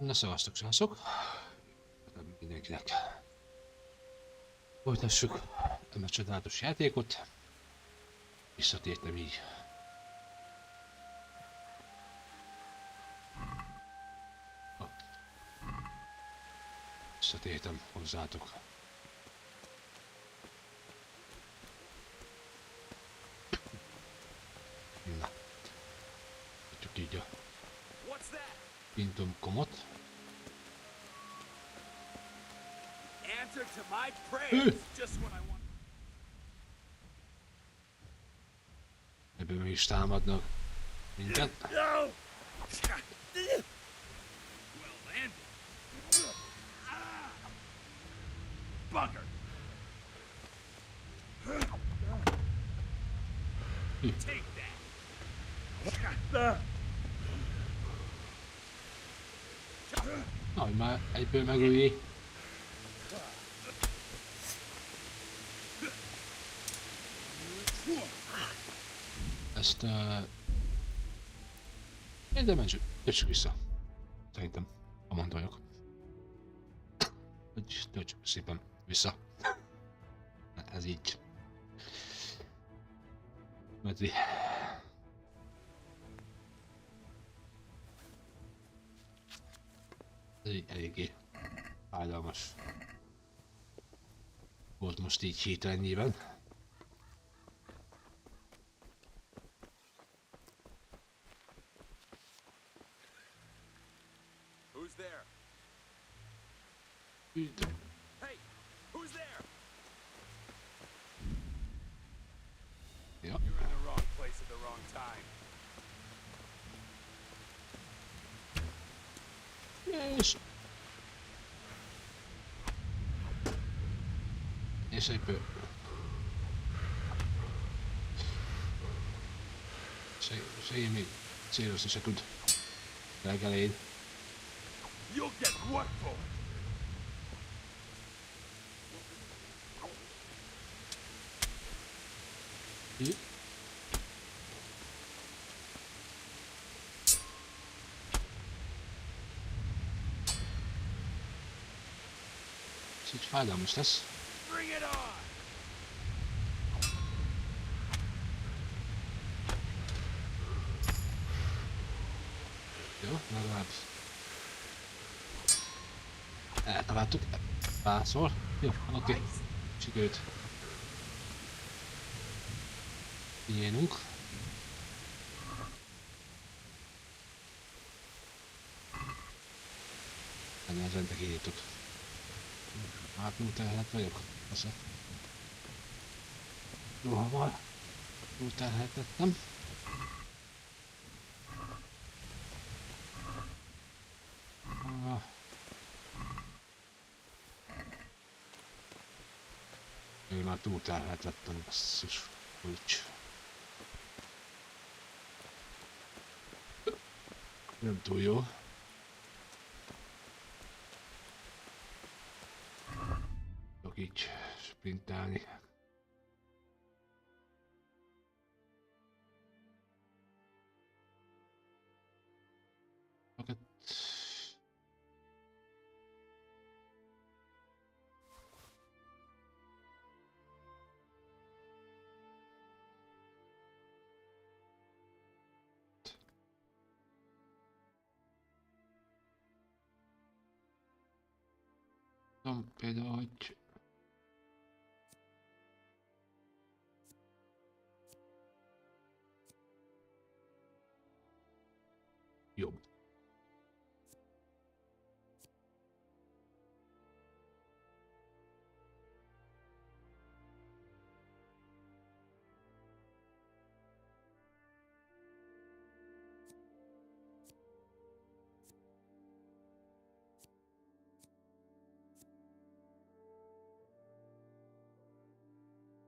Na szevasztok, srácok! Mindenkinek folytassuk a csodálatos játékot. Visszatértem így. Visszatértem hozzátok. Na, csak így a pintomkomot. Ebből meg is támadnak minket. Hogy már egyből megölj. Ezt érdemes töltsük vissza. Szerintem, ha mondta vagyok. Hogy töltsük szépen vissza. Ez így. Medvi. Ez így eléggé fájdalmas volt most így hirtelennyében. Hey, who's there? Ja. You're in the wrong place at the wrong time. És egyből segítség még célozni se tud legelén. You'll get what for? Ez így fájdalmas lesz. Bring it on! Jó, legalább eltaláltuk párszor. Jó, oké. Sikerült kinyílnunk. Ennél az rendbe kinyított. Hát túlterhelt vagyok. Persze. Jó hamar. Túlterheltettem. Én már túlterheltettem, basszus. Úgy. Nem túl jó. Tudok így sprintelni. Fakat... Tudom például, hogy... Jobb.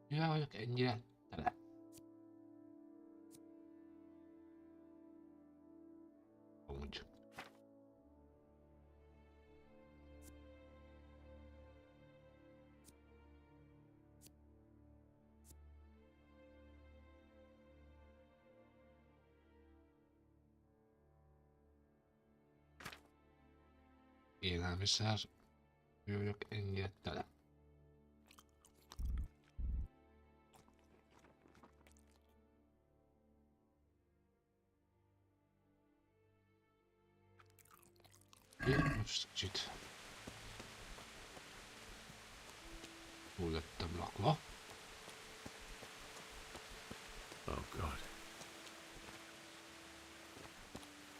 Mivel vagyok ennyire tele? Amúgy. élelmiszer vagyok ennyire tele. Most kicsit túl lettem lakva. Oh God.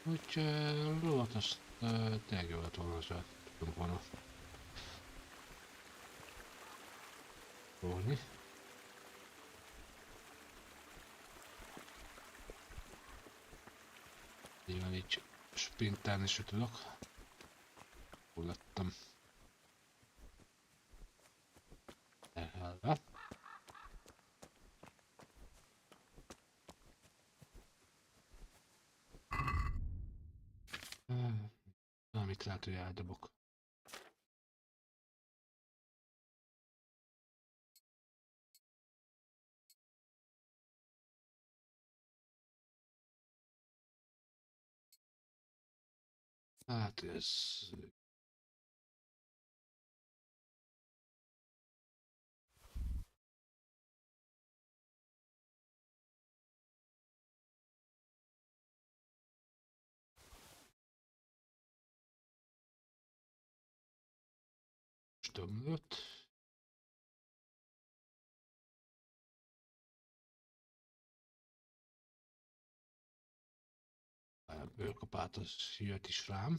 Úgyhogy lovat azt tényleg jó lett volna, hogy tudtunk volna fogni. Nyilván így sprintelni se tudok. Túl lettem elhelve. Amit lehet, hogy eldobok. Hát ez... Stömlött. Bőrkapát az jött is rám.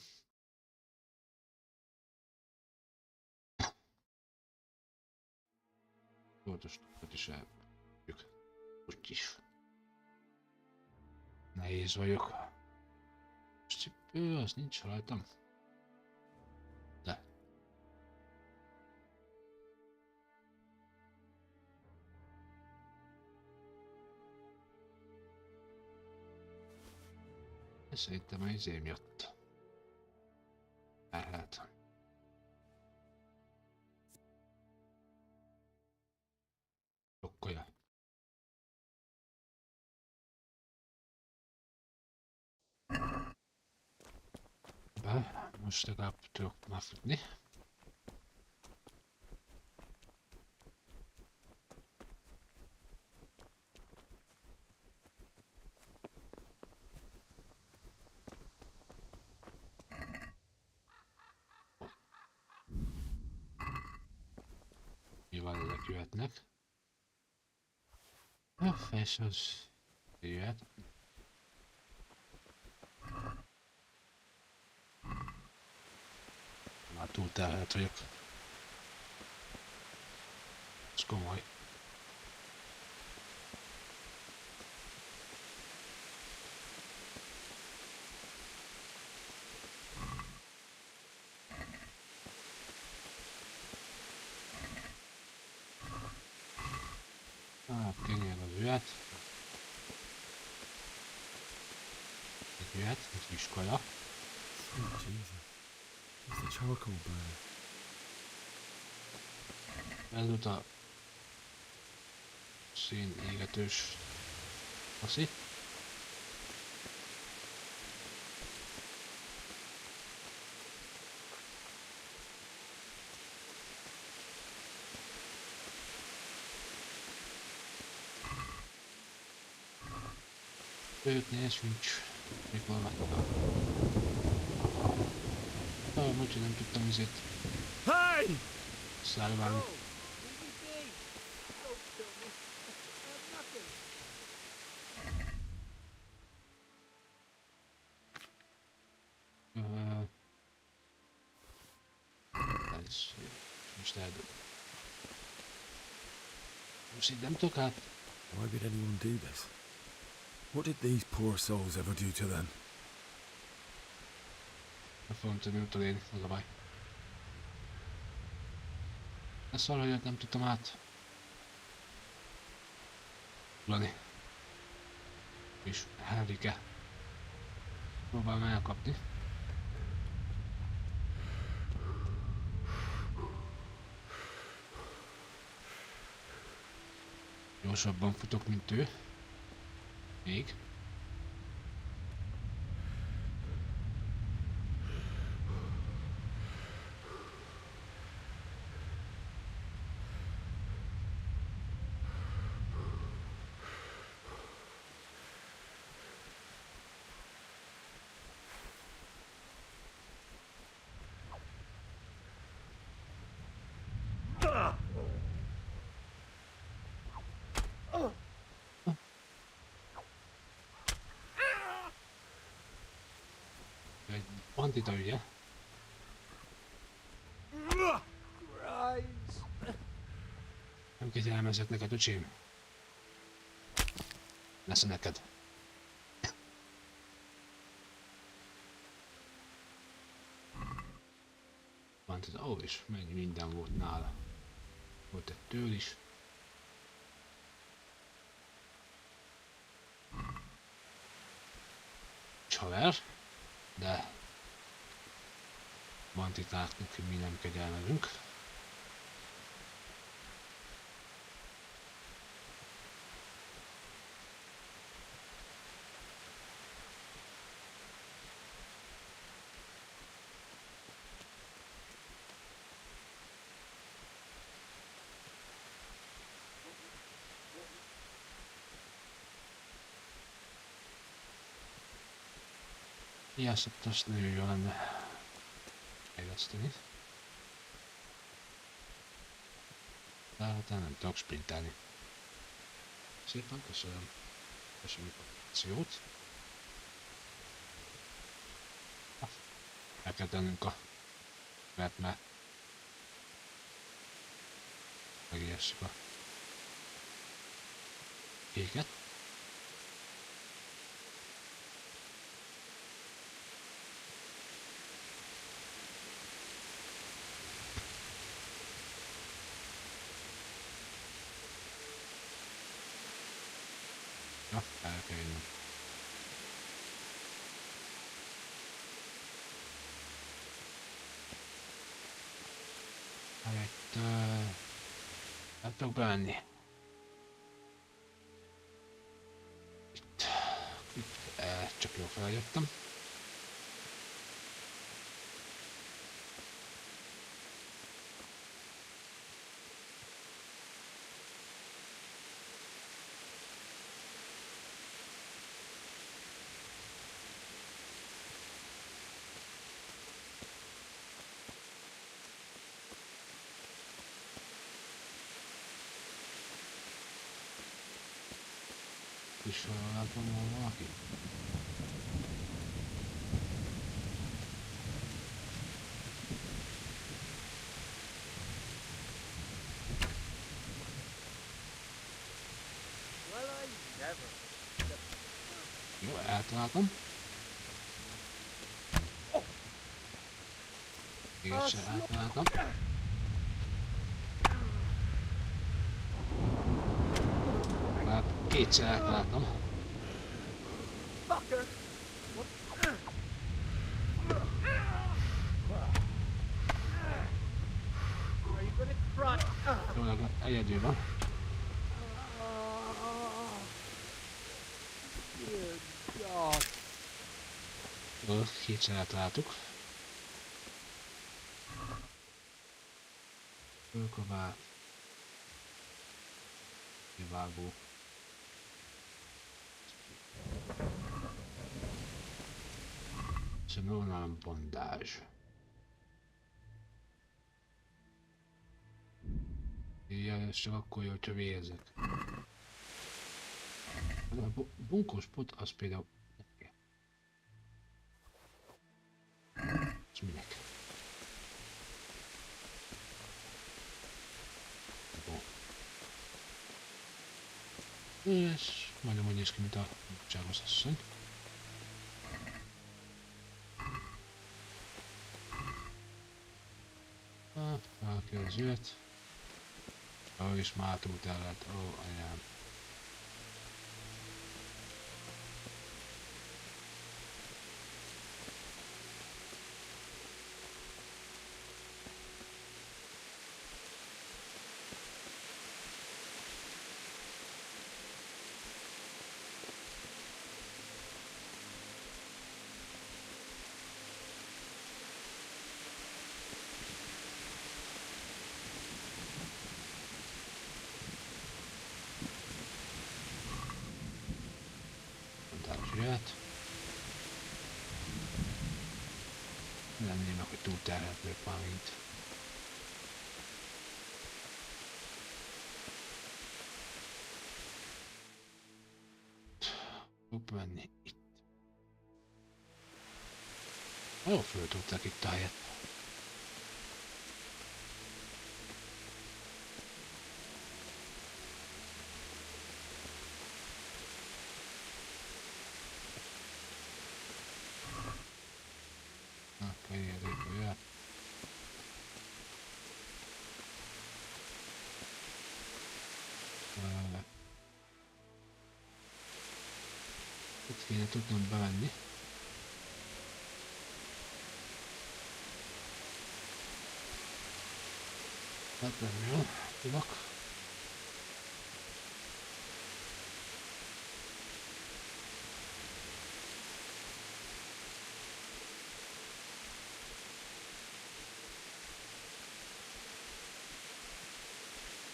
Oltostokat is elbőjük. Úgy is. Nehéz vagyok. Cipő, az nincs rajtam. De. Ez szerintem az izé miatt. Lehet. Sokkolja. Be, most legalább tudok már futni. Nyilván ezek jöhetnek. A fesz az jöhet. Már túl terhelt vagyok. Ez komoly. Hát kenyér az jöhet. Egy jöhet, egy kis kaja. Oh, Jesus. It's the charcoal burner. Ezúttal szín égetős faszi. Őt nézzünk, mikor megkapom. Úgyhogy nem tudtam izét Hey! szállválni. Leave me be! Don't kill me. I have nothing. Ez most eldob. Most így nem tudok át. Why would anyone do this? What did these poor souls ever do to them? Nem fogom tudni utolérni, az a baj. Ez valahogy nem tudtam át. Lani. És Henrike. Próbálom elkapni. Gyorsabban futok, mint ő. Még. Bandita ugye? Rise. Nem kegyelmezett neked, öcsém. Lesz neked. Bandita, ó, és mennyi minden volt nála. Volt egy től is. Haver, de banditáknak mi nem kegyelmezünk. Ilyeszt azt nagyon jó lenne fejleszteni. De hát nem tudok sprintelni. Szépen köszönöm. Köszönjük a akciót. El kell tennünk a mert már megijesszük a kéket. Ja, el kell jönnöm. Hát nem tudok bemenni. Itt csak jól feljöttem. És látom hol valaki. Well, I never. Jó, eltaláltam. Még egyszer eltaláltam. Már kétszer eltaláltam. Fucker. Are you gonna cry? Jó, legalább egyedül van. Dear God. Jó, kétszer eltaláltuk. Fölkabát. Vágó. Szerintem nálam bandázs. Ja, ez csak akkor jó, hogyha vérzek. A bunkós pot az például... Ez minek? És majdnem úgy néz ki, mint a bizottságos asszony. Valaki az jött. Ó, és már túlt el lett. Ó, anyám. Jöhet. Nem meg, hogy túlterheltők már mint. Fog menni itt. Jó föltolták itt a helyet. Jöjjön. Itt kéne tudnom bevenni. Hát nem jó, tudok.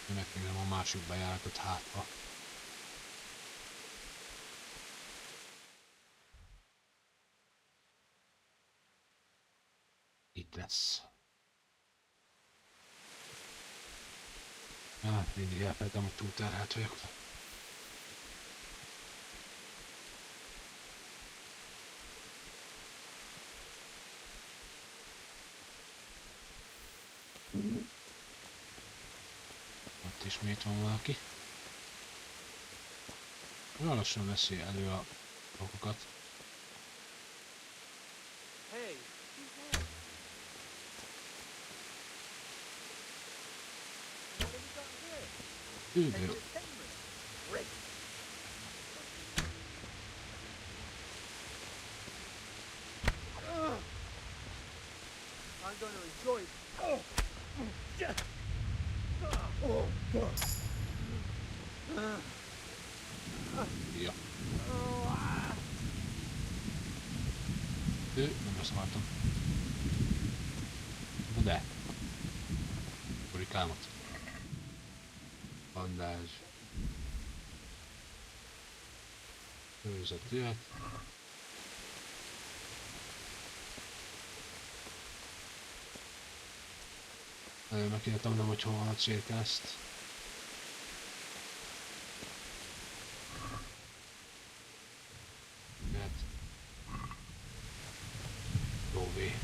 Megnézem a másik bejáratot hátba. Itt lesz. Mindig elfelejtem, hogy túlterhelt vagyok. Ott ismét van valaki. Olyan lassan veszi elő a dolgokat. Hey, who's that? What have you got here? Üdő. Entertainment. Great. I'm going to enjoy it. Ja. Nem azt akartam. Na de. Kurikámat. Bandázs. Őrzött jöhet. Meg kéne tanulnom, hogy hol van a célkereszt. Jöhet. Lóvé.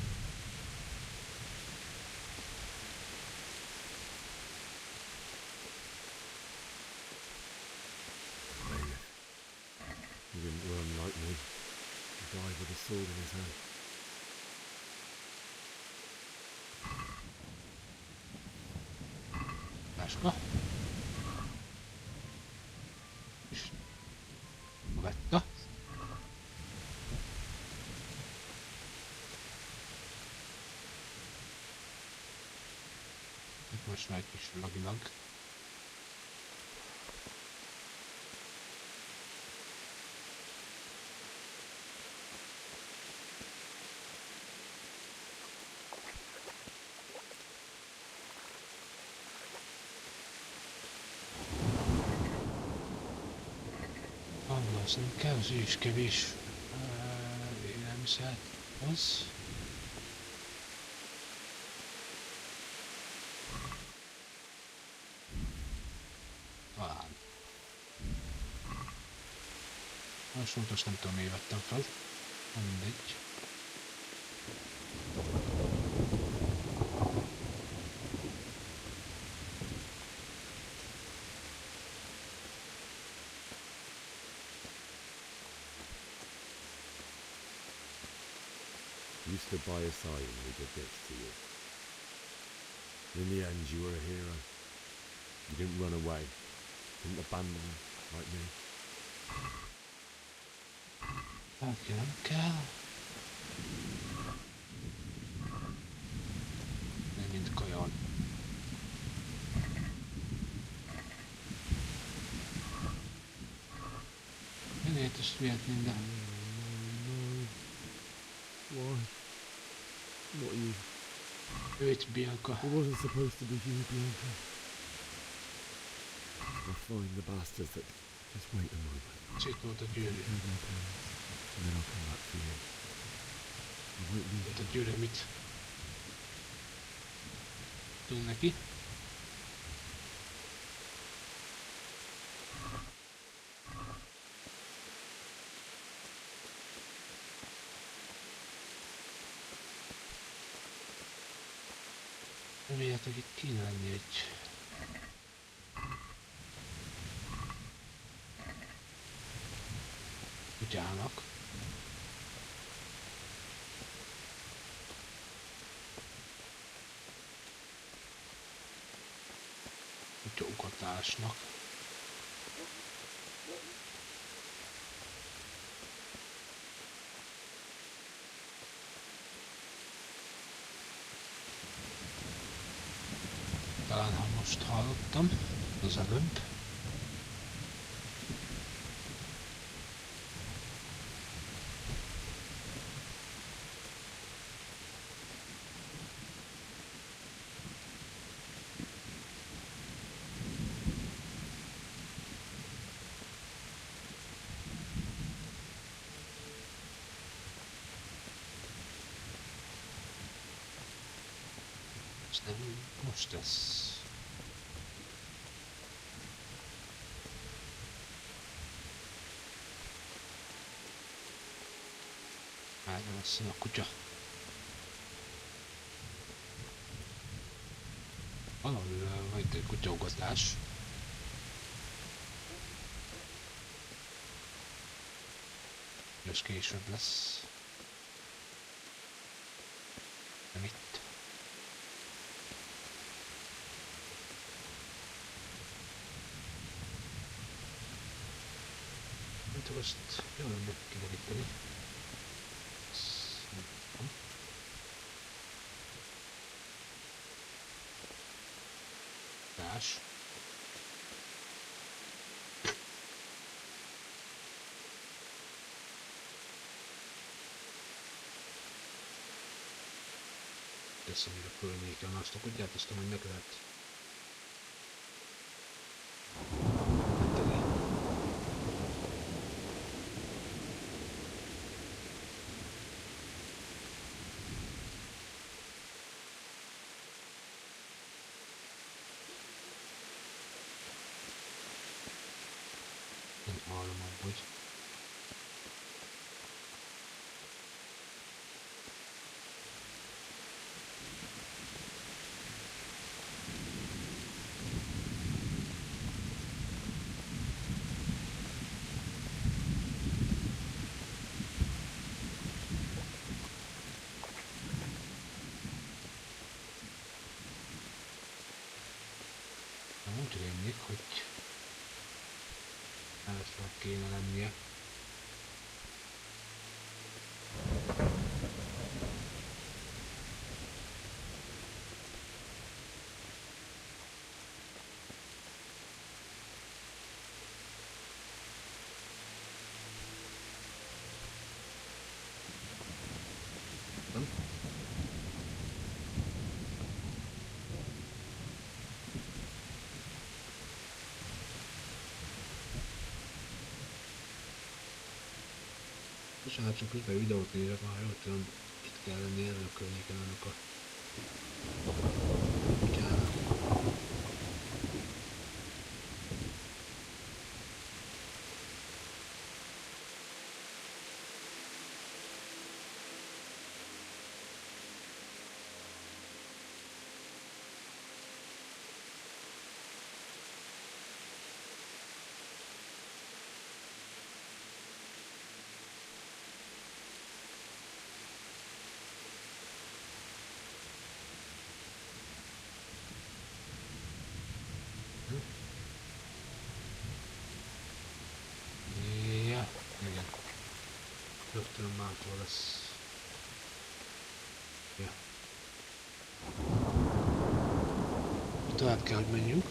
He didn't run like me. He died with a sword in his hand. Táska. És vetta. Itt most már egy kis lagilag. Szerintem kell az is kevés élelmiszer az. Talán. Most fontos, nem tudom, miért vettem fel. Mindegy. You stood by his side when he did this to you. In the end, you were a hero. You didn't run away. Didn't abandon him like me. Hát nem kell. Nem mint kajon. Miért is vihet minden? Why? Not you. Őt, Bianca. It wasn't supposed to be you, Bianca. I'll find the bastards that... Just wait a moment. Szétvolt a gyűrű. Heard my parents, and then I'll come back for you. I won't leave Itt you. a gyűrű, mit tudunk neki? Remélhetőleg itt kéne lenni egy kutyának. Kutyaugatásnak. Talán ha most hallottam az előbb. Ez nem most lesz. Erre lesz a kutya. Valahol van itt egy kutyaugatás. És később lesz. Nem itt. Mint most jól lenne kideríteni. Társ. Lesz, amire fölnékem azt a kutyát, aztán majd meg lehet menteni. Nem hallom amúgy. Úgy rémlik, hogy először kéne lennie. Nem? Bocsánat, csak közben videót nézek, már jól tudom, itt kell lenni ezen a környéken annak a kutyának. Ja, igen. Rögtön mától lesz. Ja. Tovább kell, hogy menjünk.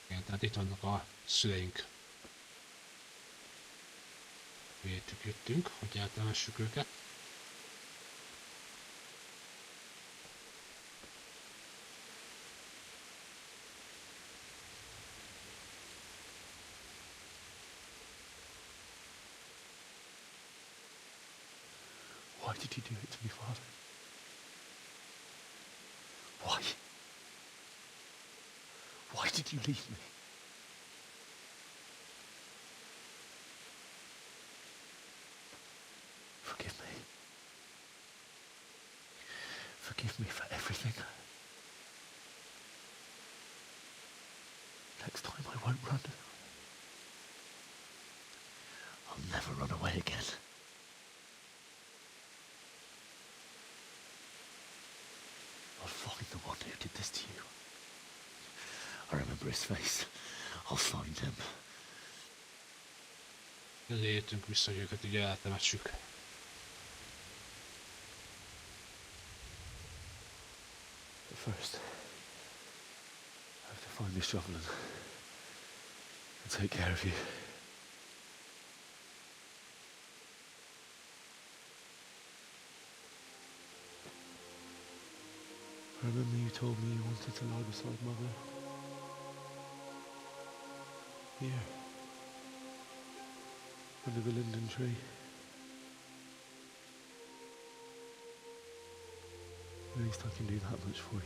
Igen, tehát itt vannak a szüleink. Miért jöttünk, hogy eltemessük őket. did you do it to me, Father? Why? Why did you leave me? Forgive me. Forgive me for everything. Next time I won't run. I'll never run away again. I'll find the one who did this to you. I remember his face. I'll find him. Ezért jöttünk vissza, hogy őket ugye eltemessük. But first, I have to find this shovel and take care of you. I remember you told me you wanted to lie beside Mother. Here. Under the linden tree. At least I can do that much for you.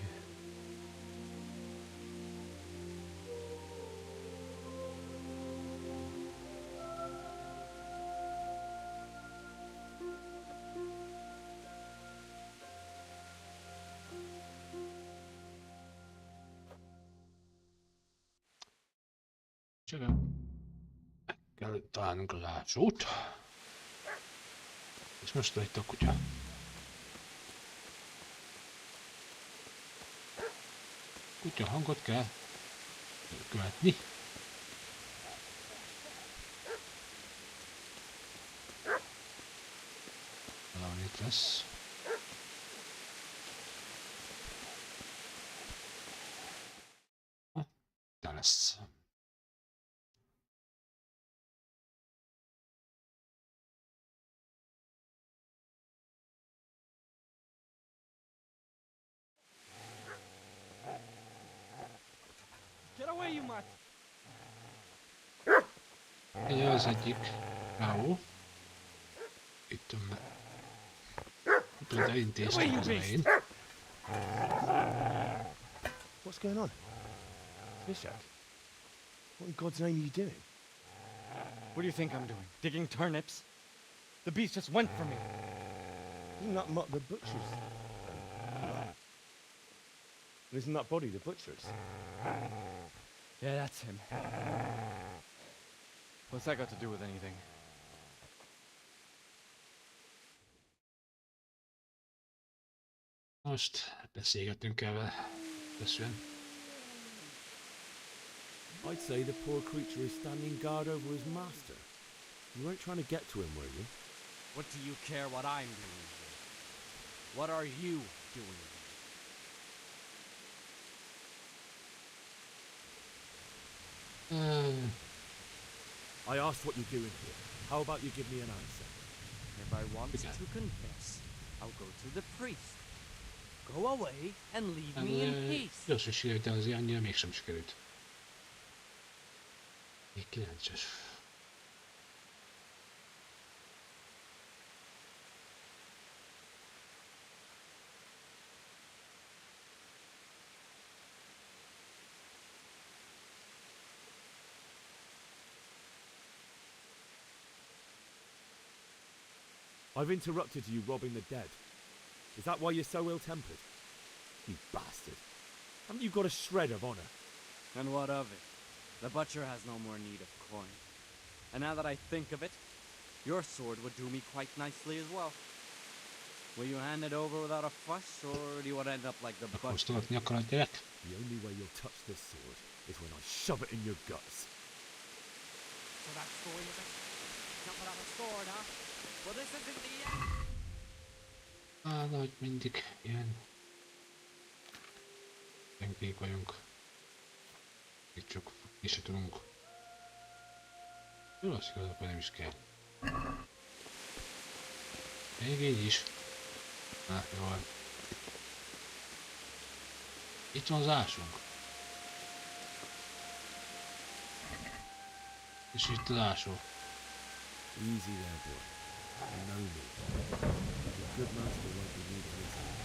Csak kell találnunk az ásót. És most itt a kutya. Kutya hangot kell követni. Valahol itt lesz. Itt lesz. Get away, you mutt! Egy az egyik. Bravo. Itt tudod elintézni az elején. What's going on? Bishop? What in God's name are you doing? What do you think I'm doing? Digging turnips? The beast just went for me. Isn't that the butcher's? Isn't that body the butcher's? Yeah, that's him. What's that got to do with anything? Most beszélgetünk kell vele. Köszönöm. I'd say the poor creature is standing guard over his master. You weren't trying to get to him, were you? What do you care what I'm doing here? What are you doing here? I asked what you're doing here. How about you give me an answer? If I want Okay. to confess, I'll go to the priest. Go away and leave me in peace. Gyorsan sikerült, de azért annyira mégsem sikerült. Még 9-es. I've interrupted you robbing the dead. Is that why you're so ill-tempered? You bastard. Haven't you got a shred of honor? And what of it? The butcher has no more need of coin. And now that I think of it, your sword would do me quite nicely as well. Will you hand it over without a fuss, or do you want to end up like the butcher? Megfosztogatni akarod, gyerek? The only way you'll touch this sword is when I shove it in your guts. So that's the way of it? Not without a sword, huh? Well, this isn't the end. De hogy mindig ilyen... Gyengék vagyunk. Itt csak ki se tudunk. Jó, azt igazából nem is kell. Még így is. Jó van. Itt van az ásunk. És itt az ásó. Easy there, boy. and know me. A good master won't be needed listening.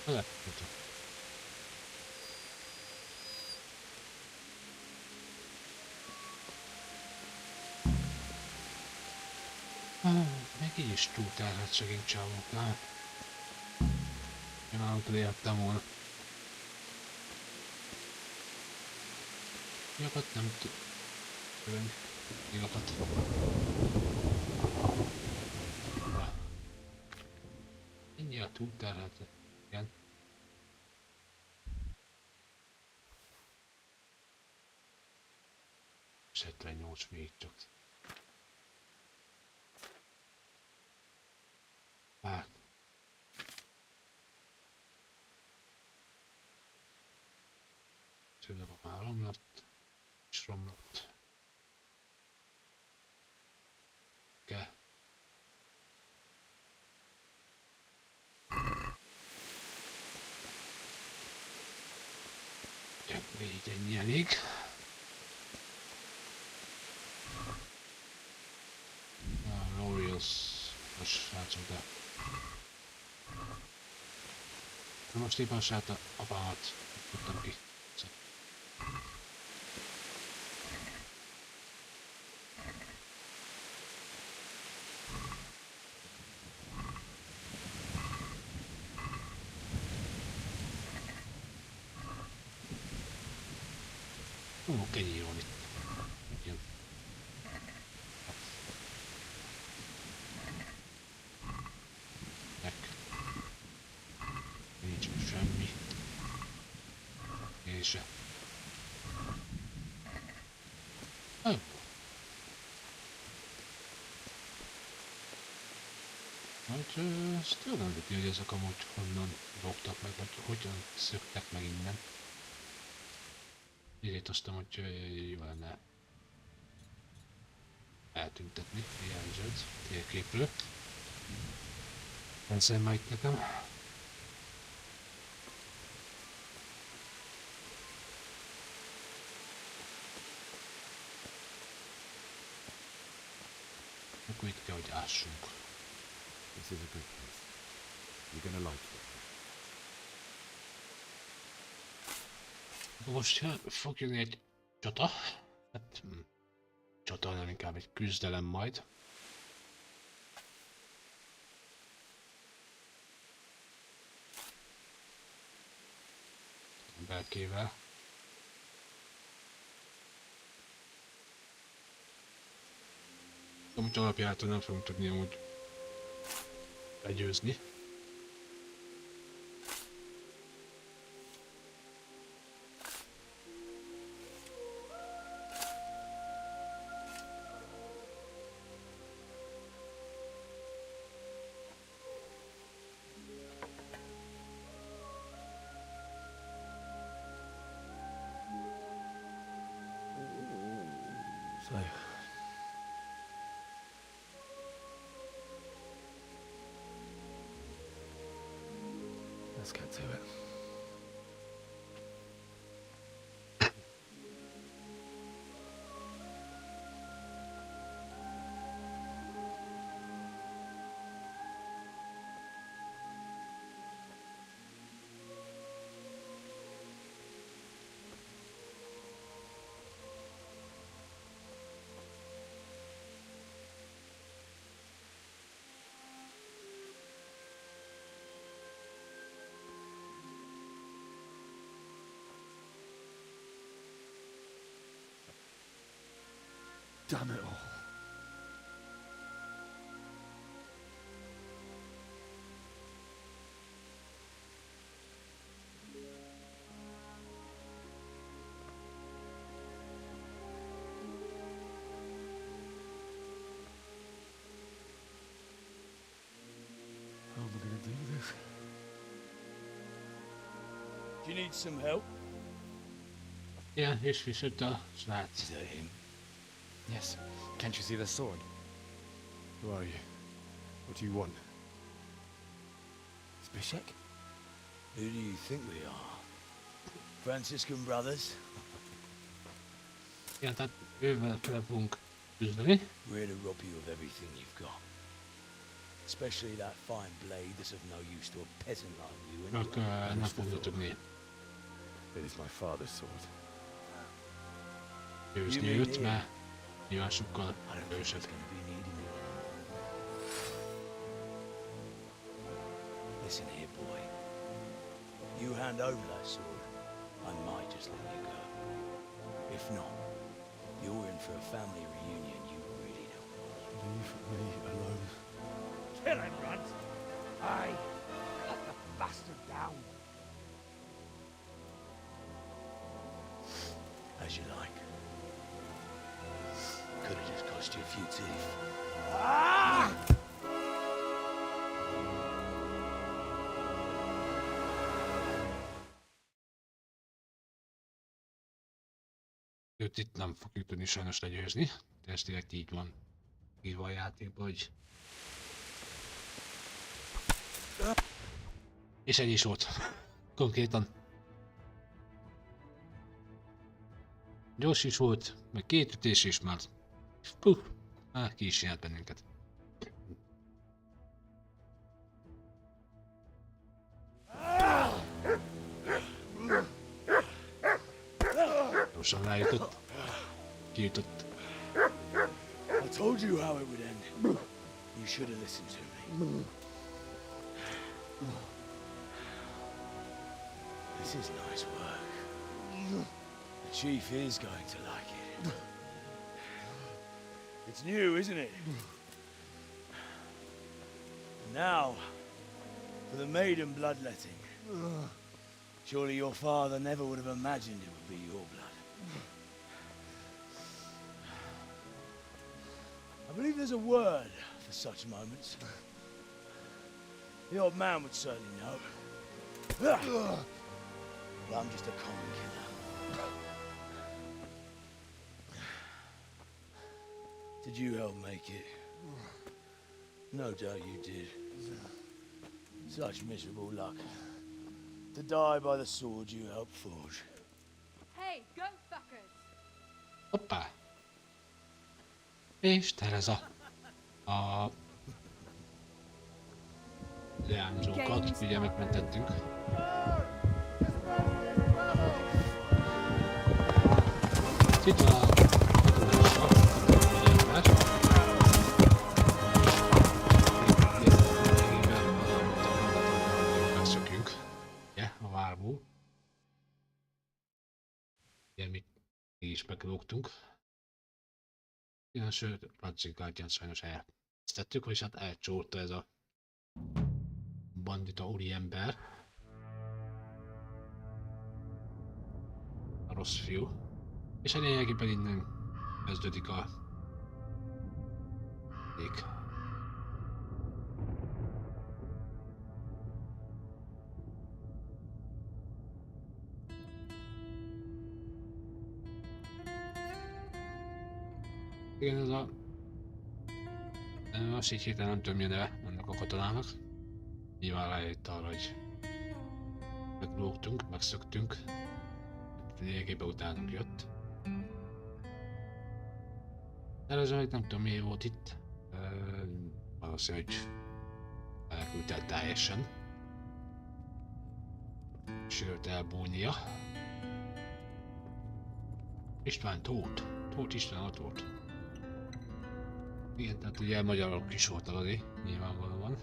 Lehet, hogy meg így is túlterhet szegény csávóknál. Én amikor értem volna. Jogat nem tudunk. Jogat. Ennyi a túlterhet. Igen. És 78 még csak. Hát. Tőlem a már romlott. És romlott. Kell. Így ennyi elég. A srácok, de... Na most éppen a srác apámat tudtam ki. Ó, kenyér van itt. Jön. Nincs semmi. Én se. Jó. Hát ezt jól tudja, hogy ezek amúgy honnan loptak meg, vagy hogyan szöktek meg innen. Ezért aztán, hogy jó lenne eltüntetni, hiányzott térképről. Ezzel már itt nekem. Akkor itt kell, hogy ássunk. This is a good place. You're gonna like it. Most fog jönni egy csata. Hát, csata, nem inkább egy küzdelem majd. Belkével. Amúgy alapjától nem fogunk tudni amúgy legyőzni. So, let's get to it. Damn it all. How am I gonna do this? Do you need some help? Igen, és visszajött a srác. Is that him? Yes. Can't you see the sword? Who are you? What do you want? Zbyszek? Who do you think we are? Franciscan brothers? Igen, tehát ővel fel fogunk küzdeni. We're to rob you of everything you've got. Especially that fine blade that's of no use to a peasant like you Csak anyway. nem fogjuk tudni It is my father's sword. győzni őt, mert nyilván sokkal I don't think erősebb. it's gonna be needing you. Listen here, boy. You hand over that sword, I might just let you go. If not, you're in for a family reunion you really don't want. Leave me alone. Kill him, Runt! Aye! Cut the bastard down! As you like. Could have just cost you a few teeth. Őt itt nem fogjuk tudni sajnos legyőzni, de ez direkt így van írva a játékba, hogy... És ennyi is volt. Konkrétan. Gyors is volt, meg 2 ütés is már. Puh, ki is csinált bennünket. Gyorsan rájutott. Kijutott. I told you how it would end. You should have listened to me. This is nice work. The chief is going to like it. It's new, isn't it? Now, for the maiden bloodletting. Surely your father never would have imagined it would be your blood. I believe there's a word for such moments. The old man would certainly know. But I'm just a common killer. Did you help make it? No doubt you did. Such miserable luck. To die by the sword you helped forge. Hey, go fuckers! Hoppá! És Tereza a leányzókat ugye megmentettünk. Itt van a katonása, egy ember. Megszökjünk, ugye, a várból. Ugye, mi is meglógtunk. Igen, sőt, Rancigártyán sajnos elvesztettük, vagyis hát elcsórta ez a bandita úriember. A rossz fiú. És a lényegében innen kezdődik a ég. Igen, ez a... Azt így hirtelen nem tudom, mi a neve annak a katonának. Nyilván rájött arra, hogy meglógtunk, megszöktünk. Lényegében utánunk jött. Előző, hogy nem tudom, miért volt itt. Valószínűleg, hogy elküldte el teljesen. Sőt, elbújnia. István, Tóth István ott volt. Igen, tehát ugye magyarok is volt aladi, nyilvánvalóan.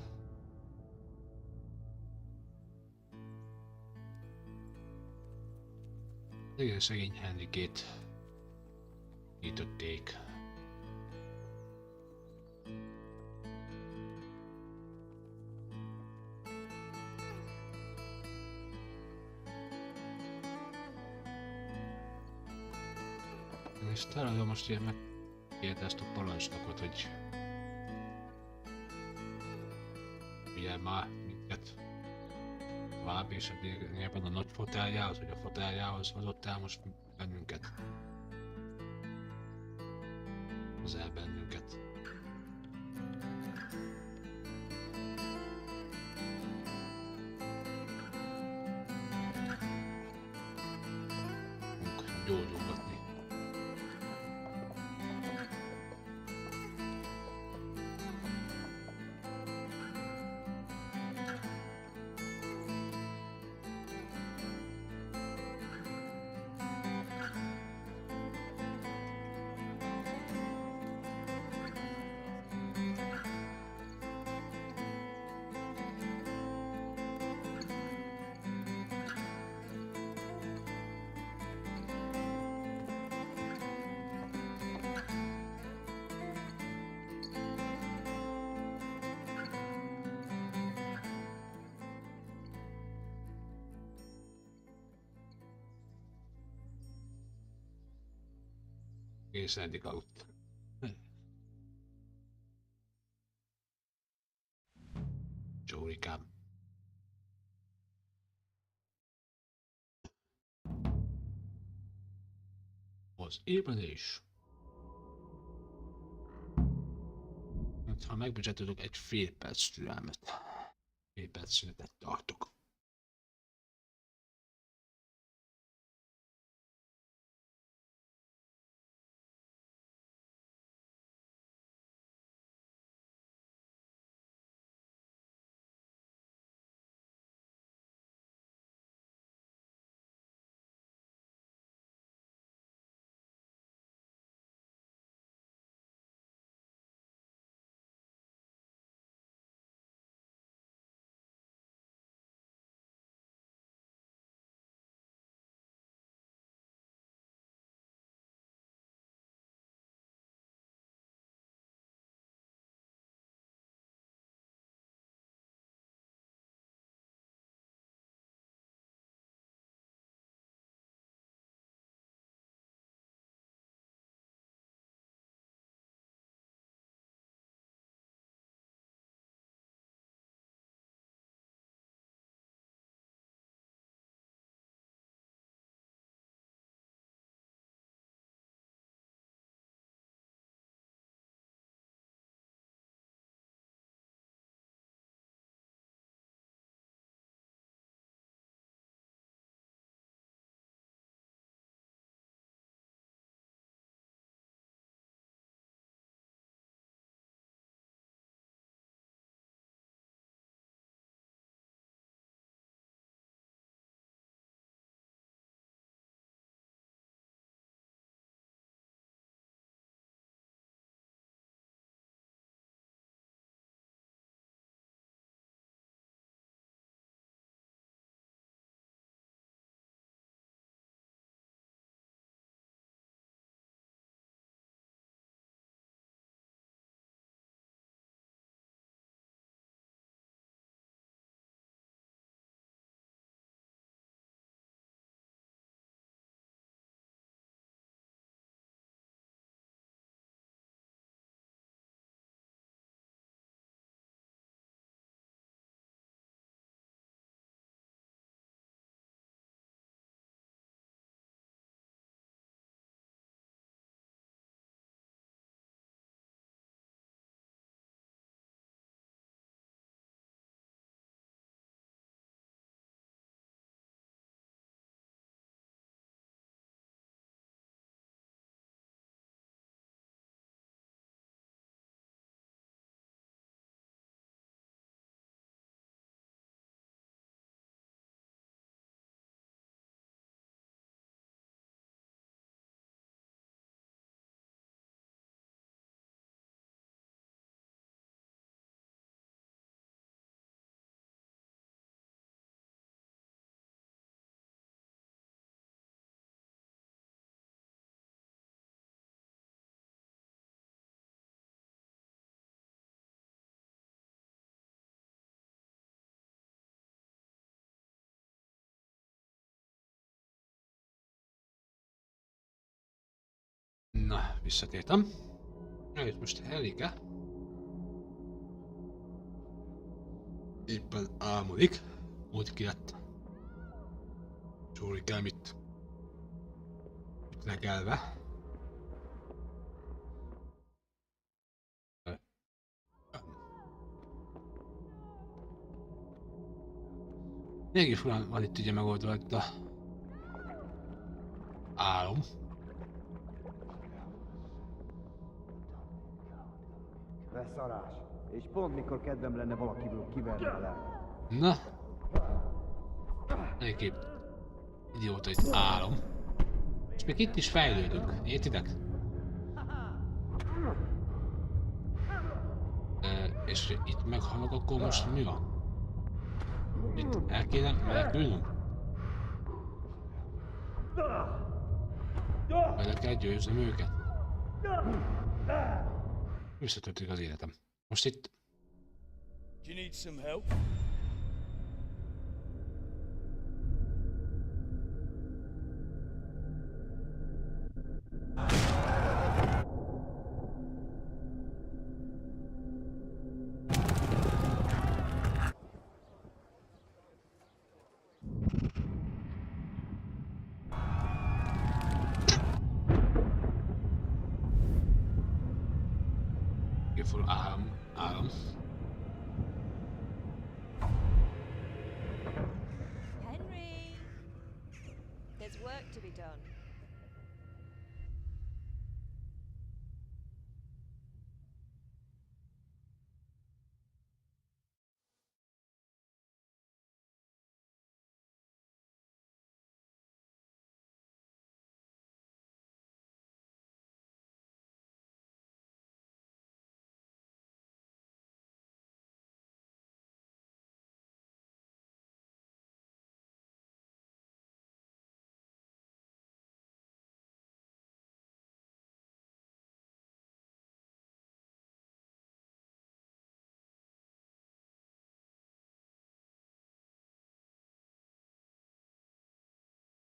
Igen, szegény Henrikét nyitotték. És talán most ilyen megkérte ezt a parancsnokot, hogy figyelj már minket tovább, és ebben a nagy foteljához, vagy a foteljához hozott el most bennünket. Hozzá bennünket. Gyógyulgatni. Egészen eddig aludt. Csórikám. Az ébredés. Ha megbocsátotok, egy fél perc türelmet. Fél perc szünetet tartok. Na, visszatértem. Itt most Helike. Éppen álmodik. Ott ki lett. Csórikám itt legelve. Mégis van itt ugye megoldva itt a álom. Beszarás. És pont mikor kedvem lenne valakiből kiverni a lelket. Na. Egyébként idióta itt álom. És még itt is fejlődünk, értitek? És itt meghalok, akkor most mi van? Itt el kéne menekülnünk? Vagy le kell győznöm őket? Visszatöltük az életem. Most itt... Do you need some help? Oké, voor adem. Henry! There's work to be done.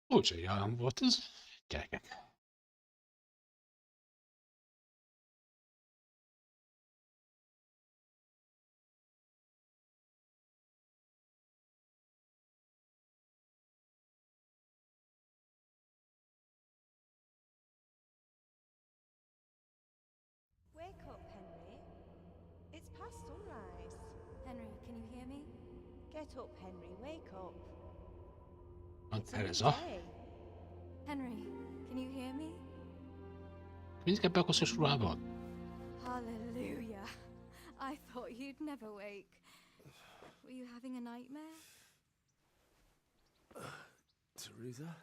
Furcsa jelen volt ez. Gyerekek. Wake up, Henry. It's past sunrise. Henry, can you hear me? Get up, Henry. Wake up. Van It's a new Teresa. day. Henry, can you hear me? Mindig ebben a koszos ruhában? Hallelujah. I thought you'd never wake. Were you having a nightmare? Teresa?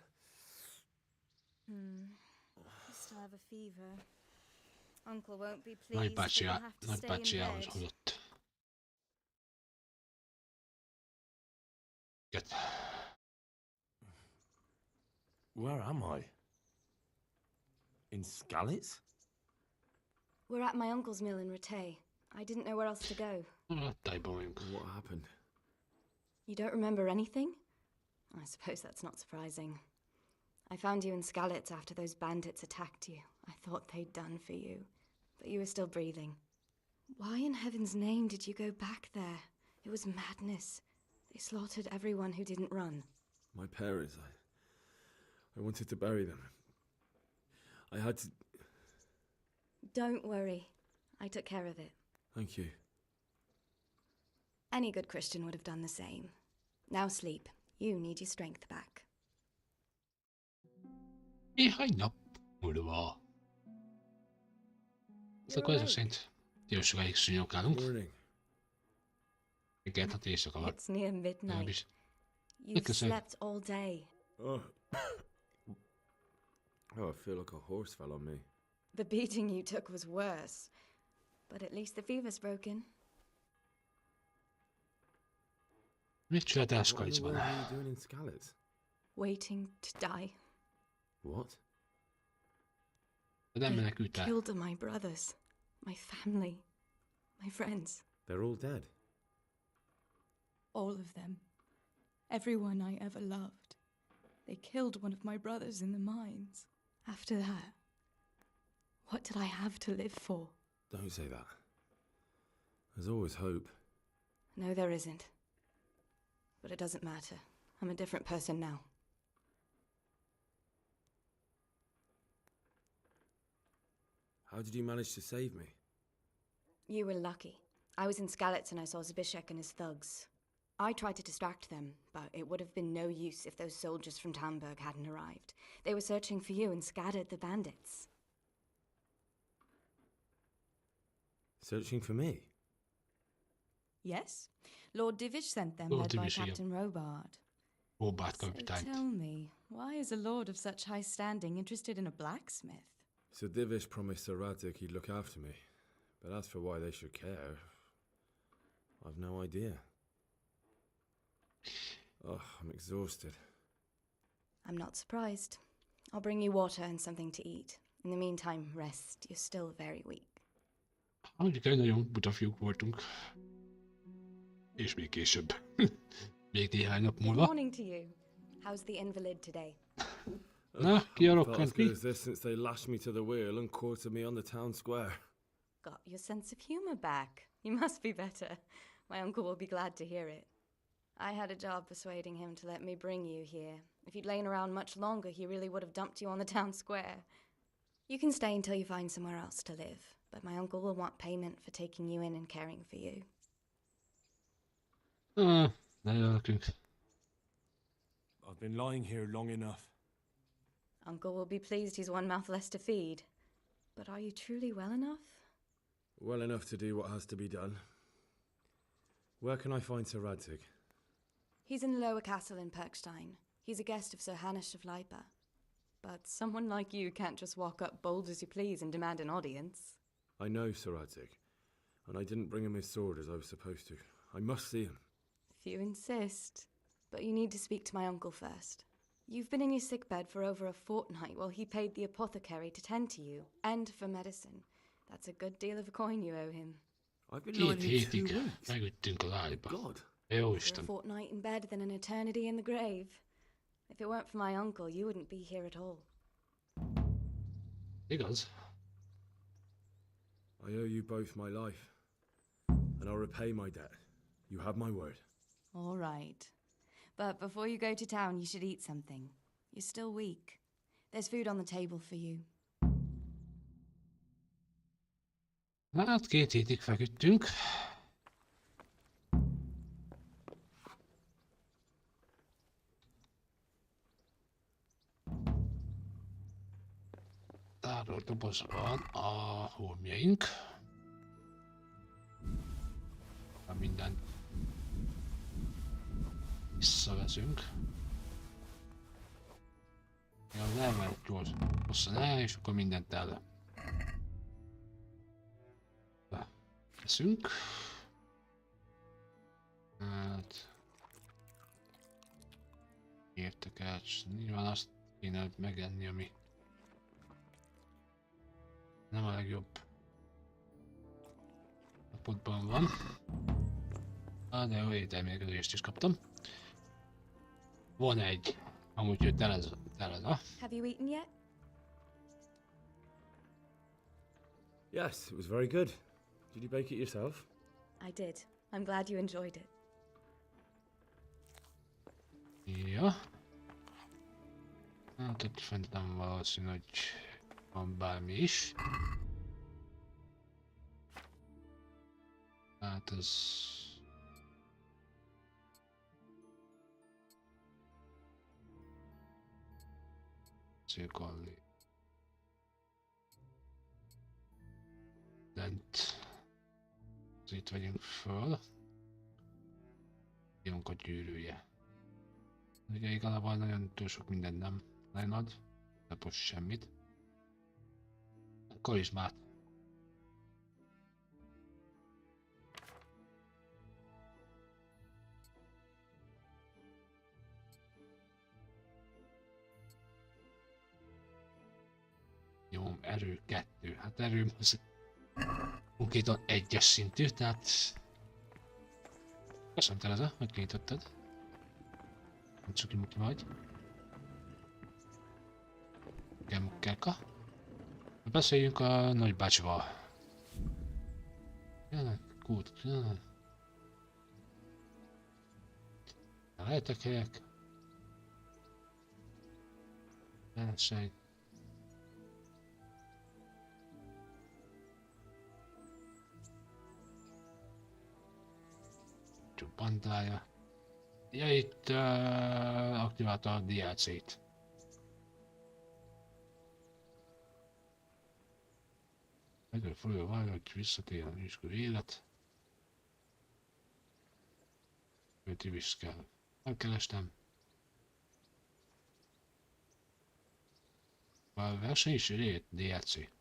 You still have a fever. Uncle won't be pleased, Nagy but you'll have to stay in bácsiához bed. hozott. Where am I? In Skalitz? We're at my uncle's mill in Rattay. I didn't know where else to go. Tájban vagyunk. What happened? You don't remember anything? I suppose that's not surprising. I found you in Skalitz after those bandits attacked you. I thought they'd done for you, but you were still breathing. Why in heaven's name did you go back there? It was madness. They slaughtered everyone who didn't run. My parents, I wanted to bury them. I had to... Don't worry. I took care of it. Thank you. Any good Christian would have done the same. Now sleep. You need your strength back. Néhány nap múlva. Ez akkor ezek szerint jó sokáig szúnyogálunk. Morning. Reggelt éjszaka van. It's near midnight. Legalábbis. You've Köszönöm. slept all day. Oh. Oh, I feel like a horse fell on me. The beating you took was worse. But at least the fever's broken. Mit csináltál What in the Skalitzban? world are you doing in Skalitz? Waiting to die. What? De nem They menekültál. killed my brothers, my family, my friends. They're all dead. All of them. Everyone I ever loved. They killed one of my brothers in the mines. After that, what did I have to live for? Don't say that. There's always hope. No, there isn't. But it doesn't matter. I'm a different person now. How did you manage to save me? You were lucky. I was in Skalitz and I saw Zbyszek and his thugs. I tried to distract them, but it would have been no use if those soldiers from Tamburg hadn't arrived. They were searching for you and scattered the bandits. Searching for me? Yes. Lord Divish sent them, Lord led by Divish, yeah. Captain Robard. Robert So kapitányt. tell me, why is a lord of such high standing interested in a blacksmith? So Divish promised Sir Radzig he'd look after me. But as for why they should care, I've no idea. Oh, I'm exhausted. I'm not surprised. I'll bring you water and something to eat. In the meantime, rest. You're still very weak. Mondjuk egy nagyon buta fiúk voltunk. És még később. Még néhány nap Good múlva. morning to you. How's the invalid today? Na, ki a Felt as rokkant good mi? as this since they lashed me to the wheel and quartered me on the town square. Got your sense of humor back. You must be better. My uncle will be glad to hear it. I had a job persuading him to let me bring you here. If you'd lain around much longer, he really would have dumped you on the town square. You can stay until you find somewhere else to live, but my uncle will want payment for taking you in and caring for you. Ne nekünk. I've been lying here long enough. Uncle will be pleased he's one mouth less to feed. But are you truly well enough? Well enough to do what has to be done. Where can I find Sir Radzig? He's in the lower castle in Perkstein. He's a guest of Sir Hanush of Leipa. But someone like you can't just walk up bold as you please and demand an audience. I know Sir Radzig, and I didn't bring him his sword as I was supposed to. I must see him. If you insist. But you need to speak to my uncle first. You've been in your sickbed for over a fortnight while he paid the apothecary to tend to you, and for medicine. That's a good deal of a coin you owe him. I've been lying 2 here 2 hétig weeks. megüttünk a lájba. God. Jó Better a Isten. fortnight in bed than an eternity in the grave. If it weren't for my uncle, you wouldn't be here at all. Igaz? I owe you both my life, and I'll repay my debt. You have my word. All right. But before you go to town, you should eat something. You're still weak. There's food on the table for you. Hát 2 hétig feküdtünk. Tárolt dobozban a holmjaink. Ha mindent visszavezünk. Ja, nem gyorsan el, és akkor mindent el. Veszünk. Hát... Értek el, nyilván azt kéne megenni, ami nem a legjobb állapotban van. De jó ételmérgezést is kaptam. Van egy, amúgy hogy teleza. Have you eaten yet? Yes, it was very good. Did you bake it yourself? I did. I'm glad you enjoyed it. Ja. Hát ott fent nem valószínű, hogy van bármi is. Hát ez... Cirkolni. Lent. Itt vagyunk föl. Jönk a gyűrűje. Ugye igazából nagyon túl sok mindent nem nagyon ad. Nem most semmit. Karizmát. Jó, erő 2. Hát erőm az konkrétan 1-es szintű, tehát... Köszönöm Tereza, hogy kinyitottad. Nem csak muki vagy. Mukkelka. Beszéljünk a nagybácsival. Jönnek, kút, jönnek. Lehetek helyek. Verseny. Bandája. Ja, itt aktiválta a DLC-t. Egyre folyó várja, hogy visszatér a nőskör élet. Őt is kell. Elkerestem. A verseny is rét DLC.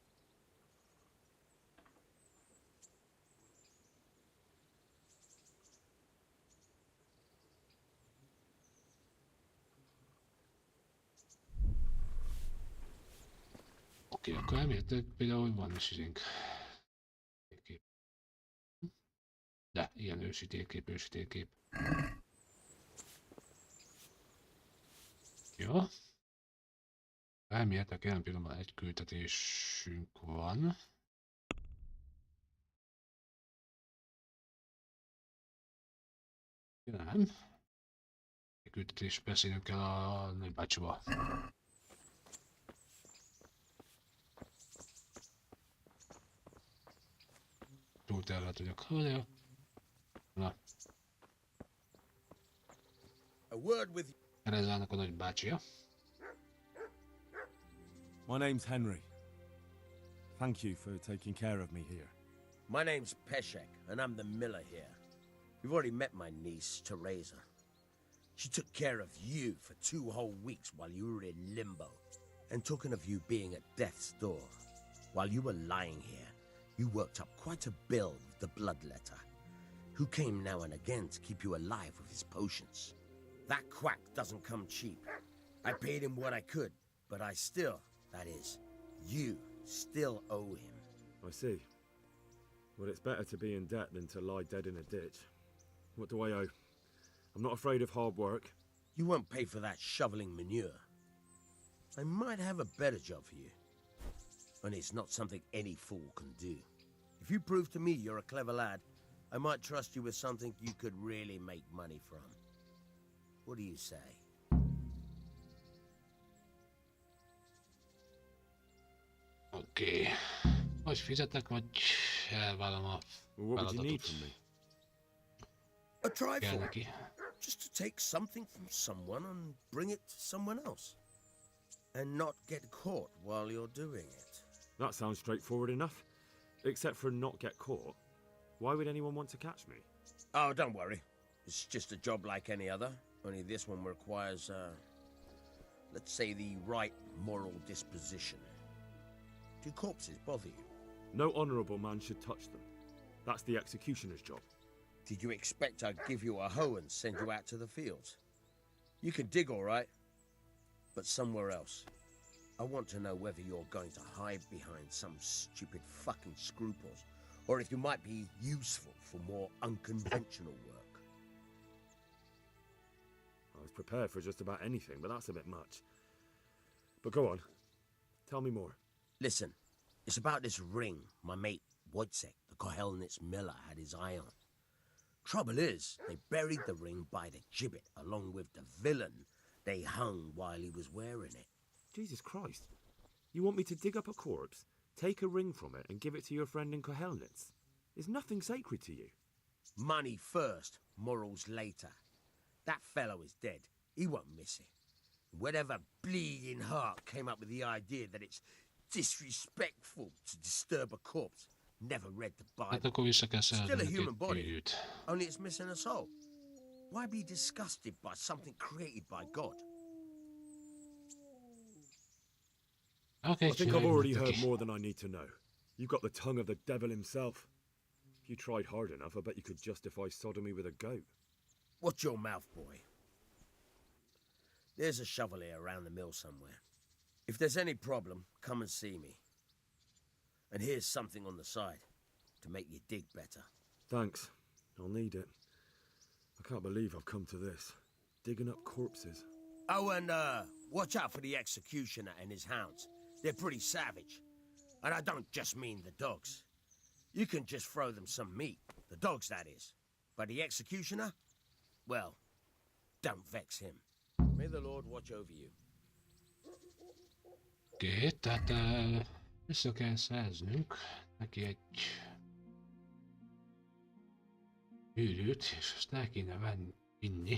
Oké, akkor elméletileg például van is izénk. Térkép. De, ilyen ősi térkép. Jó. Elméletileg jelen pillanatban egy küldetésünk van. Nem. Egy küldetés beszélnünk kell a nagybácsival. túlterhet vagyok. Jó. Na, A word with Terezának a nagybácsia. My name's Henry. Thank you for taking care of me here. My name's Peshek, and I'm the miller here. You've already met my niece, Teresa. She took care of you for 2 whole weeks while you were in limbo. And talking of you being at death's door, while you were lying here, you worked up quite a bill with the bloodletter, who came now and again to keep you alive with his potions. That quack doesn't come cheap. I paid him what I could, but I still, that is, you still owe him. I see. Well, it's better to be in debt than to lie dead in a ditch. What do I owe? I'm not afraid of hard work. You won't pay for that shoveling manure. I might have a better job for you. And it's not something any fool can do. If you prove to me you're a clever lad, I might trust you with something you could really make money from. What do you say? Oké. Vagy fizetek, vagy elvállom a Well, what would you need feladatot. from me? A Kell trifle. neki. Just to take something from someone and bring it to someone else. And not get caught while you're doing it. That sounds straightforward enough. Except for not get caught. Why would anyone want to catch me? Oh, don't worry. It's just a job like any other. Only this one requires, let's say the right moral disposition. Do corpses bother you? No honourable man should touch them. That's the executioner's job. Did you expect I'd give you a hoe and send you out to the fields? You can dig all right, but somewhere else. I want to know whether you're going to hide behind some stupid fucking scruples, or if you might be useful for more unconventional work. I was prepared for just about anything, but that's a bit much. But go on. Tell me more. Listen, it's about this ring my mate Wojciech, the Kohelnitz miller, had his eye on. Trouble is, they buried the ring by the gibbet along with the villain they hung while he was wearing it. Jesus Christ. You want me to dig up a corpse, take a ring from it, and give it to your friend in Kohelnitz? Is nothing sacred to you? Money first, morals later. That fellow is dead. He won't miss it. Whatever bleeding heart came up with the idea that it's disrespectful to disturb a corpse never read the Hát Bible. akkor vissza kell Still a szerezni human egy body, hűt. only it's missing a soul. Why be disgusted by something created by God? Oké, I think I've csináljuk already neki. heard more than I need to know. You've got the tongue of the devil himself. If you tried hard enough, I bet you could justify sodomy with a goat. Watch your mouth, boy. There's a shovel here around the mill somewhere. If there's any problem, come and see me. And here's something on the side to make you dig better. Thanks. I'll need it. I can't believe I've come to this. Digging up corpses. Oh, and watch out for the executioner and his hounds. They're pretty savage. And I don't just mean the dogs. You can just throw them some meat. The dogs, that is. But the executioner? Well, don't vex him. May the Lord watch over you. Oké, tehát vissza kell szerznünk neki egy hűrűt, és azt el kéne vinni.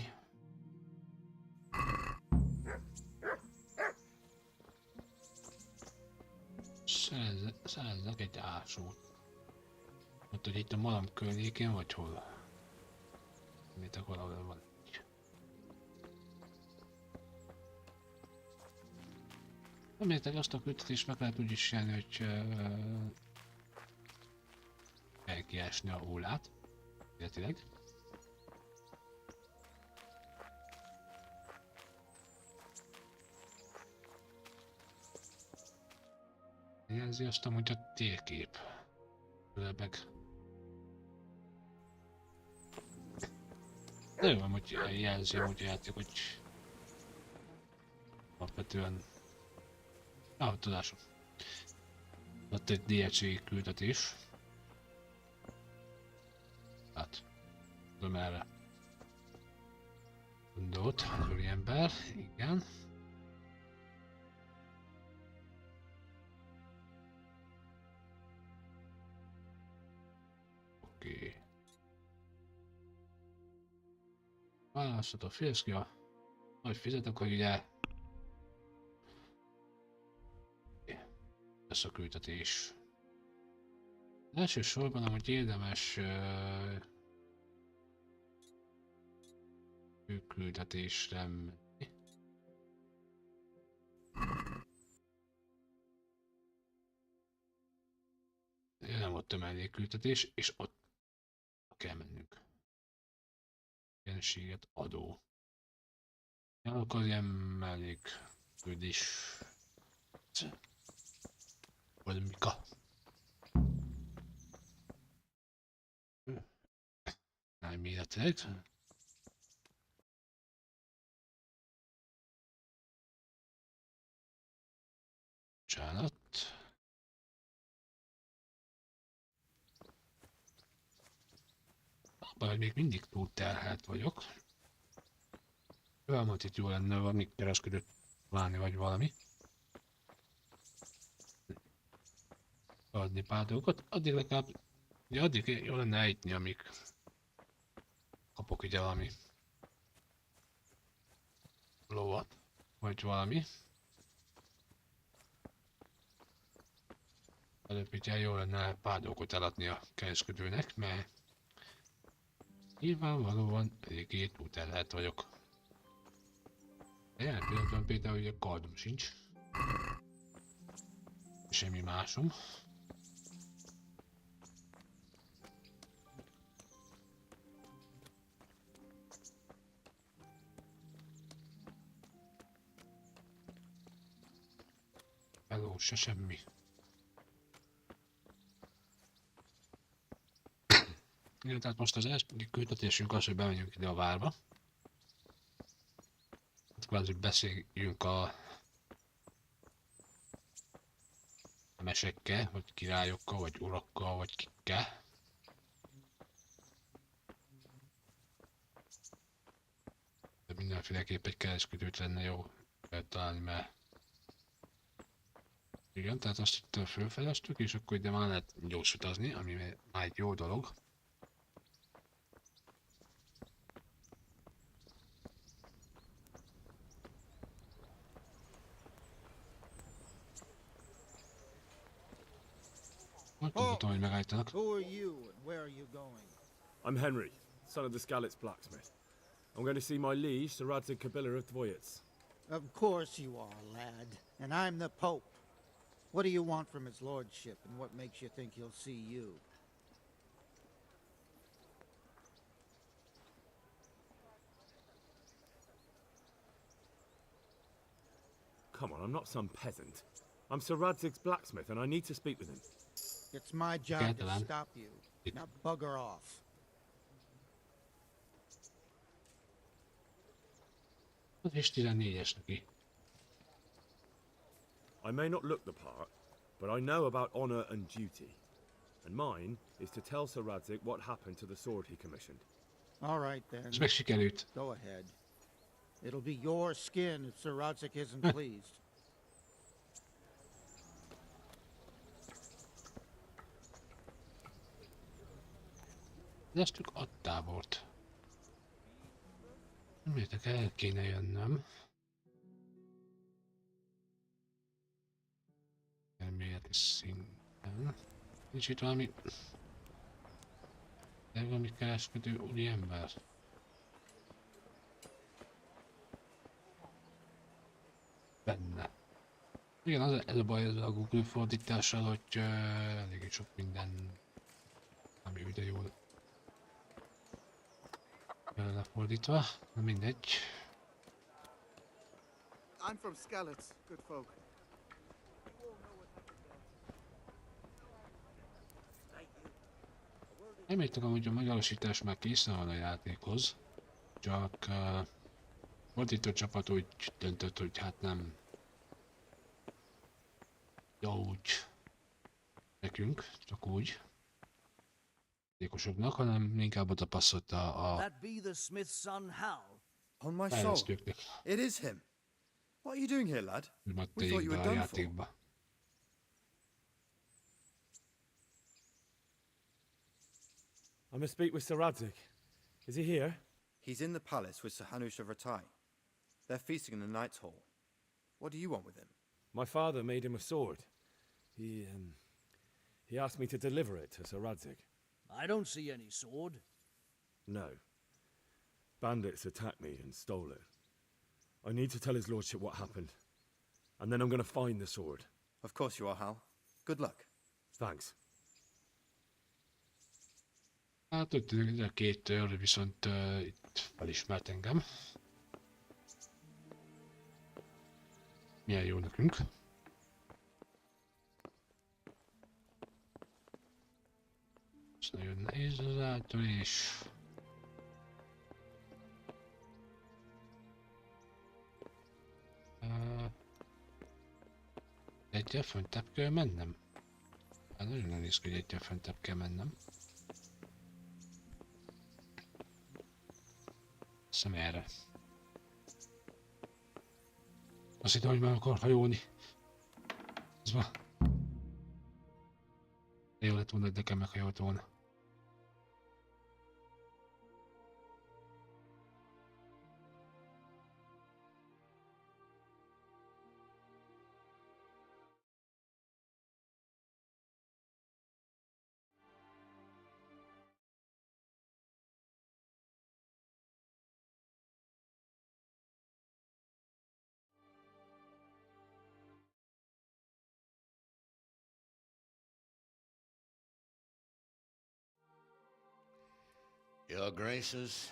Szerezzek egy ásót. Hát, hogy itt a malom környékén, vagy hol? Mitek valahol van. Emlétek, azt a küldetést meg lehet úgy is csinálni, hogy kell kiesni a hullát, illetőleg. Jelzi azt amúgy a térkép. Meg. De jó, hogy jelzi amúgy a játék, hogy alapvetően tudásom. Ott egy DLC küldetés. Hát, tudom erre. Gondolt, az ember, igen. Választható félszkia. Nagy fizetek, hogy ugye... Ez a küldetés. Elsősorban amúgy érdemes... küldetésre menni. Nem ott a mellékküldetés, és ott kell mennünk. Jelenséget adó. Akkor ilyen mellékküldés. Valamika. Elméletileg. Bocsánat. Abban még mindig túl terhelt vagyok. Olyan, itt jó lenne valami kereskedőt válni, vagy valami. Adni pár dolgokat. Addig legalább... Ugye addig jó lenne ejtni, amíg kapok ugye valami lovat, vagy valami. Előbb ugye jó lenne pár dolgot eladni a kereskedőnek, mert nyilvánvalóan eléggé túlterhelt vagyok. De jelen pillanatban például ugye kardom sincs. Semmi másom. Hello, se semmi. Igen, tehát most az első küldetésünk az, hogy bemegyünk ide a várba. Hát kvázi beszéljünk a mesekkel, vagy királyokkal, vagy urakkal, vagy kikkel. De mindenféleképp egy kereskedőt lenne jó találni, mert... Igen, tehát azt itt fölfeleztük, és akkor ide már lehet gyors utazni, ami már egy jó dolog. Who are you and where are you going? I'm Henry, son of the Skalitz blacksmith. I'm going to see my liege, Sir Radzig Kabila of Dvoyets. Of course you are, lad. And I'm the Pope. What do you want from his lordship, and what makes you think he'll see you? Come on, I'm not some peasant. I'm Sir Radzig's blacksmith, and I need to speak with him. It's my job to stop you. Now bugger off. I may not look the part, but I know about honor and duty. And mine is to tell Sir Radzig what happened to the sword he commissioned. All right, then. Go ahead. It'll be your skin if Sir Radzig isn't pleased. Ez csak adtál volt. Miért el kéne jönnöm? Elméleti szinten. Nincs itt valami... De valami kereskedő úri ember. Benne. Igen, ez a baj ezzel a Google fordítással, hogy eléggé sok minden, ami ugye jól lefordítva, de mindegy. I'm from Skalitz, good folk. Reméltem, hogy a magyarosítás már készen van a játékhoz, csak fordító csapat úgy döntött, hogy hát nem jó úgy nekünk, csak úgy játékosoknak, hanem inkább oda passzott a fejlesztőknek. It is him. What are you doing here, lad? We thought you were done for. I must speak with Sir Radzig. Is he here? He's in the palace with Sir Hanush of Ratai. They're feasting in the Knight's Hall. What do you want with him? My father made him a sword. He asked me to deliver it to Sir Radzig. I don't see any sword. No. Bandits attacked me and stole it. I need to tell his lordship what happened. And then I'm going to find the sword. Of course you are, Hal. Good luck. Thanks. Hát úgy a két őr viszont itt felismert engem. Milyen jó nekünk. Ez nagyon nehéz az átölés. Egyel föntebb kell mennem? Hát nagyon nehéz, hogy egyel föntebb kell mennem. Azt hiszem erre. Azt hittem, hogy meg akar hajolni. Ez van. De jó lett volna, hogy nekem meghajolt volna. Your Graces,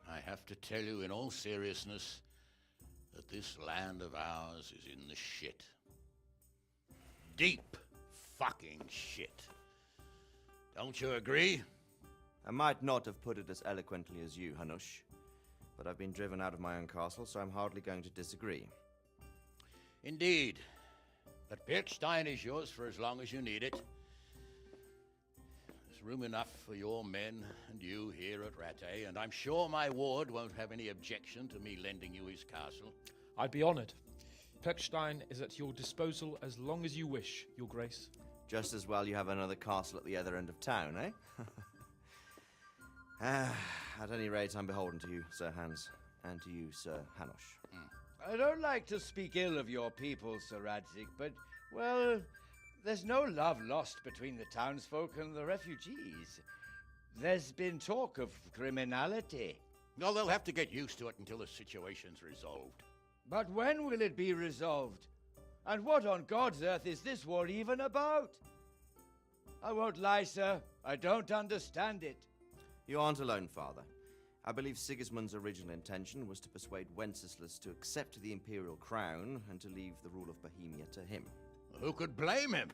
I have to tell you in all seriousness that this land of ours is in the shit. Deep fucking shit. Don't you agree? I might not have put it as eloquently as you, Hanush, but I've been driven out of my own castle, so I'm hardly going to disagree. Indeed. But Pirkstein is yours for as long as you need it. Room enough for your men and you here at Rattay, and I'm sure my ward won't have any objection to me lending you his castle. I'd be honored. Pechstein is at your disposal as long as you wish, Your Grace. Just as well you have another castle at the other end of town, eh? At any rate, I'm beholden to you, Sir Hans, and to you, Sir Hanush. I don't like to speak ill of your people, Sir Radzig, but, well, there's no love lost between the townsfolk and the refugees. There's been talk of criminality. Well, they'll have to get used to it until the situation's resolved. But when will it be resolved? And what on God's earth is this war even about? I won't lie, sir. I don't understand it. You aren't alone, Father. I believe Sigismund's original intention was to persuade Wenceslas to accept the imperial crown and to leave the rule of Bohemia to him. Who could blame him?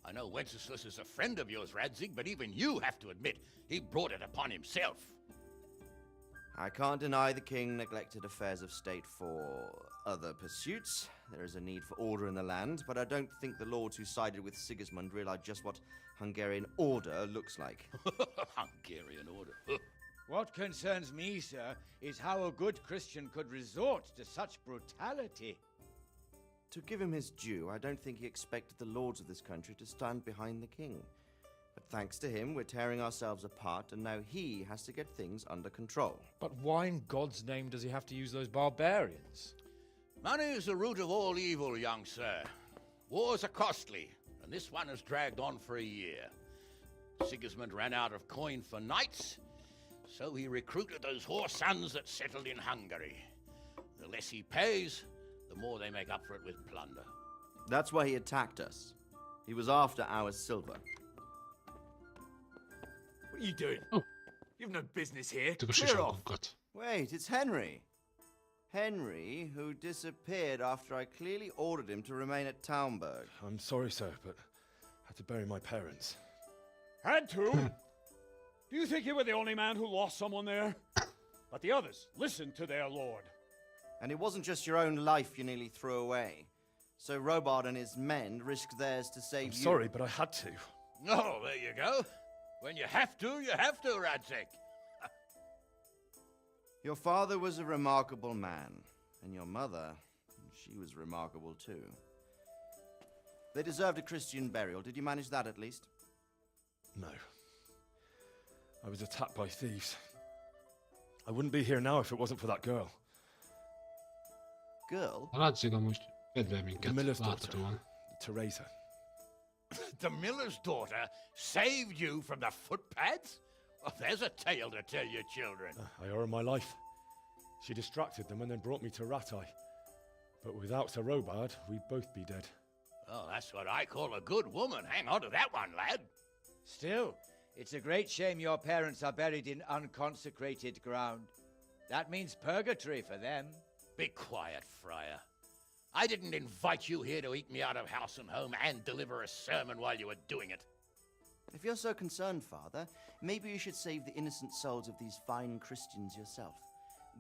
I know Wenceslas is a friend of yours, Radzig, but even you have to admit he brought it upon himself. I can't deny the king neglected affairs of state for other pursuits. There is a need for order in the land, but I don't think the lords who sided with Sigismund realize just what Hungarian order looks like. Hungarian order? What concerns me, sir, is how a good Christian could resort to such brutality. To give him his due, I don't think he expected the lords of this country to stand behind the king. But thanks to him, we're tearing ourselves apart, and now he has to get things under control. But why in God's name does he have to use those barbarians? Money is the root of all evil, young sir. Wars are costly, and this one has dragged on for a year. Sigismund ran out of coin for knights, so he recruited those whore sons that settled in Hungary. The less he pays, the more they make up for it with plunder. That's why he attacked us. He was after our silver. What are you doing? Oh. You've no business here. Clear off. Wait, it's Henry. Henry, who disappeared after I clearly ordered him to remain at Townburg. I'm sorry, sir, but I had to bury my parents. Had to? Do you think you were the only man who lost someone there? But the others listened to their lord. And it wasn't just your own life you nearly threw away. So Robard and his men risked theirs to save you. I'm sorry, but I had to. Oh, there you go. When you have to, Radzig. Your father was a remarkable man, and your mother, she was remarkable too. They deserved a Christian burial. Did you manage that at least? No. I was attacked by thieves. I wouldn't be here now if it wasn't for that girl. Girl? Látszik amúgy kedvel The minket, miller's daughter, láthatóan. Teresa. The miller's daughter saved you from the footpads? Well, there's a tale to tell your children. I owe her my life. She distracted them and then brought me to Ratai. But without Sir Robard, we'd both be dead. Oh, that's what I call a good woman. Hang on to that one, lad. Still, it's a great shame your parents are buried in unconsecrated ground. That means purgatory for them. Be quiet, Friar. I didn't invite you here to eat me out of house and home and deliver a sermon while you were doing it. If you're so concerned, Father, maybe you should save the innocent souls of these fine Christians yourself.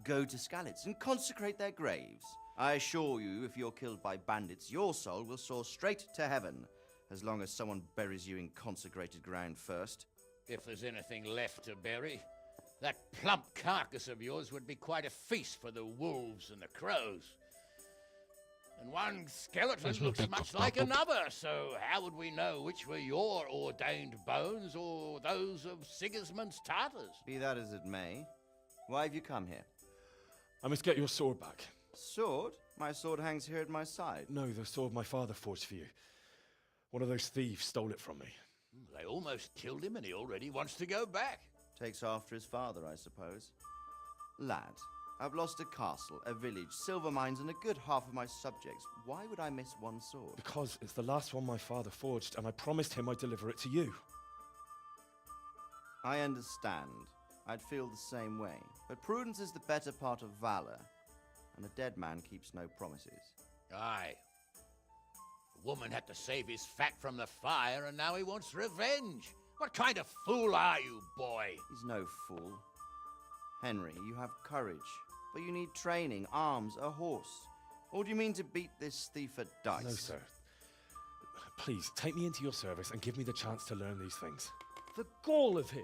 Go to Skalitz and consecrate their graves. I assure you, if you're killed by bandits, your soul will soar straight to heaven, as long as someone buries you in consecrated ground first. If there's anything left to bury, that plump carcass of yours would be quite a feast for the wolves and the crows. And one skeleton looks much like another, so how would we know which were your ordained bones or those of Sigismund's Tartars? Be that as it may, why have you come here? I must get your sword back. Sword? My sword hangs here at my side. No, the sword my father forged for you. One of those thieves stole it from me. They almost killed him and he already wants to go back. Takes after his father, I suppose. Lad, I've lost a castle, a village, silver mines, and a good half of my subjects. Why would I miss one sword? Because it's the last one my father forged, and I promised him I'd deliver it to you. I understand. I'd feel the same way. But prudence is the better part of valor, and a dead man keeps no promises. Aye. The woman had to save his fat from the fire, and now he wants revenge. What kind of fool are you, boy? He's no fool. Henry, you have courage, but you need training, arms, a horse. Or do you mean to beat this thief at dice? No, sir. Please, take me into your service and give me the chance to learn these things. The gall of him.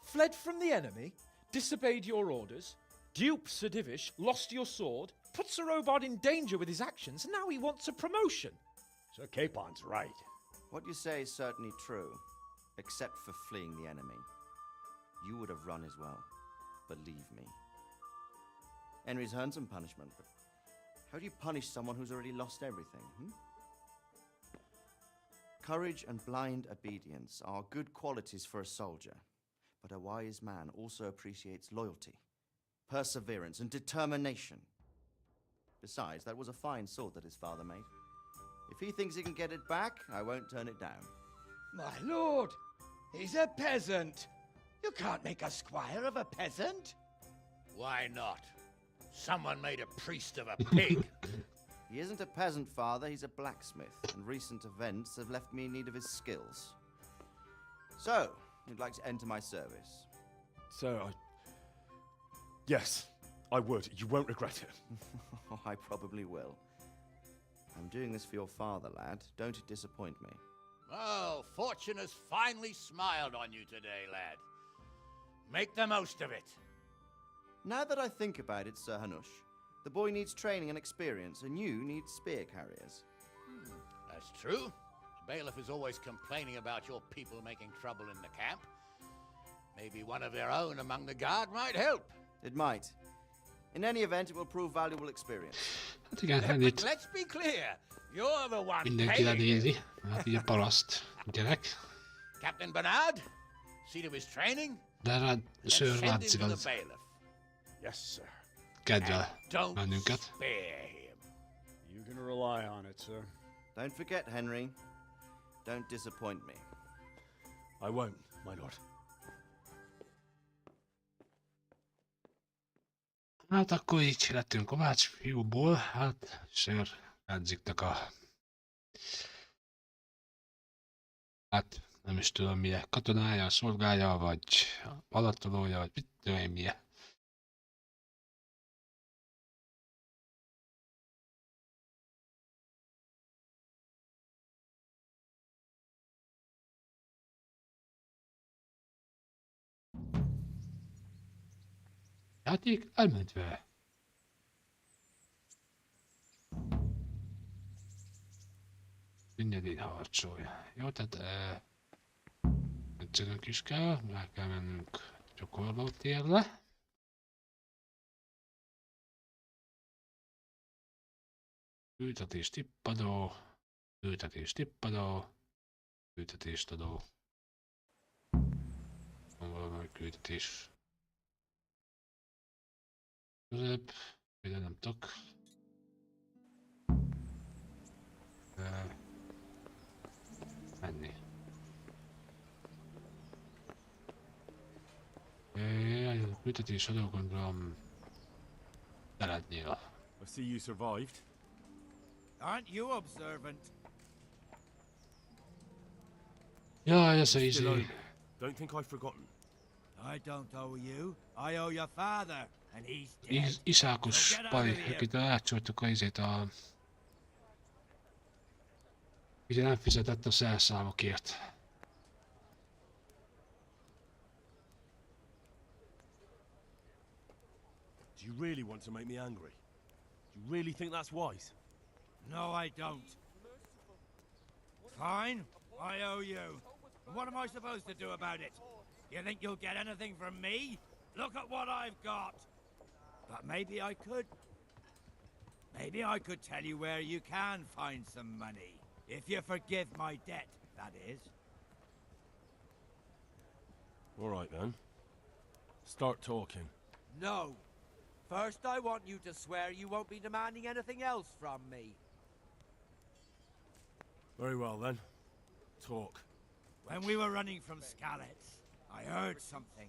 Fled from the enemy, disobeyed your orders, duped Sir Divish, lost your sword, put Sir Robard in danger with his actions, and now he wants a promotion. Sir Capon's right. What you say is certainly true, except for fleeing the enemy. You would have run as well, believe me. Henry's earned some punishment, but how do you punish someone who's already lost everything, Courage and blind obedience are good qualities for a soldier, but a wise man also appreciates loyalty, perseverance, and determination. Besides, that was a fine sword that his father made. If he thinks he can get it back, I won't turn it down. My lord, he's a peasant. You can't make a squire of a peasant. Why not? Someone made a priest of a pig. He isn't a peasant, Father. He's a blacksmith, and recent events have left me in need of his skills. So, you'd like to enter my service? Sir, Yes, I would. You won't regret it. I probably will. I'm doing this for your father, lad. Don't disappoint me. Oh, fortune has finally smiled on you today, lad. Make the most of it. Now that I think about it, Sir Hanush, the boy needs training and experience, and you need spear carriers. That's true. The bailiff is always complaining about your people making trouble in the camp. Maybe one of their own among the guard might help. It might. In any event, it will prove valuable experience. Hát igen, Henryt Let's be clear. You're the one mindenki paying. lenézi. Hát így a paraszt gyerek. Captain Bernard, see to his training. De rád Sir Send him látszik to the az bailiff. Yes, sir. kedvel Don't bennünket. spare him. You can rely on it, sir. Don't forget, Henry. Don't disappoint me. I won't, my lord. Hát akkor így lettünk Kovács fiúból, hát Sir Radziknak a... Hát nem is tudom milyen, katonája, szolgája, vagy alattolója, vagy mit tudom én milyen. Játék elmentve. Mindegyén harcolja. Jó, tehát edzenünk is kell, már kell mennünk Csokorló térre. Ültetés tippadó. Ültetés tippadó. Ültetést adó. Van valami küldetés. Közép. Például nem tudok. Menni. A küldetés adó gondolom szeretnél. I see you survived. Aren't you observant? Jaj, ez I'm easy. still over. Don't think I've forgotten. I don't owe you. I owe your father, and he's dead. Iszákos pali, akit elcsoltuk a izét a... Ugye nem fizetett a szerszámokért. Do you really want to make me angry? Do you really think that's wise? No, I don't. Fine, I owe you. And what am I supposed to do about it? You think you'll get anything from me? Look at what I've got. But maybe I could. Maybe I could tell you where you can find some money. If you forgive my debt, that is. All right then. Start talking. No. First, I want you to swear you won't be demanding anything else from me. Very well then. Talk. When we were running from Skalitz, I heard something.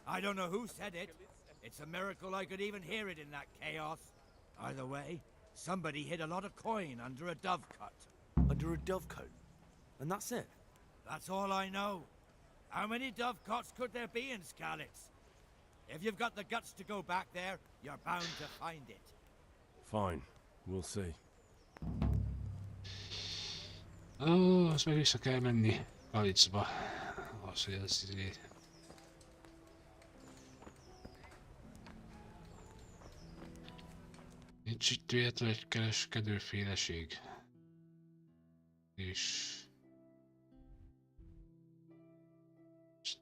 I don't know who said it. It's a miracle I could even hear it in that chaos. Either way, somebody hid a lot of coin under a dovecote. Under a dovecote? And that's it? That's all I know. How many dovecotes could there be in Skalitz? If you've got the guts to go back there, you're bound to find it. Fine. We'll see. Ó, azt meg vissza kell menni Kalicba. Az, hogy ez izé... Nincs itt véletlenül egy kereskedőféleség. És...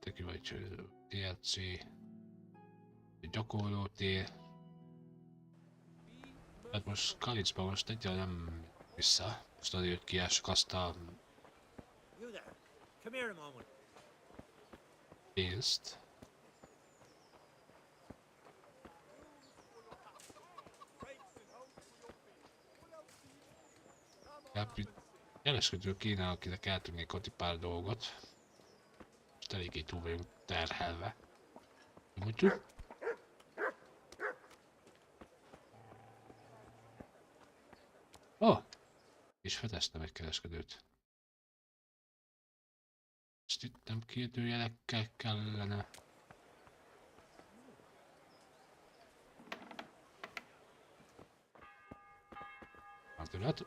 Neki vagy DLC... Gyakorló tér. Hát most Kalicba most egyáltalán nem vissza. Most azért, hogy kiássuk azt a... pénzt. Kereskedő kéne, akinek el tudnék adni pár dolgot. Most eléggé túl vagyunk terhelve. Mondjuk. Oh! És fedeztem egy kereskedőt. Ezt itt nem kérdőjelekkel kellene. Hát lehet.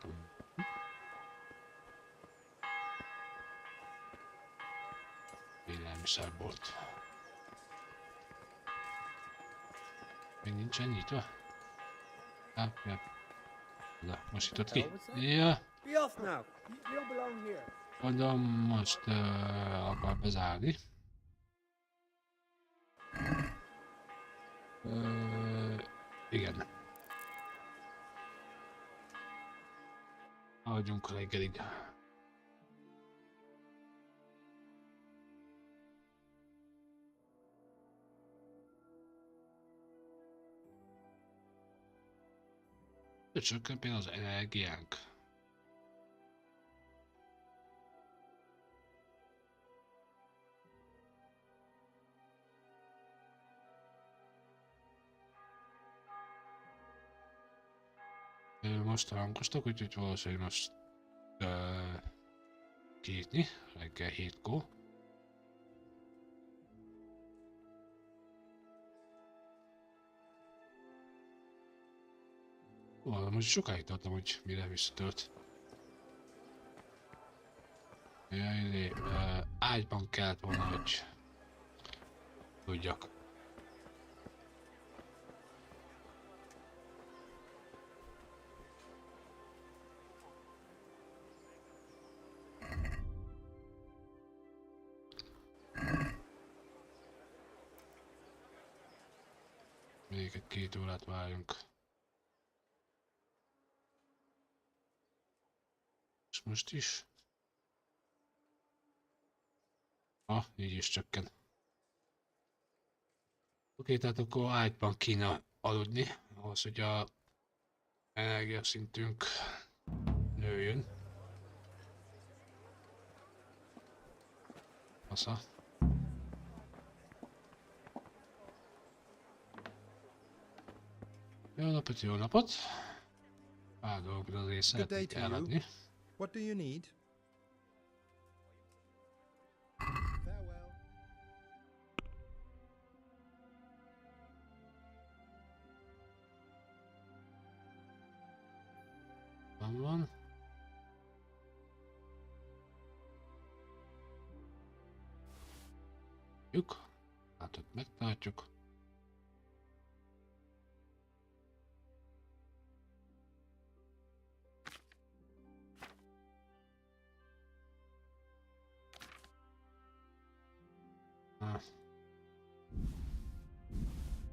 Élelmiszerbolt. Még nincsen nyitva? Hát, ja. Na, most jutott ki. Ja. Mondom, most akar bezárni. Igen. Hagyjunk a reggelig. Csökken például az energiánk. Most hangostak, úgyhogy valószínűleg most kinyitni, reggel 7-kor. Most sokáig tartom, hogy mire visszatölt. Ágyban kellett volna, hogy tudjak. Még egy 2 órát várjunk. most is. Így is csökken. Oké, tehát akkor ágyban kéne aludni, ahhoz, hogy a energiaszintünk nőjön. Fasza. Jó napot, jó napot! Pár dolgokra azért szeretnék eladni. What do you need? Van. Hát ott megtartjuk.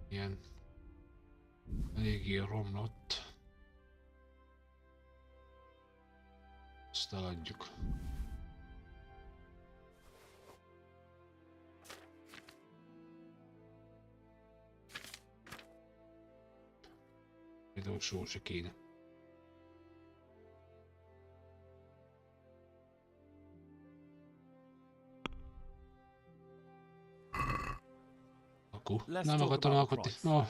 Ilyen eléggé romlott. Azt eladjuk. Például só se kéne. Akkor nem akartam alkotni. No,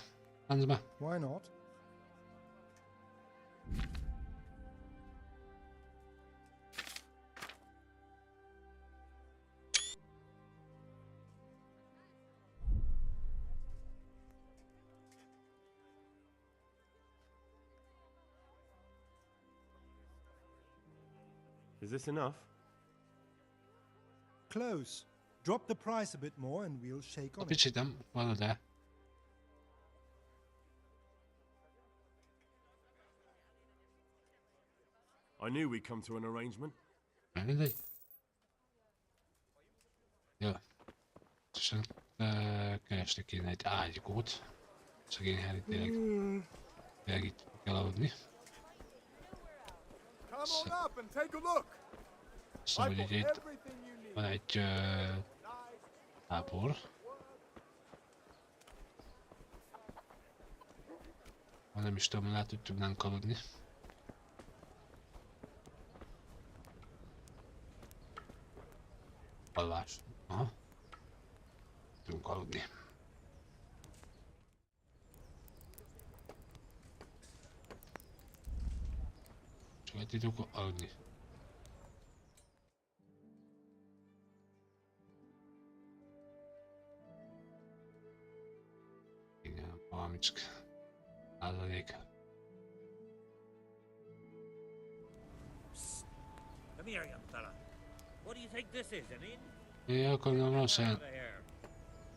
menj be. Why not? Is this enough? Close. Drop the price a bit more and we'll shake on it. Kicsit nem van de. I knew we'd come to an arrangement. Mindegy. Jó. Viszont keresni kéne egy ágykót. Szegény Harry tényleg itt kell aludni. Szóval hogy itt van egy tábor. Ha nem is tudom, lehet, hogy tudnánk aludni. Alvás. Aha. Tudunk aludni. Csak tudjuk aludni. Igen, valami csak százalék. Come here, young fella. What do you think this is, an inn? Én akkor nem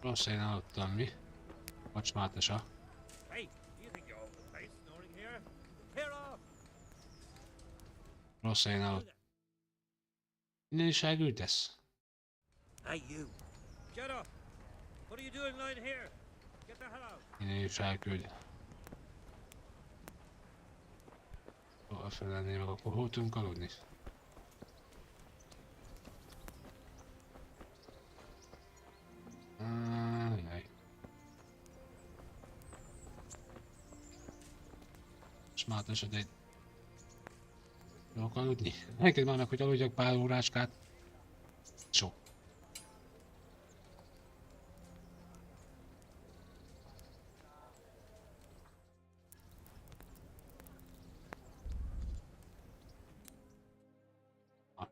rossz helyen aludtam, mi? Kocsmátasa. Hey, do you think you're all the place snoring here? Clear off! Rossz helyen aludtam. Innen is elküldesz? Hey, you! Shut up! What are you doing lying here? Get the hell out! Innen is elküld. Hol felelné meg, akkor hol tudunk aludni? Jaj. Smártos, de tudok aludni? Neked már meg, hogy aludjak pár óráskát. Sok.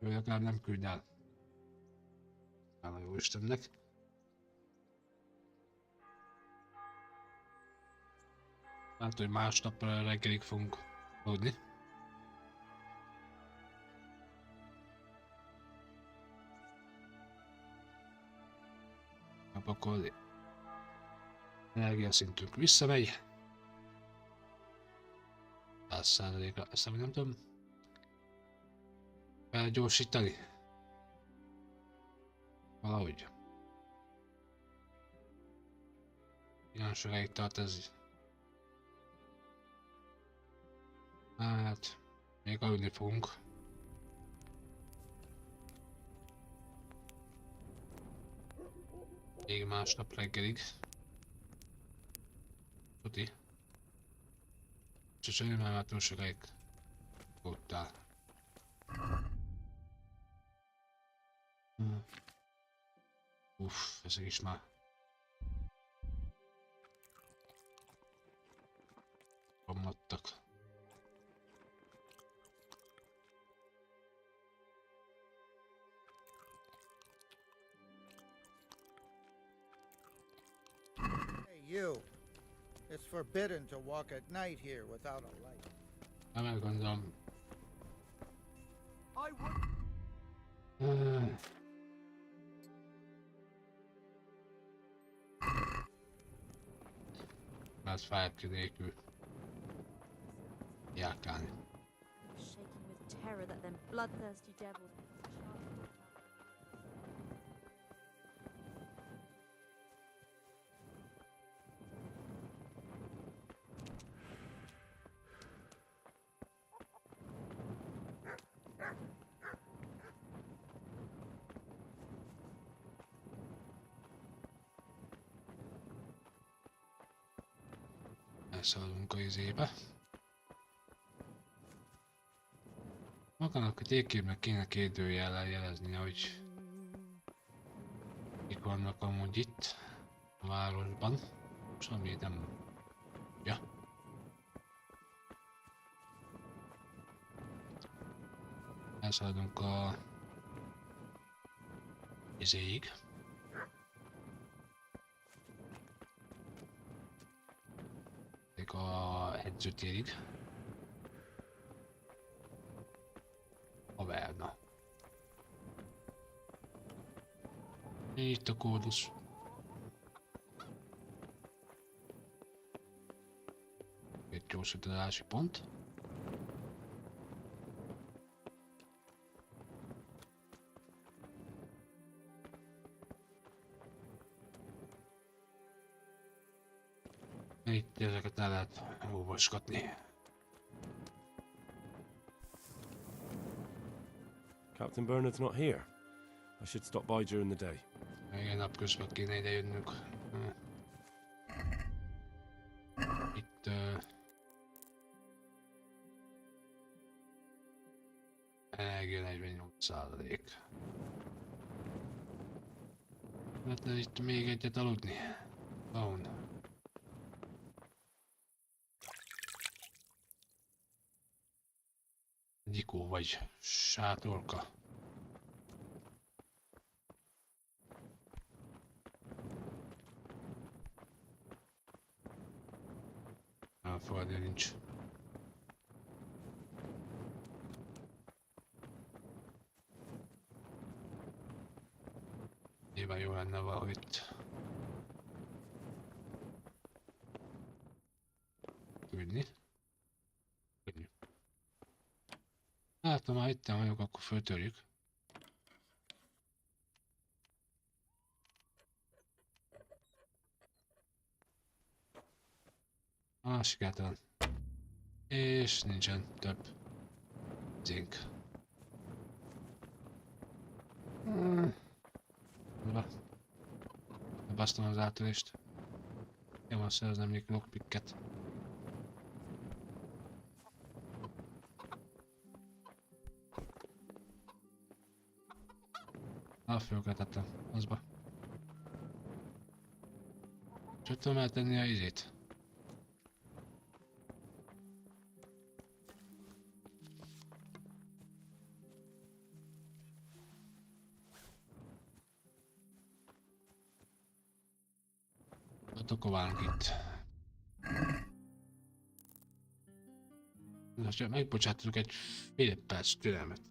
Ő legalább nem küld el. Hála jó Istennek. Hát, hogy másnap reggelig fogunk aludni. Akkor energiaszintünk visszamegy. 100%-ra, ezt nem tudom felgyorsítani. Valahogy. Ilyen sokáig tart ez. Hát, még aludni fogunk. Még másnap reggelig. Tuti. Csöcsöljön, mert már túl sokáig voltál. Uff, ezek is már romlottak. Hey, you. It's forbidden to walk at night here without a light. Nem elgondolom. I would. Mert fájt nélkül járkálni. Shaking with terror that them bloodthirsty devils. Elszaladunk a izébe. Magának a térképnek kéne kérdőjellel jelezni, hogy kik vannak amúgy itt a városban. Semmi nem... Ja. Elszaladunk a izéig. A edzőtérig. A Verna. Itt a kódusz. Egy gyorsítási pont. Itt ezeket el lehet olvasgatni. Captain Bernard's not here. I should stop by during the day. Igen, napközben kéne ide jönnünk. Itt... Energia 48%. Lehetne itt még egyet aludni. Ahon. Gyikó vagy sátorka. Elfogadja nincs. Nyilván jó lenne valahogy itt küldni. Hát, ha már itten vagyok, akkor föltörjük. Sikertelen. És nincsen több zink. Basztom az átölést. Én van szereznem még lockpicket. Fölkeltettem, azba. Csak tudom eltenni a izét. Tokoválunk itt. Most csak megbocsátottuk egy fél perc türelmet.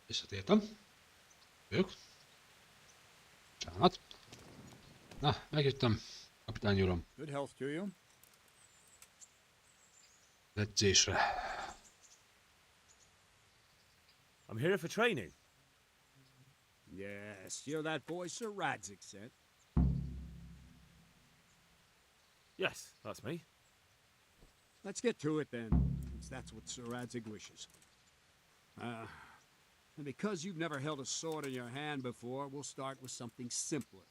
Visszatértem. Ők. Bocsánat. Na, megjöttem. Kapitány uram. Good health to you. Edzésre. I'm here for training. Yes, you're that boy Sir Radzik sent. Yes, that's me. Let's get to it then, since that's what Sir Radzik wishes. And because you've never held a sword in your hand before, we'll start with something simpler.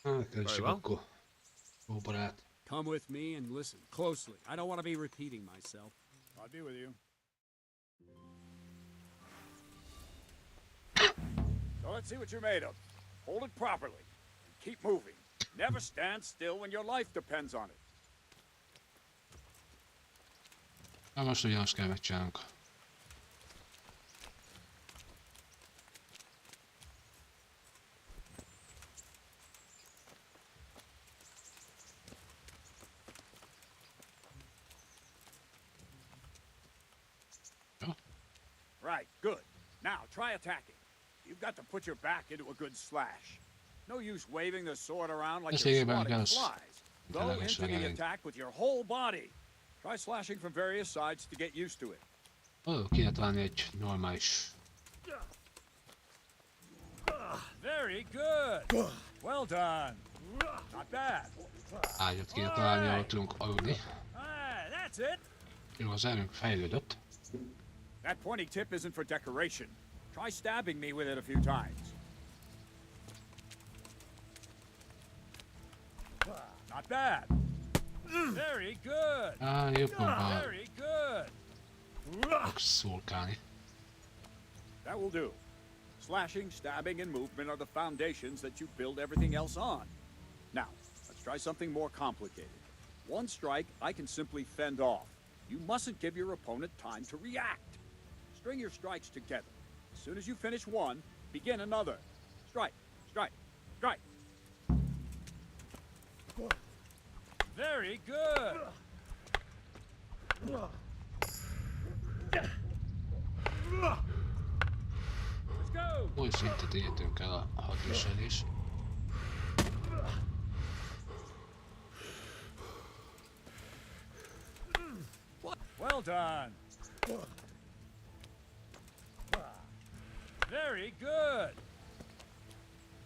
Very well. Come with me and listen closely. I don't want to be repeating myself. I'll be with you. So let's see what you're made of. Hold it properly. And keep moving. Never stand still when your life depends on it. Na most ugye azt kell megcsinálnunk. Right, good. Now, try attacking. You've got to put your back into a good slash. No use waving the sword around like you're swatting flies. Go into the attack with your whole body. Try slashing from various sides to get used to it. Ó, kéne találni egy normális. Very good. Well done. Not bad. Ágyat kéne találni, ahol tudunk aludni. That's it. Jó, az erőnk fejlődött. That pointy tip isn't for decoration. Try stabbing me with it a few times. Not bad. Very good. Very good. That will do. Slashing, stabbing, and movement are the foundations that you build everything else on. Now, let's try something more complicated. One strike I can simply fend off. You mustn't give your opponent time to react. String your strikes together. As soon as you finish one, begin another. Strike, strike, strike. Very good. Let's go. Új szintet értünk el a hadviselés. Well done. Very good.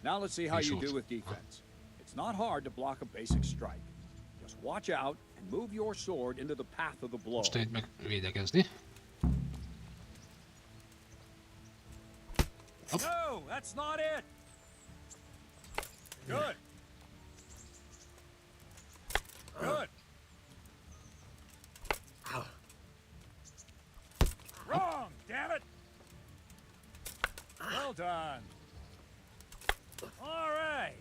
Now let's see how you do with defense. It's not hard to block a basic strike. Just watch out and move your sword into the path of the blow. Most itt meg védekezni. No, that's not it. Good. Good. Wrong, damn it. Well done. All right.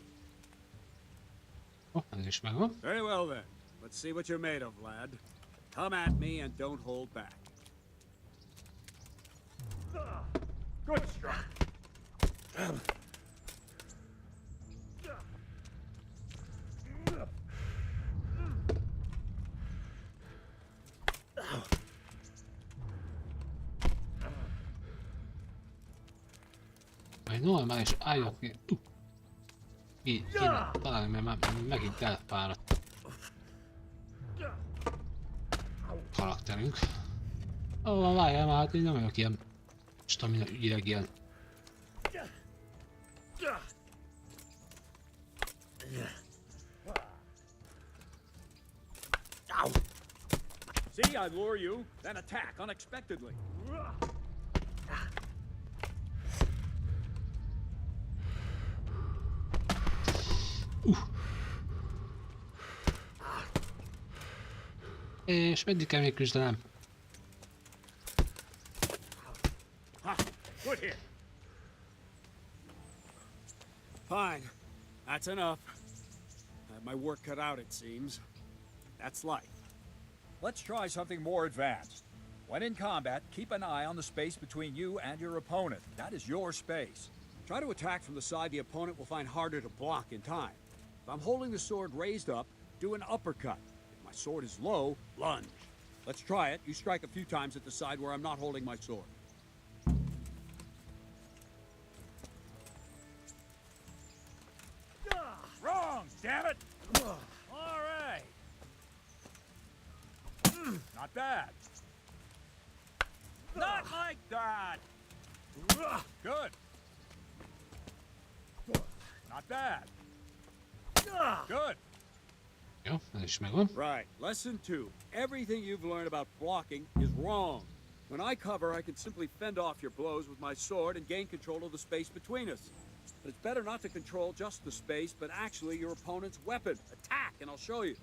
Oh, ez is megvan. Very well then. Let's see what you're made of, lad. Come at me and don't hold back. Good strike. Egy normális ágyat kéne találni, mert már megint elfáradt karakterünk. Ó, várjál már, hát én nem vagyok ilyen stamina ügyileg ilyen. See, I lure you, then attack unexpectedly. És meddig kell még küzdenem? Good hit. Fine. That's enough. I have my work cut out, it seems. That's life. Let's try something more advanced. When in combat, keep an eye on the space between you and your opponent. That is your space. Try to attack from the side the opponent will find harder to block in time. If I'm holding the sword raised up, do an uppercut. If my sword is low, lunge. Let's try it. You strike a few times at the side where I'm not holding my sword. Wrong, damn it! All right. Not bad. Not like that. Good. Not bad. Good. Jó, ez is megvan. Right. Lesson 2. Everything you've learned about blocking is wrong. When I cover, I can simply fend off your blows with my sword and gain control of the space between us. But it's better not to control just the space, but actually your opponent's weapon. Attack, and I'll show you.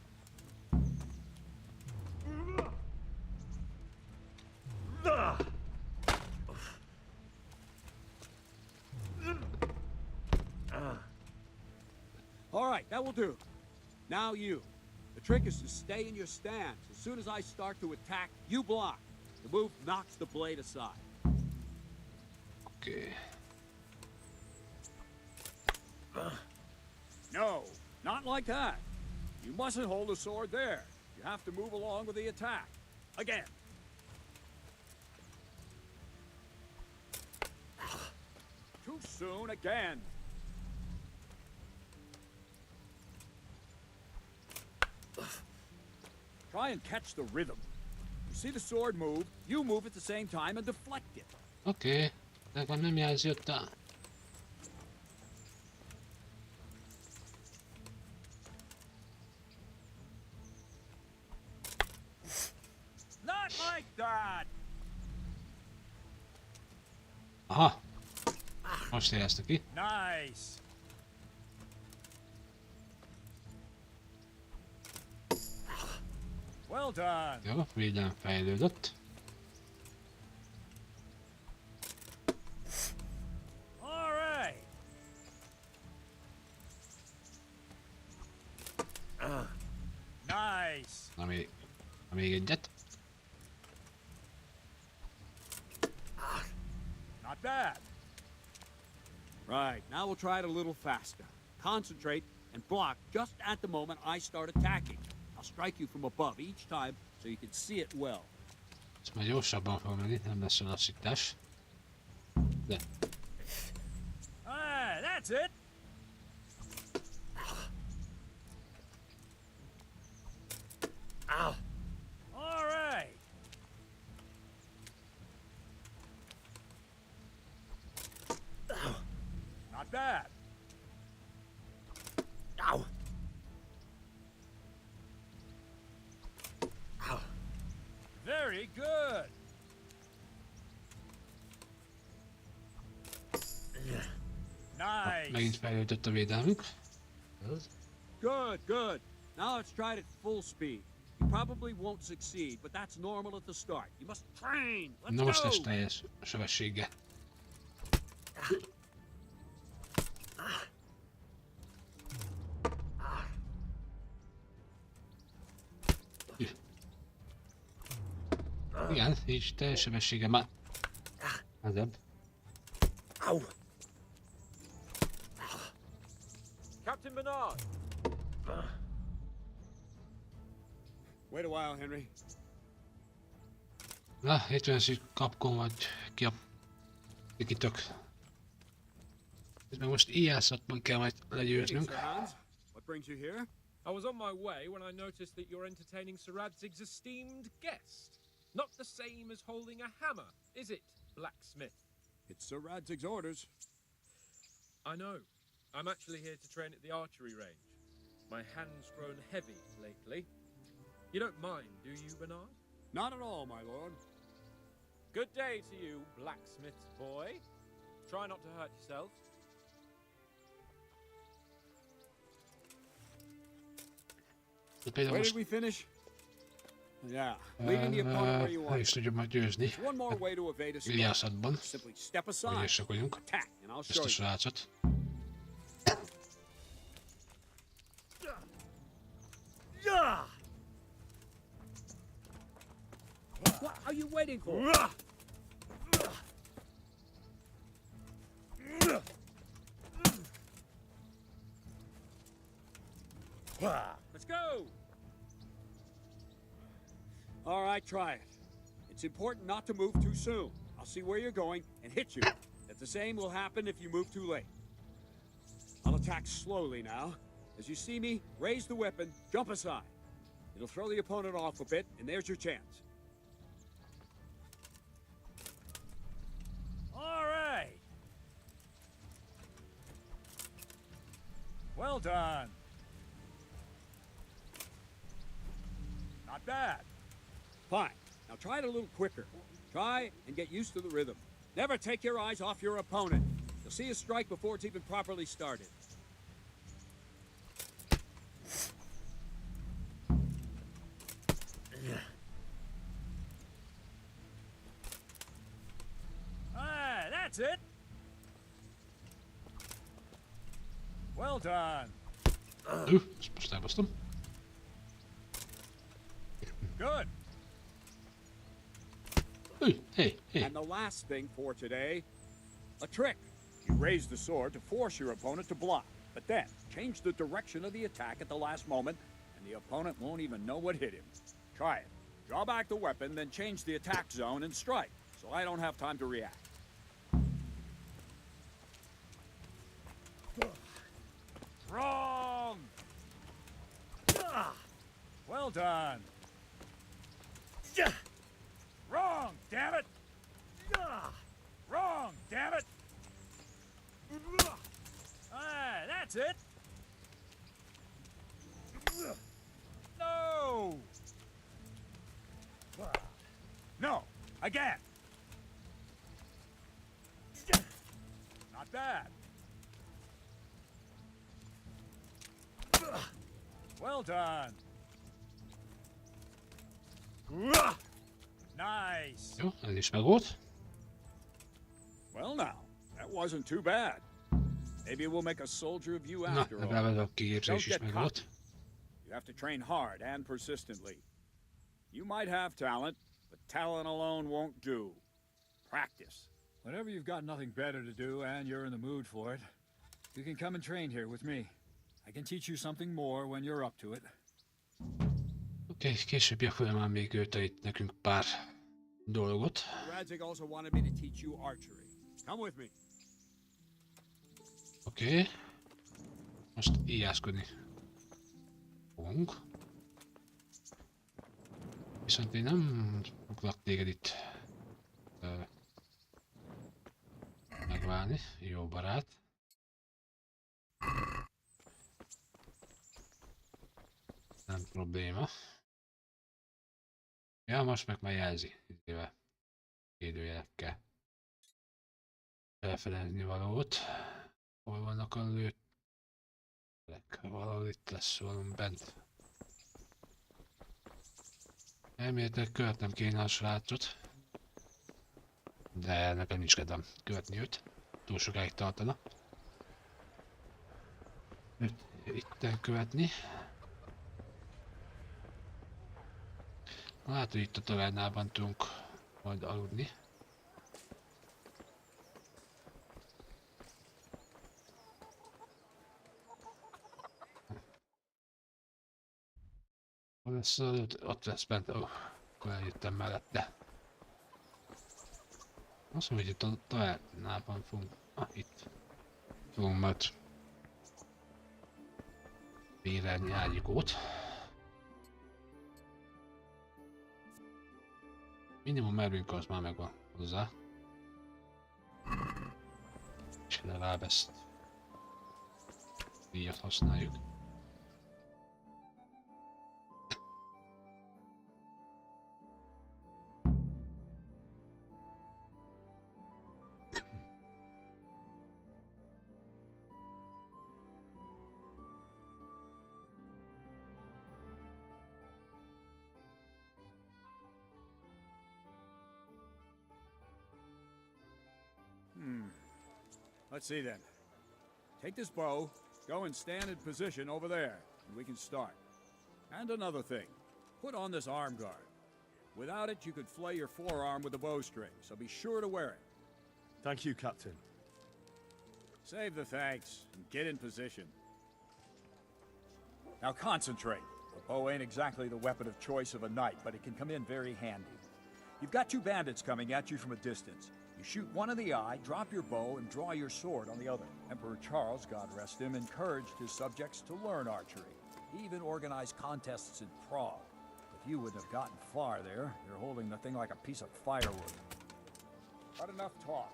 All right, that will do. Now you. The trick is to stay in your stance. As soon as I start to attack, you block. The move knocks the blade aside. Okay. No, not like that. You mustn't hold the sword there. You have to move along with the attack. Again. Too soon again. Try and catch the rhythm. You see the sword move, you move at the same time and deflect it. Oké, nekem nem jelzi ott a... Not like that. Aha! Most érezte ki. Nice. Well done. Jó, védelem fejlődött. All right. Nice. Na még egyet. Not bad. Right, now we'll try it a little faster. Concentrate and block just at the moment I start attacking. I'll strike you from above each time so you can see it well. Ez már gyorsabban fog menni, nem lesz a lassítás. De. Ah, that's it. Ow. All right. Not bad. Ow. Ow. Very good. Nice. Megint fejlődött a védelmük. Good, good. Now let's try it at full speed. You probably won't succeed, but that's normal at the start. You must train. Let's Na most lesz go. teljes sebessége. Igen, így teljes sebessége már. Nehezebb. Captain Bernard! Wait a while, Henry. Na, itt van egy kapkon, vagy ki a... kitök. Ez meg most éjjelszatban kell majd legyőznünk. What brings you here? I was on my way when I noticed that you're entertaining Sir Radzig's esteemed guest. Not the same as holding a hammer, is it, blacksmith? It's Sir Radzig's orders. I know. I'm actually here to train at the archery range. My hand's grown heavy lately. You don't mind, do you, Bernard? Not at all, my lord. Good day to you, blacksmith's boy. Try not to hurt yourself. Where did we finish? Yeah, leaving the opponent where you want. is tudjuk majd győzni. There's one more way to evade a strike. Vigyászatban. Simply step aside. Ügyesek vagyunk. Attack, and I'll Ezt show a you. srácot. What are you waiting for? Let's go. All right, try it. It's important not to move too soon. I'll see where you're going and hit you. If the same will happen if you move too late. I'll attack slowly now. As you see me, raise the weapon, jump aside. It'll throw the opponent off a bit, and there's your chance. All right. Well done. Not bad. Fine. Now try it a little quicker. Try and get used to the rhythm. Never take your eyes off your opponent. You'll see a strike before it's even properly started. Ah, that's it. Well done. Spustamos them. Good. Hey. And the last thing for today, a trick. You raise the sword to force your opponent to block, but then change the direction of the attack at the last moment, and the opponent won't even know what hit him. Try it. Draw back the weapon, then change the attack zone and strike, so I don't have time to react. Wrong! Well done. Wrong, damn it! Wrong, damn it! Ah, that's it! No! No! Again! Not bad. Well done. Nice. Jó, ez is meg volt. Well now, that wasn't too bad. Maybe we'll make a soldier of you Na, after all. legalább ez a kiépzés Don't is get meg cocky. volt. You have to train hard and persistently. You might have talent, but talent alone won't do. Practice. Whenever you've got nothing better to do and you're in the mood for it, you can come and train here with me. I can teach you something more when you're up to it. Oké, későbbiek folyamán még ő tanít nekünk pár dolgot. Radzik also wanted me to teach you archery. Come with me. Oké. Most íjászkodni fogunk. Viszont én nem foglak téged itt megválni, jó barát. Nem probléma. Ja, most meg már jelzi, izével, kérdőjelekkel. Felfedezni valót. Hol vannak a lőttek? Valahol itt lesz valami bent. Elméletileg követnem kéne a srácot. De nekem nincs kedvem követni őt. Túl sokáig tartana. Őt itten követni. Hát, hogy itt a tavernában tudunk majd aludni. Hol lesz ott lesz bent, akkor eljöttem mellette. Azt mondom, hogy itt a tavernában fogunk, itt fogunk majd bérelni ágyikót. Minimum erőnk az már megvan hozzá. És legalább ezt díjat használjuk. Let's see then. Take this bow, go and stand in position over there, and we can start. And another thing, put on this arm guard. Without it, you could flay your forearm with a bowstring, so be sure to wear it. Thank you, Captain. Save the thanks, and get in position. Now concentrate. The Bow ain't exactly the weapon of choice of a knight, but it can come in very handy. You've got two bandits coming at you from a distance. You shoot one in the eye, drop your bow, and draw your sword on the other. Emperor Charles, God rest him, encouraged his subjects to learn archery. He even organized contests in Prague. If you wouldn't have gotten far there, you're holding the thing like a piece of firewood. But enough talk.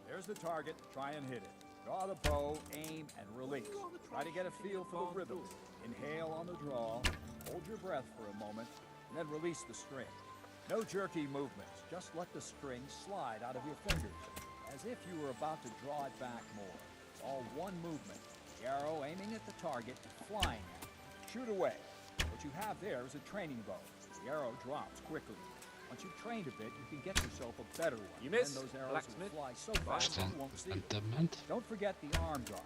There's the target. Try and hit it. Draw the bow, aim, and release. Try to get a feel for the rhythm. Inhale on the draw, hold your breath for a moment, and then release the string. No jerky movements. Just let the string slide out of your fingers, as if you were about to draw it back more. It's all one movement. The arrow aiming at the target, flying at it. Shoot away. What you have there is a training bow. The arrow drops quickly. Once you've trained a bit, you can get yourself a better one. You miss, and those arrows blacksmith. will fly so fast you won't see them. Don't forget the arm guard.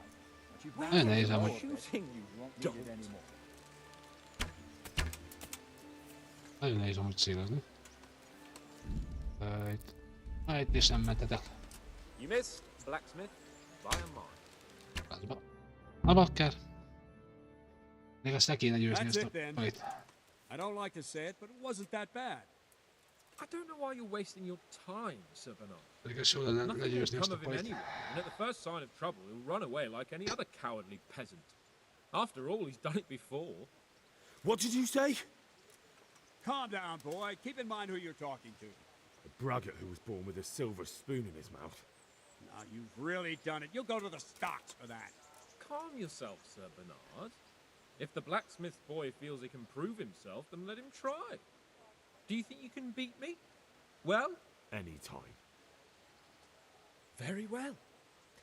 Once you've Nagyon nehéz mastered the amúgy. bow a bit, you won't need it anymore. Nagyon nehéz amúgy célozni. Itt is nem mentetek. You missed, blacksmith, by a mile. Azba. A bakker. Még azt ne kéne győzni That's ezt a it then. fajt. I don't like to say it, but it wasn't that bad. I don't know why you're wasting your time, Sir Bernard. Pedig ez jól lenne Nothing will legyőzni ezt come a of him fajt. anyway, and at the first sign of trouble, he'll run away like any other cowardly peasant. After all, he's done it before. What did you say? Calm down, boy. Keep in mind who you're talking to. A braggart who was born with a silver spoon in his mouth. Now, you've really done it. You'll go to the stocks for that. Calm yourself, Sir Bernard. If the blacksmith boy feels he can prove himself, then let him try. Do you think you can beat me? Well? Any time. Very well.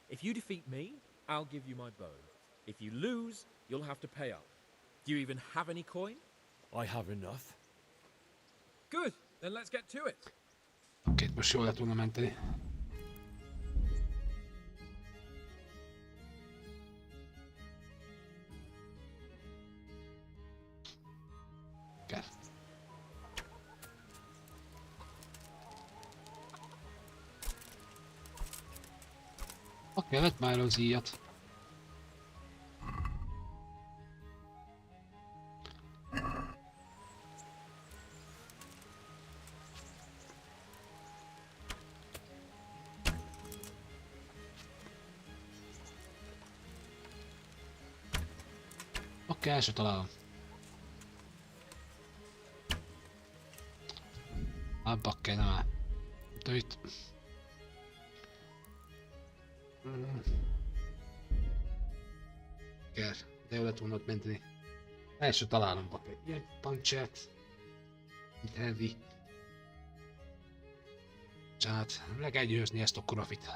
If you defeat me, I'll give you my bow. If you lose, you'll have to pay up. Do you even have any coin? I have enough. Good. Then let's get to it. Oké, most jól lett volna menteni. Kell. Oké, lett már az íjat. Oké, el se találom. Bakker, nem áll. De itt... Kell, de jó lett volna ott menteni. El se találom, bakker. Ilyen pancsert. Itt heavy. Tehát le kell győzni ezt a kurafit.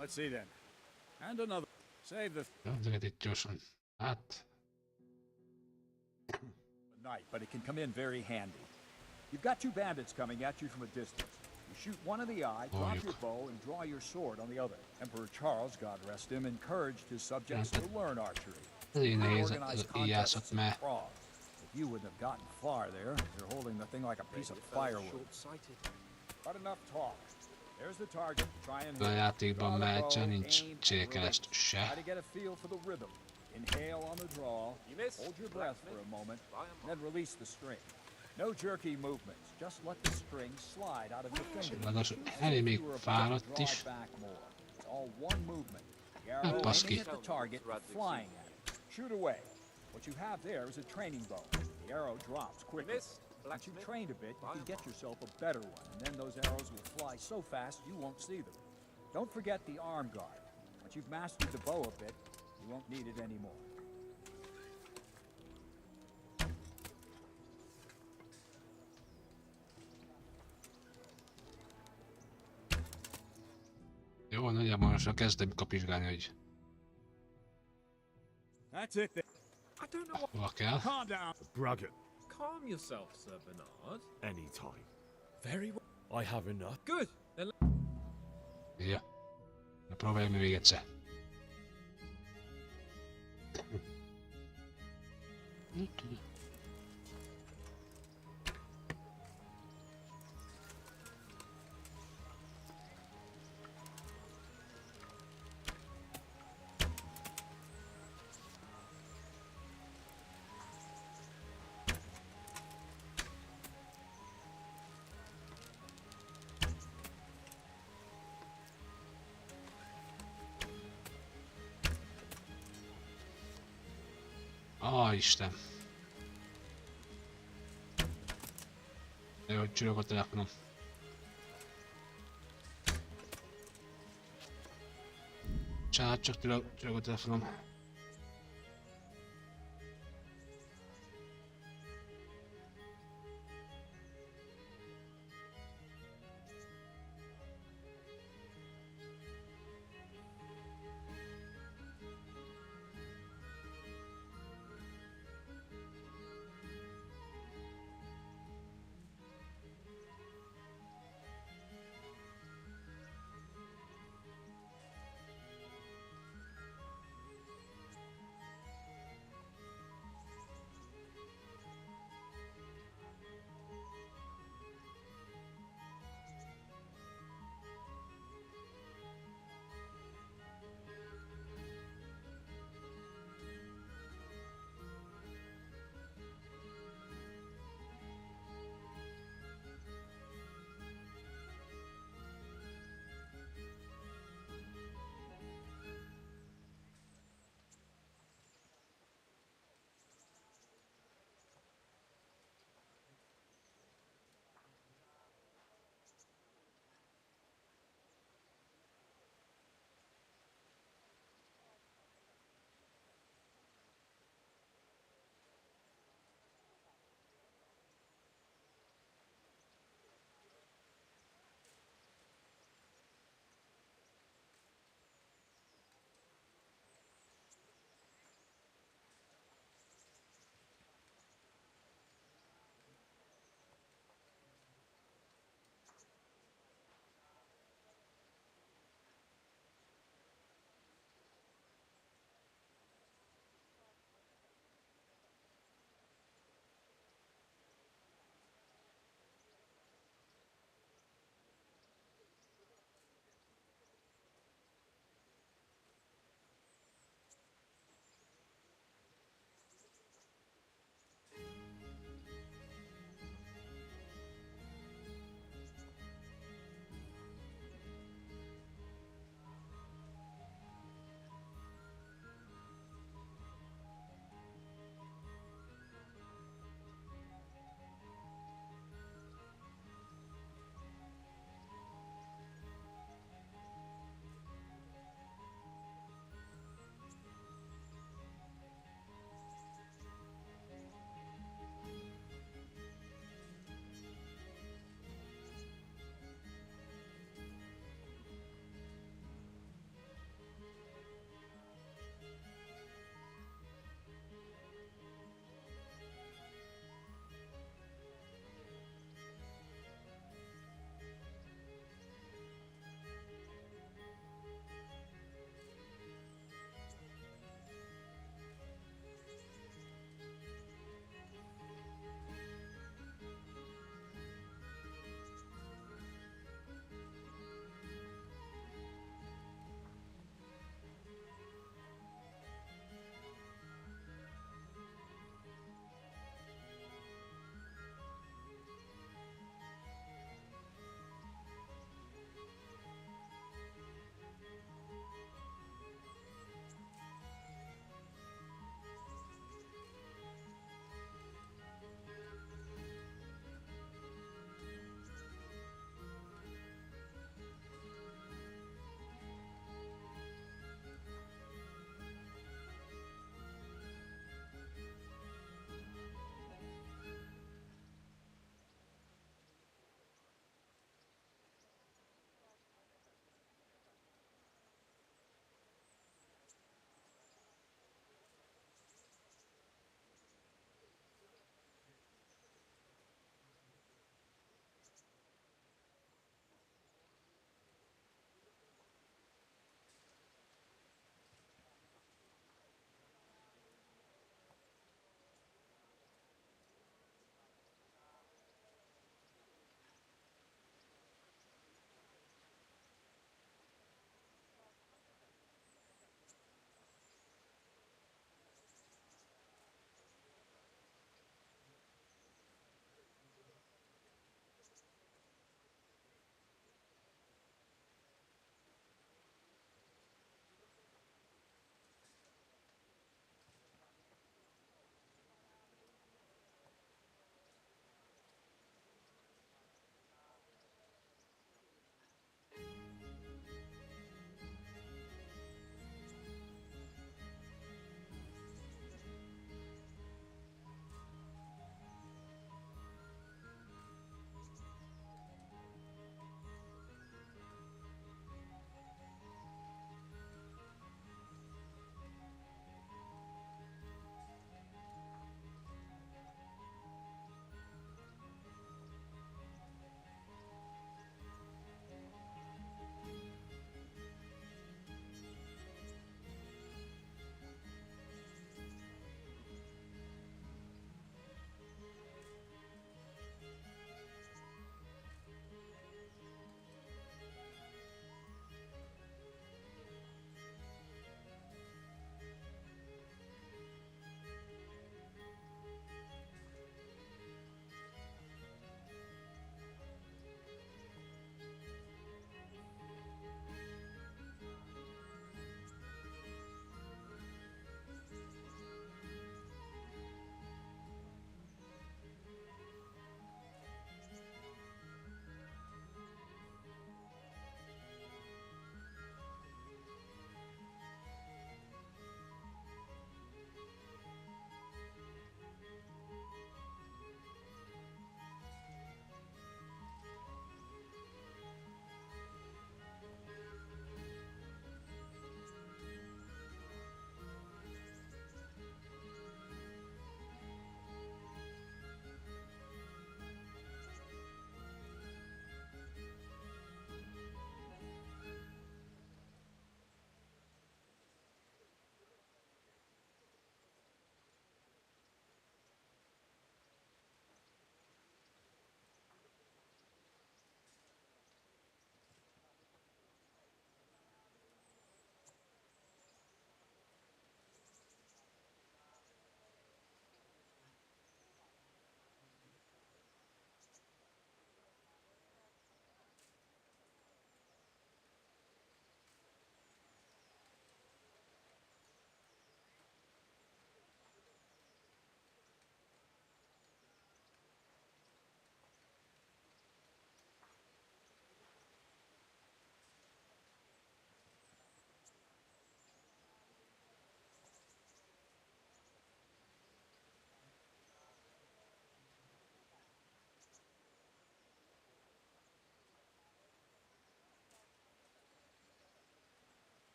Let's see then. And another. Save the Jó, ezeket itt gyorsan. Hát... night, but it can come in very handy. You've got two bandits coming at you from a distance. You shoot one in the eye, drop your bow, and draw your sword on the other. Emperor Charles, God rest him, encouraged his subjects to learn archery. Elég He nehéz organized az íjászat, contests in mert... Prague. If you wouldn't have gotten far there, you're holding the thing like a piece of firewood. But enough talk. There's the target. Try and hit. A játékban Draw the meccsen bow, nincs aim, and célkereszt release. se. Try to get a feel for the rhythm. Inhale on the draw. Hold your breath for a moment, and then release the string. No jerky movements. Just let the string slide out of your fingers. Ráadásul elég még fáradt is. It's all one movement. The Hát arrow baszki. aiming at the target, flying at it. Shoot away. What you have there is a training bow. The arrow drops quickly. Once you've trained a bit, you can get yourself a better one, and then those arrows will fly so fast you won't see them. Don't forget the arm guard. Once you've mastered the bow a bit, you won't need it anymore. Jó, nagyjából most kezdem kapizsgálni, hogy That's it then. I don't know what... hova kell. Calm down. A braggart. Calm yourself, Sir Bernard. Any time. Very well. I have enough. Good. Then Ja. Na próbáljuk még egyszer. Isten. Jó, hogy csörög a telefonom. Csak csörög a telefonom.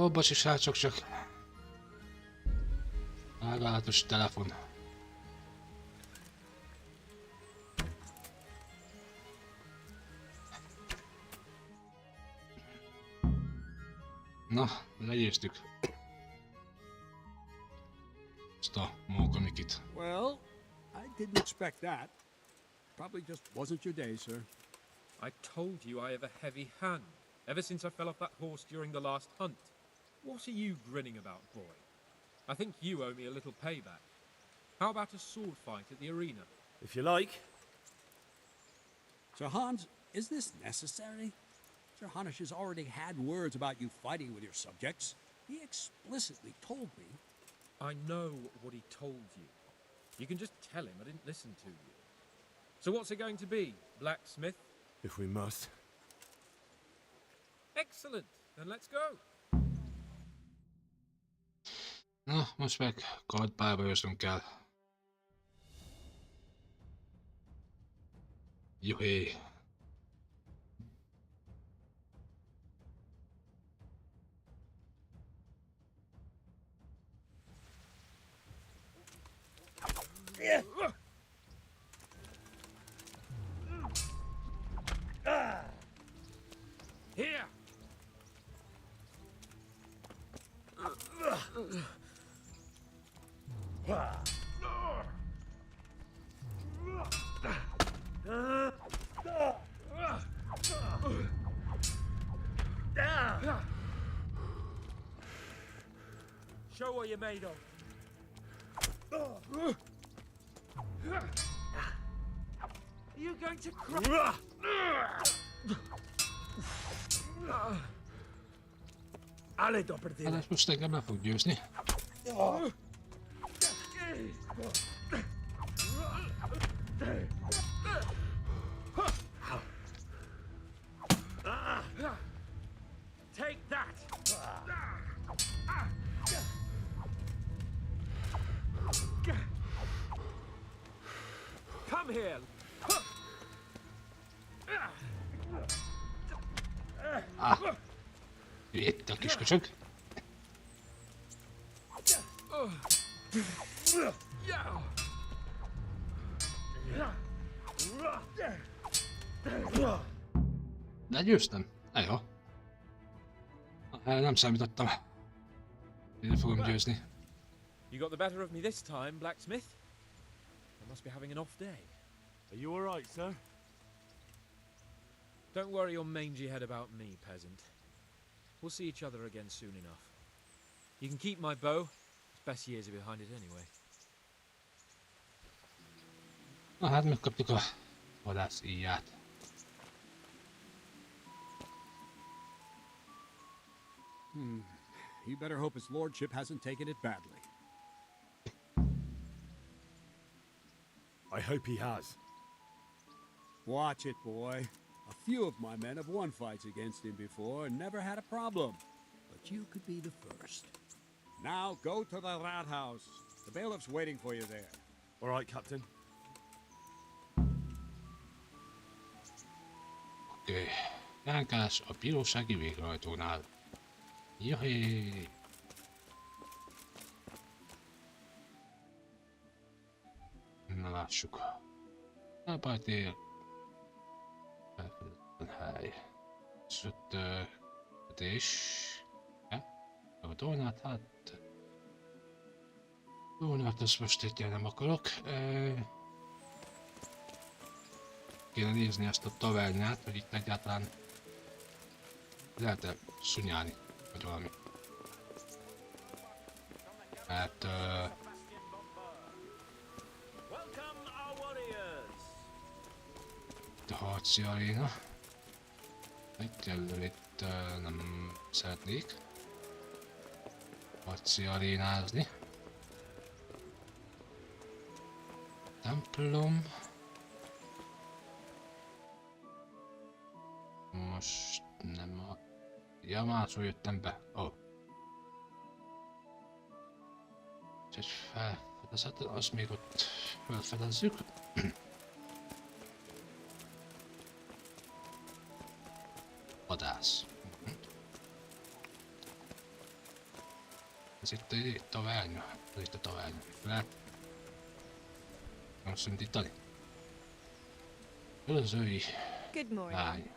Ó, bocsi srácok, csak... Vágálatos telefon. Na, legyőztük. Ezt a mókamikit. Well, I didn't expect that. Probably just wasn't your day, sir. I told you I have a heavy hand, ever since I fell off that horse during the last hunt. What are you grinning about, boy? I think you owe me a little payback. How about a sword fight at the arena? If you like. Sir Hans, is this necessary? Sir Hanush has already had words about you fighting with your subjects. He explicitly told me. I know what he told you. You can just tell him I didn't listen to you. So what's it going to be, blacksmith? If we must. Excellent. Then let's go. Na, most meg kardpályába jösszünk kell. Juhé! Here. Show what you're made of. Are you going to cry? Hát ezt most engem le fog győzni. Take that. Come here. Ah! Itt a kis köcsög. Legyőztem? Jó. Nem számítottam. Én fogom győzni. You got the better of me this time, blacksmith? I must be having an off day. Are you all right, sir? Don't worry your mangy head about me, peasant. We'll see each other again soon enough. You can keep my bow. Its best years are behind it anyway. Na hát megkaptuk a vadász íját. You better hope his lordship hasn't taken it badly. I hope he has. Watch it, boy. A few of my men have won fights against him before and never had a problem. But you could be the first. Now go to the rat house. The bailiff's waiting for you there. All right, Captain. Oké. Jánkás a bírósági végrehajtónál. Jahé! Na lássuk. Elpártél. Elfeledetlen hely. Sötötés. A tornát, hát... Tornát, azt most itt nem akarok. Kéne nézni ezt a tavernát, hogy itt egyáltalán lehet-e szunyálni, vagy valami. Mert... a harci aréna. Egyelőre itt nem szeretnék harci arénázni. Templom. Most nem a... Ja, másról jöttem be. Oh. Úgyhogy felfedezheted, azt még ott felfedezzük. Vadász. Ez itt egy tavernya. Ez itt a tavernya. Lehet? Nem szüntítani? Ölözői Good morning. lány.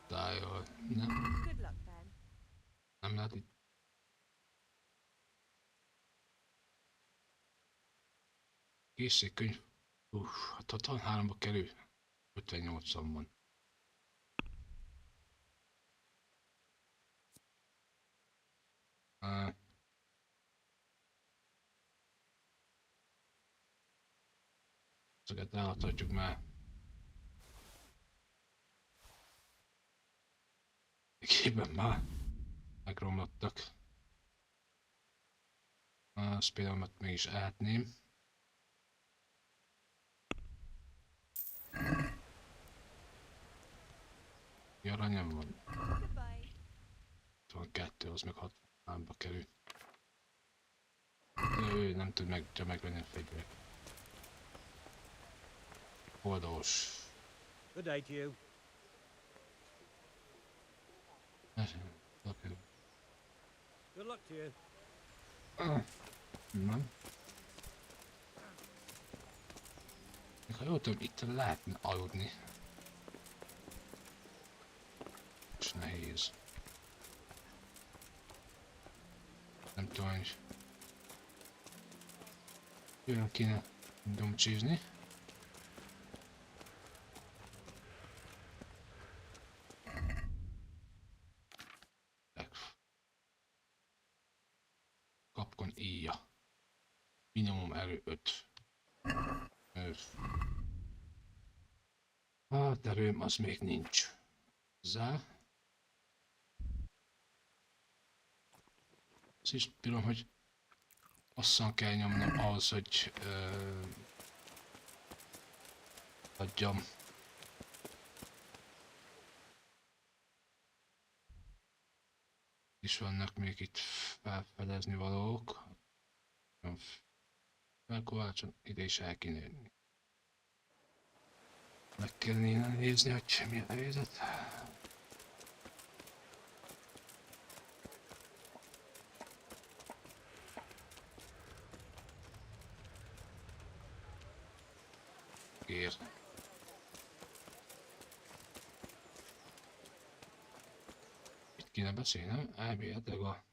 Tájol. Nem. Good luck, Ben. Nem lehet itt. Készségkönyv. Hát 63-ba kerül. 58-an van. Ezeket elhathatjuk már. Egyébben már megromlottak. Azt például mégis ehetném. Aranyam van. 22, az meg 63-ba kerül. Ő nem tud megvenni a fegyvert. Oldalos. Good day to you. Good luck to you. Nem. Ha jól tudom, itt lehetne aludni. És nehéz. Nem tudom, hogy olyan kéne domcsizni. Kapkon íja. Minimum erő 5. Hát erőm az még nincs. Hozzá. Azt is tudom, hogy hosszan kell nyomnom ahhoz, hogy adjam. És vannak még itt felfedezni valók. Felkovácson ide is el kéne jönni. Meg kellene nézni, hogy mi a helyzet. Kér. Itt kéne beszélnem, elméletileg a...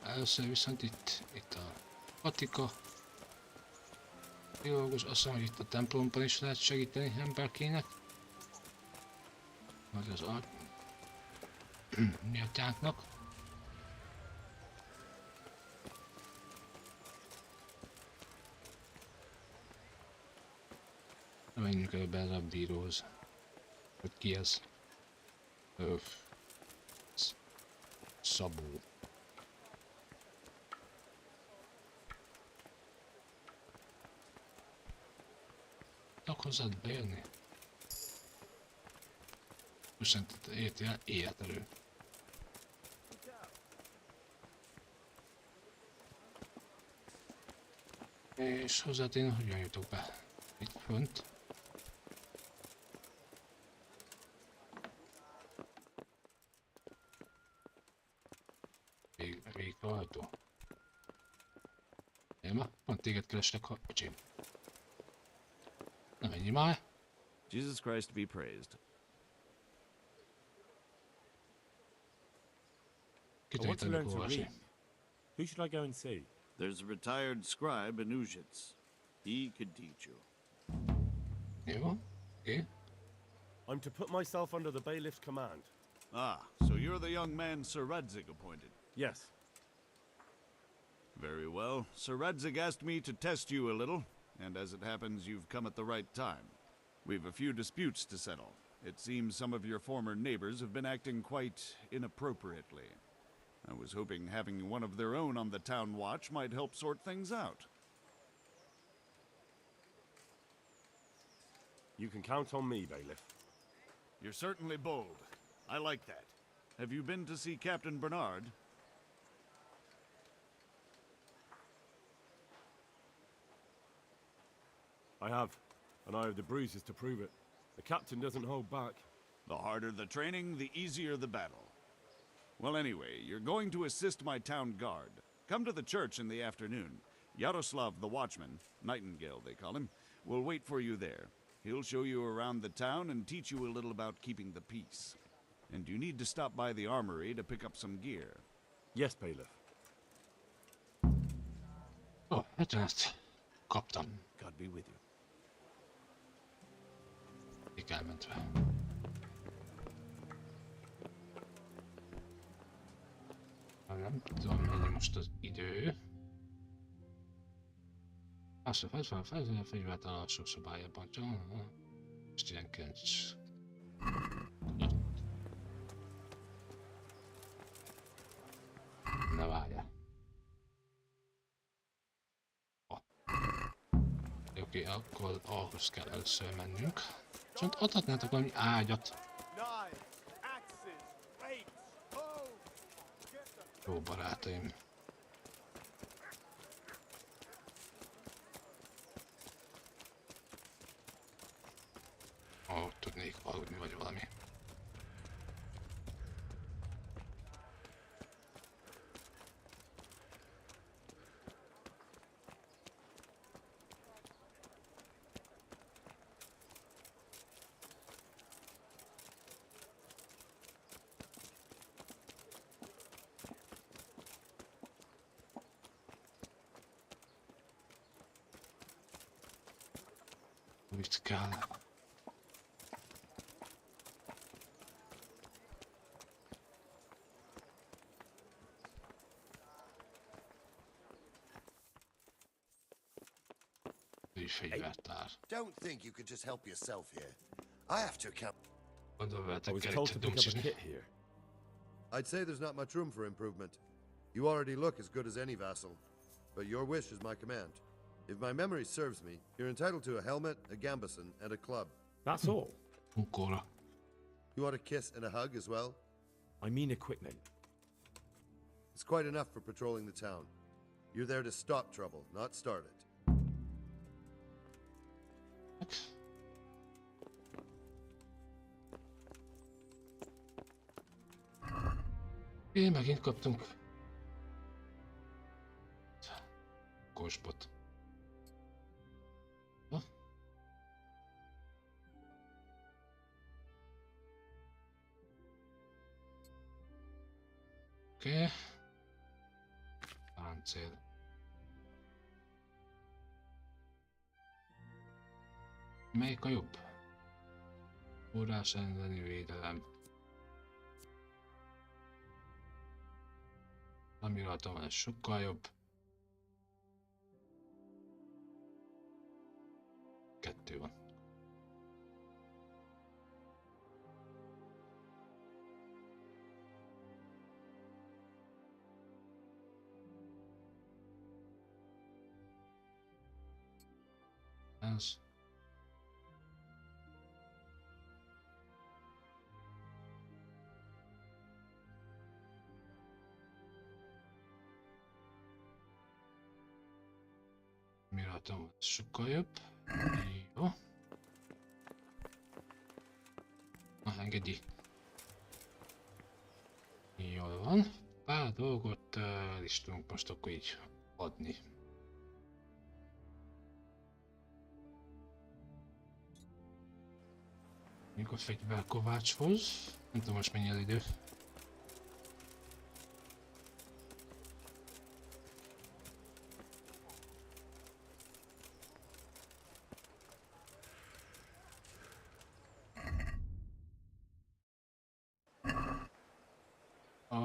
Először viszont itt a patika. Biológus, azt mondom, hogy itt a templomban is lehet segíteni emberkének. Vagy az mi atyánknak. Menjünk előbb erre a bíróhoz. Hogy ki ez? Szabó. Tudok hozzád bejönni? Viszont érti el életelő. És hozzád én hogyan jutok be? Itt fönt. Végig a ajtó. Élma, pont téged kerestek, öcsém. Na menjünk már. Jesus Christ be praised. I want to learn to read. Who should I go and see? There's a retired scribe in Ujits. He could teach you. Jó, oké. I'm to put myself under the bailiff's command. Ah, so you're the young man Sir Radzig appointed? Yes. Very well. Sir Radzig asked me to test you a little, and as it happens, you've come at the right time. We've a few disputes to settle. It seems some of your former neighbors have been acting quite inappropriately. I was hoping having one of their own on the town watch might help sort things out. You can count on me, bailiff. You're certainly bold. I like that. Have you been to see Captain Bernard? I have, and I have the bruises to prove it. The captain doesn't hold back. The harder the training, the easier the battle. Well, anyway, you're going to assist my town guard. Come to the church in the afternoon. Yaroslav the watchman, Nightingale they call him, will wait for you there. He'll show you around the town and teach you a little about keeping the peace. And you need to stop by the armory to pick up some gear. Yes, Bailiff. Ó, 70-et kaptam. God be with you. Így elmentve. Nem tudom, mennyi most az idő. Azt a fegyvert a alsó szobájában. Most 19. Na várjál. Oké, akkor ahhoz kell először mennünk. Viszont adhatnátok valami ágyat. Jó barátaim. Ó, tudnék aludni vagy valami. Mit kell? Don't think you could just help yourself here. I have to account. I was told to pick up a kit here. I'd say there's not much room for improvement. You already look as good as any vassal, but your wish is my command. If my memory serves me, you're entitled to a helmet, a gambeson, and a club. That's all. You want a kiss and a hug as well? I mean equipment. It's quite enough for patrolling the town. You're there to stop trouble, not start it. Én megint kaptunk kospot. Oké. Páncél. Melyik a jobb? Forrás elleni védelem. Ami rajta van, ez sokkal jobb. 2 van. Ez. Miratom, sokkal jobb. Jó. Engedj. Jól van. Pár dolgot el is tudunk most akkor így adni. Még a fegyverkovácshoz. Nem tudom most mennyi az idő.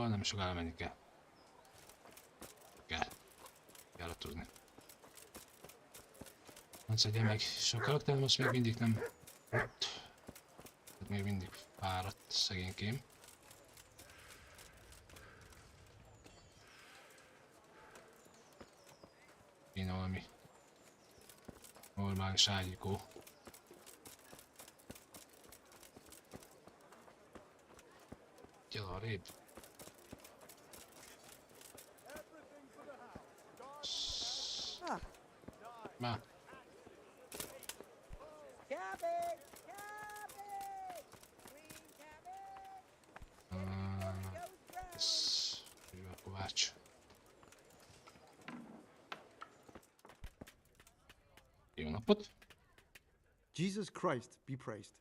Nem sokára menni kell. Kell tudni. Nem szedje meg. Sok karakter most még mindig nem ott. Tehát még mindig fáradt szegénykém. Kéne valami normális ágyikó. Gyere arrébb. Ma. Tolmács. Jó napot! Jesus Christ be praised.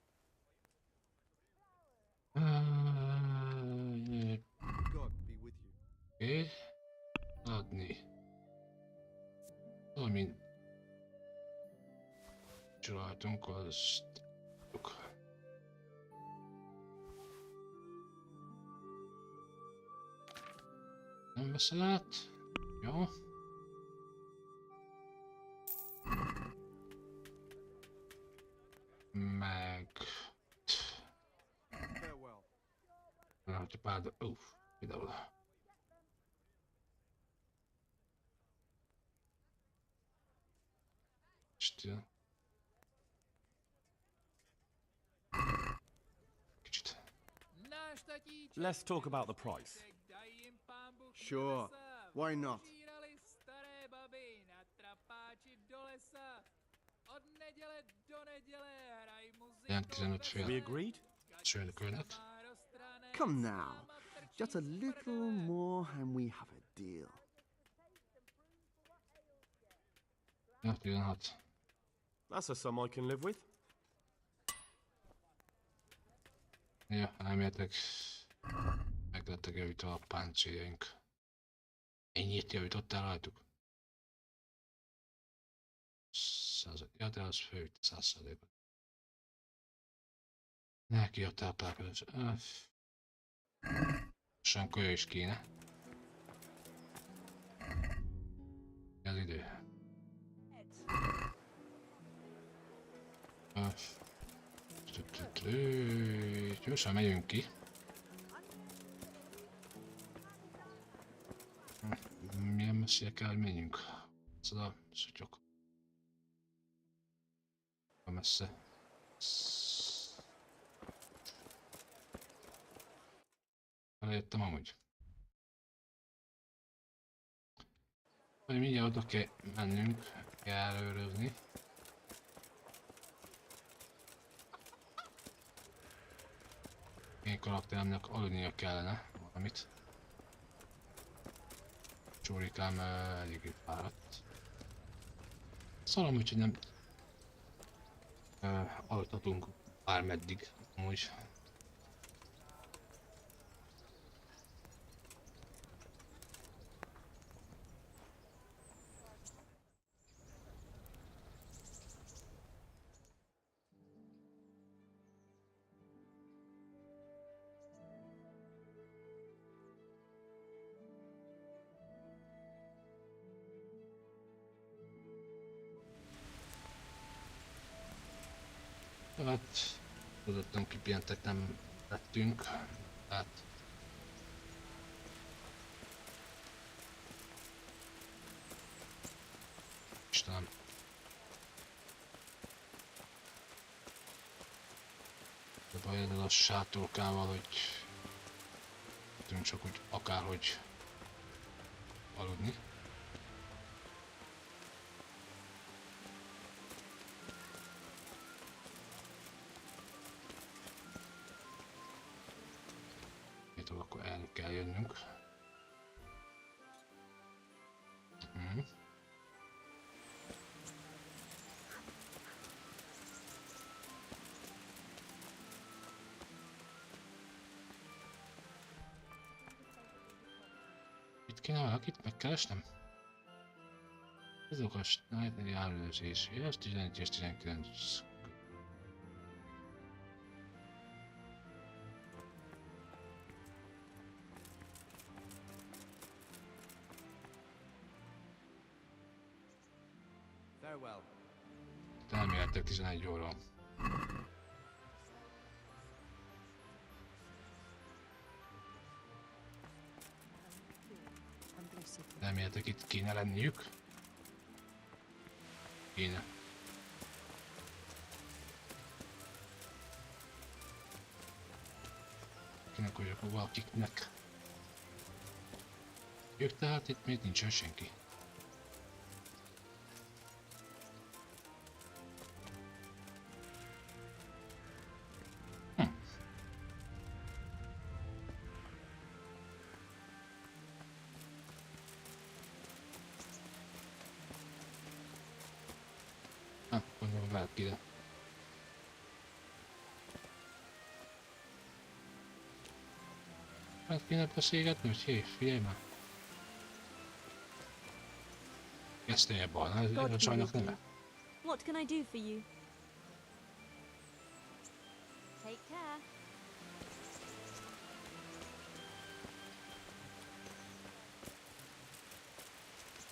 God be with you. Oké. Adni. Ami csináltunk, azt nem veszel át? Jó. Meg... hogyha pár... például... Still. Kicsit. Let's talk about the price. Sure, why not? Ilyen 15 fél. We agreed? Sőnökölnek. Come now. Just a little more and we have a deal. Ja, 16. That's a sum I can live with. Ja, elméletek meg lettek javítva a páncéljaink. Ennyit javítottál rajtuk? Ja, de az fővitt 100%-ot. Neki a táplálkozás. Sankolja is kéne. Az idő. Gyorsan megyünk ki. Milyen messzire kell, hogy menjünk? Szóval szutyok. Messze. Eljöttem amúgy. Vagy mindjárt oda kell mennünk, kell előrözni. Én karakteremnek aludnia kellene valamit. Csórikám eléggé fáradt. Szalom, úgyhogy nem aludhatunk bármeddig, amúgy. Hát, tudottam kipihentek nem lettünk, tehát Istenem. De baj ezzel a sátorkával, hogy tudunk csak úgy akárhogy aludni. Akkor el kell jönnünk. Itt kéne valakit megkeresnem? Ez okos járőzés. Ez 11 és 19. Elméletek 11 óra. Elméletek itt kéne lenniük. Kéne. Kinek vagyok valakiknek. Ők tehát itt még nincsen senki. Gondolom vált ide. Hát kéne beszélgetni, hogy hé, figyelj már. Kezdtél balra, ez a csajnak neve. What can I do for you? Take care.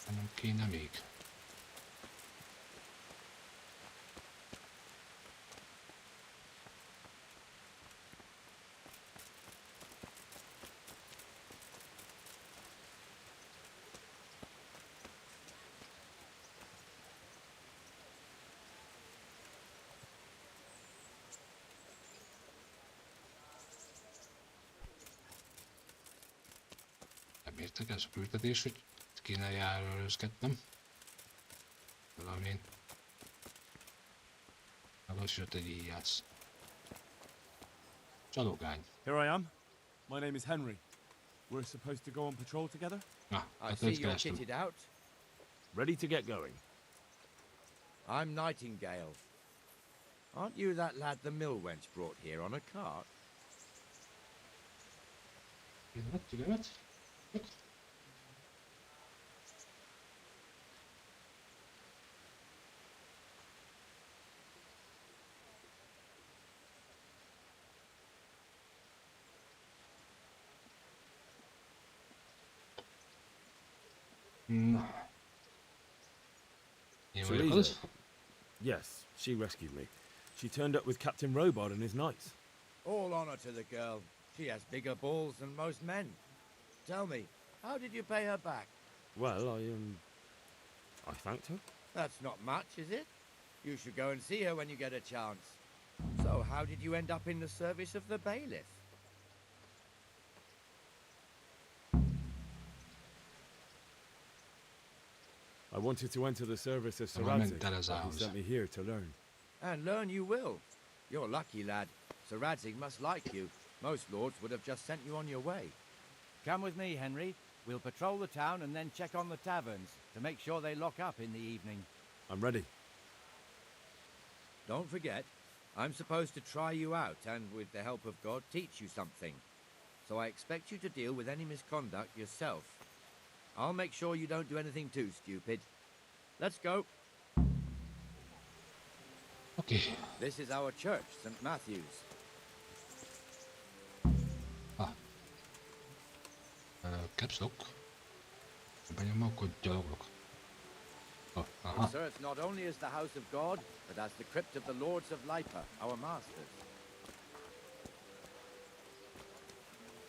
Nem kéne még. Értek, ez a küldetés, hogy kéne járőrözgetnem. Valamint. Most jött egy íjász. Csalógány. Here I am. My name is Henry. We're supposed to go on patrol together? I see you're kitted out. Ready to get going. I'm Nightingale. Aren't you that lad the mill wench brought here on a cart? Tigemet? Teresa? Yes, she rescued me. She turned up with Captain Robard and his knights. All honor to the girl. She has bigger balls than most men. Tell me, how did you pay her back? Well, I thanked her. That's not much, is it? You should go and see her when you get a chance. So, how did you end up in the service of the bailiff? I wanted to enter the service of Sir Radzik, but he sent me here to learn. And learn you will. You're lucky, lad. Sir Radzik must like you. Most lords would have just sent you on your way. Come with me, Henry. We'll patrol the town and then check on the taverns to make sure they lock up in the evening. I'm ready. Don't forget, I'm supposed to try you out and, with the help of God, teach you something. So I expect you to deal with any misconduct yourself. I'll make sure you don't do anything too stupid. Let's go. Okay. This is our church, St. Matthew's. Caps lock. Benyomom, akkor gyaloglok. It serves not only as the house of God, but as the crypt of the lords of Lipa, our masters.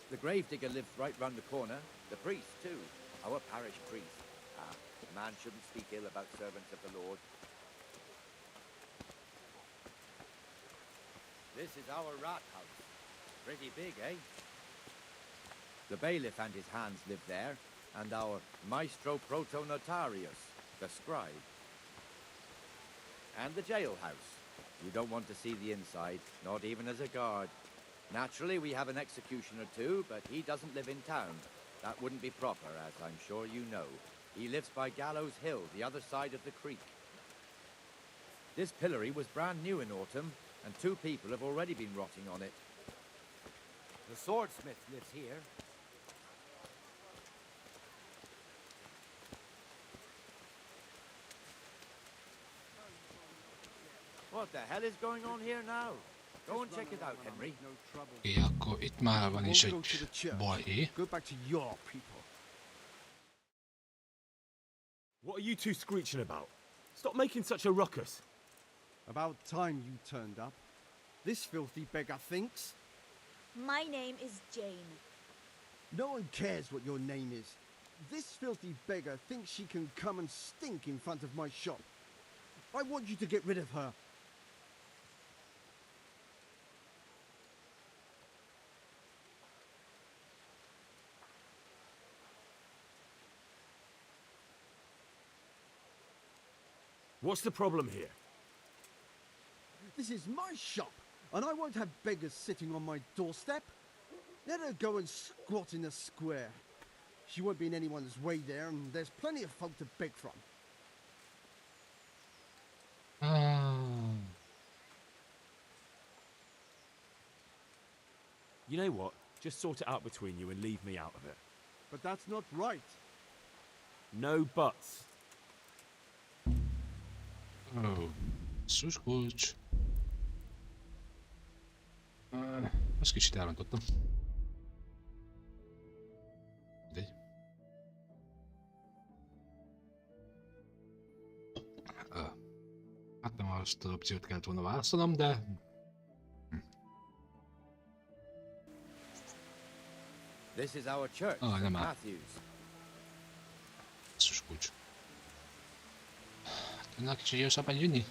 The gravedigger lives right round the corner. The priest, too. Our parish priest. A man shouldn't speak ill about servants of the Lord. This is our rat house. Pretty big, eh? The bailiff and his hands live there, and our maestro protonotarius, the scribe. And the jailhouse. You don't want to see the inside, not even as a guard. Naturally, we have an executioner too, but he doesn't live in town. That wouldn't be proper, as I'm sure you know. He lives by Gallows Hill, the other side of the creek. This pillory was brand new in autumn, and 2 people have already been rotting on it. The swordsmith lives here. What the hell is going on here now? Go and check it out, Henry. És akkor itt már van is egy balhé. Go back to your people. What are you two screeching about? Stop making such a ruckus. About time you turned up. This filthy beggar thinks. My name is Jane. No one cares what your name is. This filthy beggar thinks she can come and stink in front of my shop. I want you to get rid of her. What's the problem here? This is my shop, and I won't have beggars sitting on my doorstep. Let her go and squat in the square. She won't be in anyone's way there, and there's plenty of folk to beg from. You know what? Just sort it out between you and leave me out of it. But that's not right. No buts. Oh, sus kulcs. Azt kicsit elrontottam. Mindegy. Hát nem azt az opciót kellett volna válaszolnom, de... This is our church, nem áll. Matthews. Sus kulcs. Tudnak kicsit gyorsabban jönni?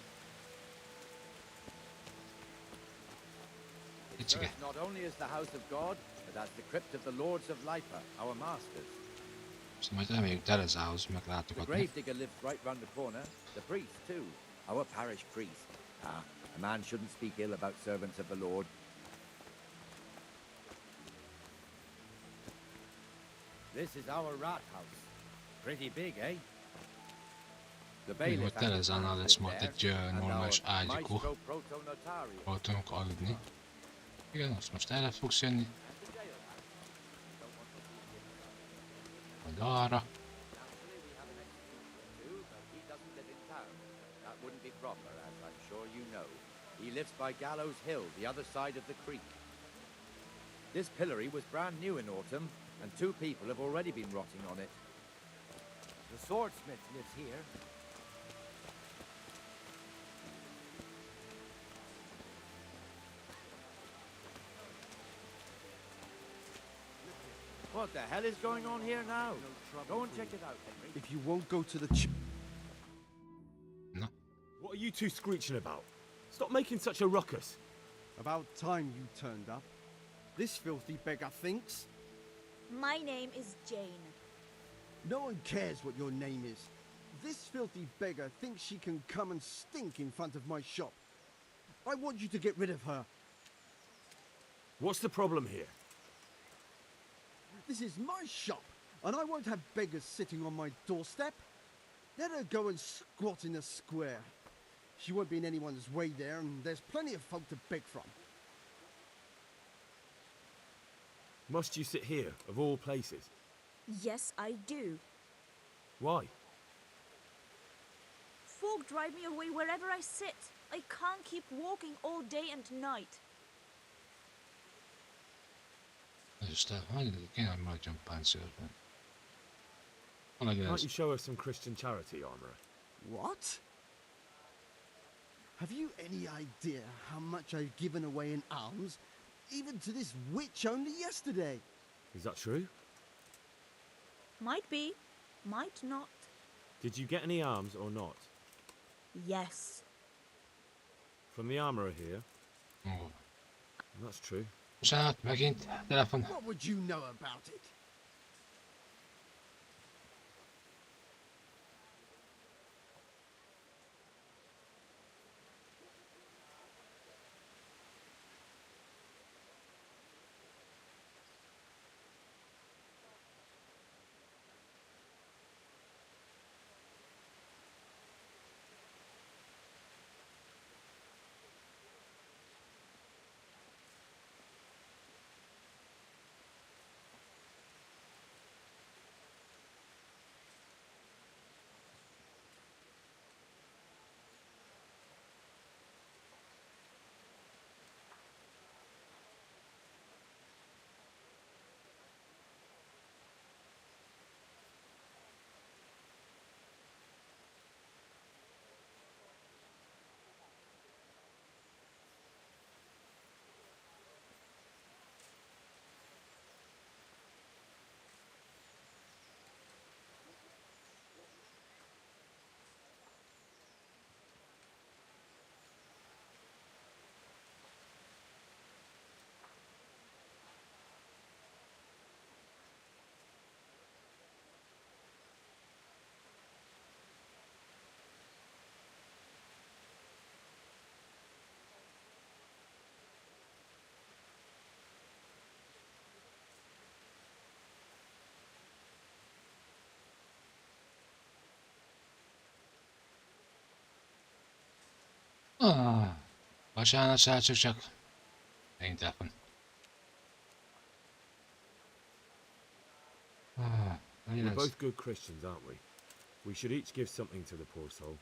It serves not only as the house of God, but as the crypt of the lords of Lipa, our masters. Szóval majd elmegyünk Deliverance-hoz The meglátogatni. gravedigger lives right round the corner. The priest, too. Our parish priest. Ah, a man shouldn't speak ill about servants of the Lord. This is our rat house. Pretty big, eh? The bailiff Hogy Deliverance-nál lesz majd egy normális ágyikó, ahol tudunk aludni. Igen, azt most erre fogsz jönni. Majd arra. That wouldn't be proper, as I'm sure you know. He lives by Gallows Hill, the other side of the creek. This pillory was brand new in autumn, and 2 people have already been rotting on it. The swordsmith lives here. What the hell is going on here now? Go and check it out, Henry. If you won't go to the What are you two screeching about? Stop making such a ruckus. About time you turned up. This filthy beggar thinks. My name is Jane. No one cares what your name is. This filthy beggar thinks she can come and stink in front of my shop. I want you to get rid of her. What's the problem here? This is my shop, and I won't have beggars sitting on my doorstep. Let her go and squat in the square. She won't be in anyone's way there, and there's plenty of folk to beg from. Must you sit here, of all places? Yes, I do. Why? Folk drive me away wherever I sit. I can't keep walking all day and night. Just kéne, hogy maradjon páncélben. Can't you show us some Christian charity, armourer? What? Have you any idea how much I've given away in alms, even to this witch only yesterday? Is that true? Might be, might not. Did you get any alms or not? Yes. From the armourer here? Oh. That's true. Bocsánat, megint telefon. What would you know about it? Bocsánat, srácok, csak megint telefon. We're Yes. both good Christians, aren't we? We should each give something to the poor soul.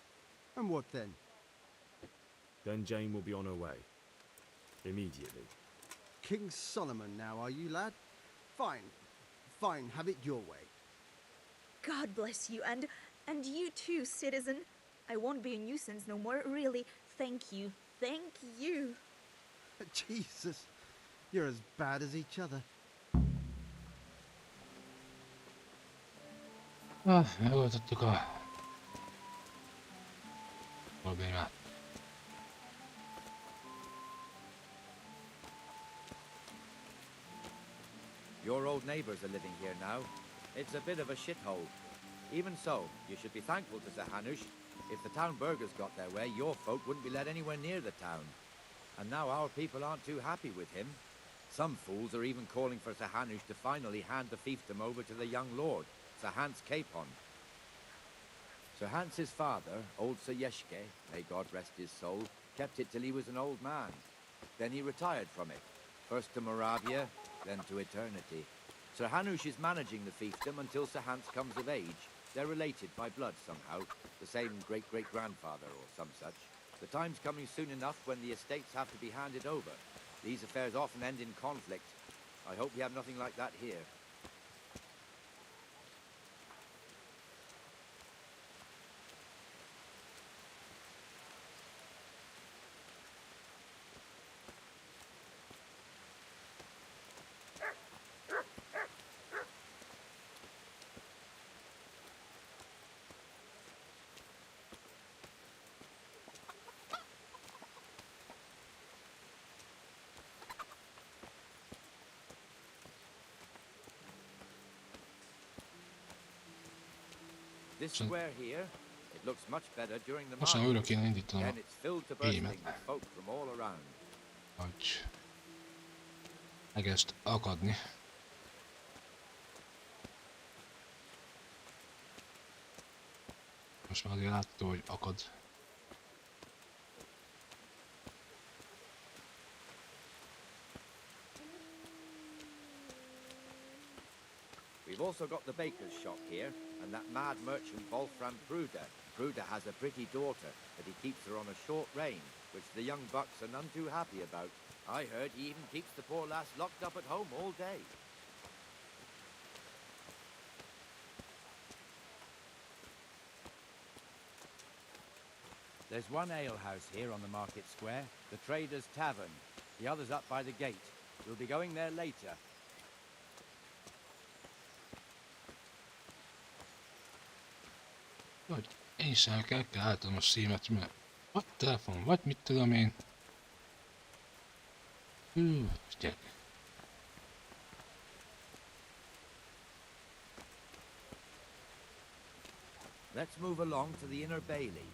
And what then? Then Jane will be on her way. Immediately. King Solomon now, are you, lad? Fine. Fine, have it your way. God bless you, and you too, citizen. I won't be a nuisance no more, really. Thank you. Thank you. Jesus, you're as bad as each other. Megoldottuk a problémát. Your old neighbours are living here now. It's a bit of a shithole. Even so, you should be thankful to Sir Hanush. If the town burghers got their way, your folk wouldn't be let anywhere near the town. And now our people aren't too happy with him. Some fools are even calling for Sir Hanush to finally hand the fiefdom over to the young lord, Sir Hans Capon. Sir Hans's father, old Sir Yeshke, may God rest his soul, kept it till he was an old man. Then he retired from it, first to Moravia, then to eternity. Sir Hanush is managing the fiefdom until Sir Hans comes of age. They're related by blood somehow, the same great-great-grandfather or some such. The time's coming soon enough when the estates have to be handed over. These affairs often end in conflict. I hope we have nothing like that here. This square here, it looks much better during the Most újra kéne indítanom Then a it's filled to bursting gémet, with folk from all around. hogy elkezd akadni. Most már azért látható, hogy akad. We've also got the baker's shop here, and that mad merchant Wolfram Bruder. Bruder has a pretty daughter, but he keeps her on a short rein, which the young bucks are none too happy about. I heard he even keeps the poor lass locked up at home all day. There's one alehouse here on the market square, the Trader's Tavern. The other's up by the gate. We'll be going there later. Vagy én is el kell álltam a szímet, mert vagy telefon, vagy mit tudom én. Gyere. Let's move along to the inner bailey.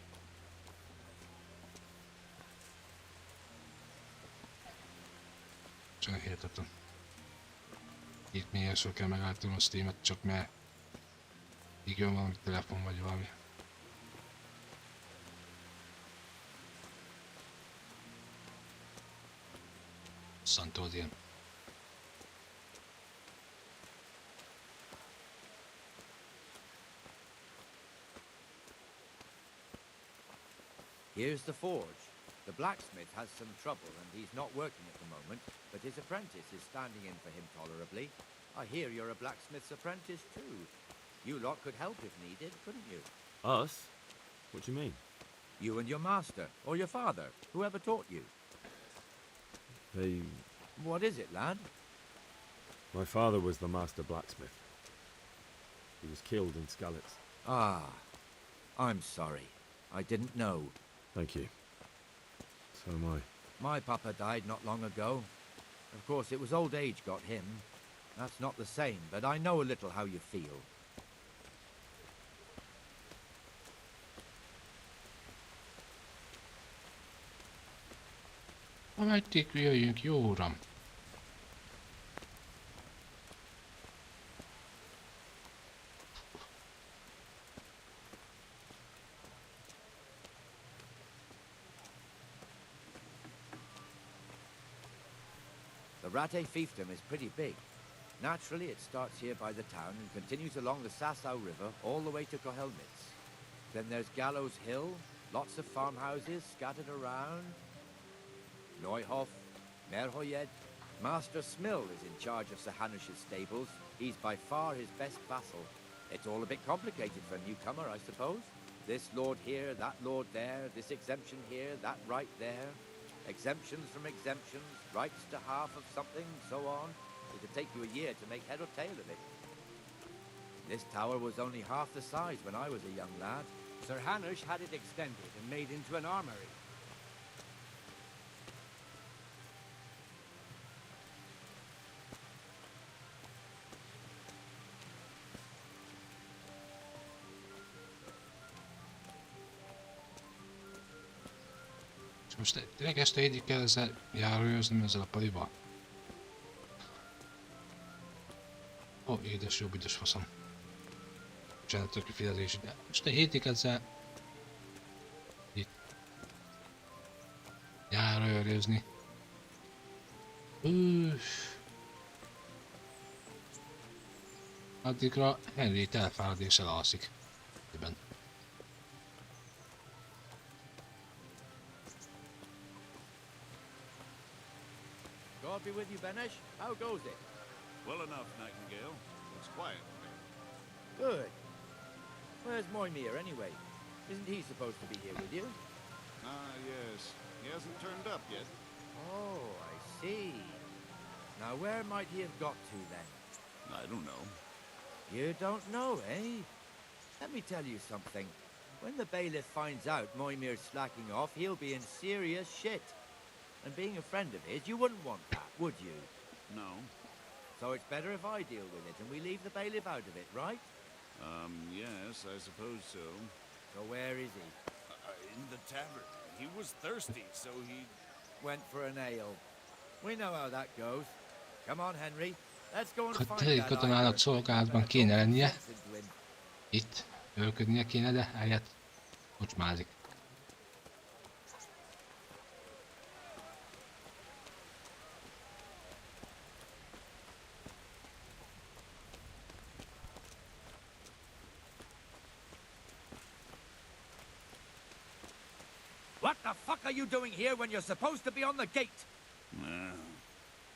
Csak hihetetlen. Itt miért kell megálltam a Steamet, csak mert így jön valami telefon vagy valami. Szantold ilyen. Here's the forge. The blacksmith has some trouble and he's not working at the moment, but his apprentice is standing in for him tolerably. I hear you're a blacksmith's apprentice too. You lot could help if needed, couldn't you? Us? What do you mean? You and your master, or your father, whoever taught you. They... What is it, lad? My father was the master blacksmith. He was killed in Skalitz. Ah, I'm sorry. I didn't know. Thank you. So am I. My papa died not long ago. Of course, it was old age got him. That's not the same, but I know a little how you feel. Ameddig jöjjünk, jó uram. The Rate fiefdom is pretty big. Naturally, it starts here by the town and continues along the Sasau River all the way to Kohelnitz. Then there's Gallows Hill, lots of farmhouses scattered around. Neuhof, Merhoyed. Master Smill is in charge of Sir Hanush's stables. He's by far his best vassal. It's all a bit complicated for a newcomer, I suppose. This lord here, that lord there, this exemption here, that right there. Exemptions from exemptions, rights to half of something, so on. It'd take you a year to make head or tail of it. This tower was only half the size when I was a young lad. Sir Hanush had it extended and made into an armory. És most tényleg este egyik kell ezzel járőröznöm ezzel a palival? Ó, édes, jobb üdös faszom. Bocsánat, tök kifejezés, de este hétig ezzel... itt... járőrözni. Addigra Henry elfárad és elalszik. Ebben. God be with you, Benesh. How goes it? Well enough, Nightingale. It's quiet today. Good. Where's Moimir, anyway? Isn't he supposed to be here with you? Ah, yes. He hasn't turned up yet. Oh, I see. Now, where might he have got to, then? I don't know. You don't know, eh? Let me tell you something. When the bailiff finds out Moimir's slacking off, he'll be in serious shit. And being a friend of his, you wouldn't want that, would you? No. So it's better if I deal with it and we leave the bailiff out of it, right? Yes, I suppose so. So where is he? In the tavern. He was thirsty, so he... went for an ale. We know how that goes. Come on, Henry. Let's go and find Tényleg that katonának szolgálatban kéne lennie. Itt őrködnie kéne, de helyett kocsmázik. What the fuck are you doing here when you're supposed to be on the gate?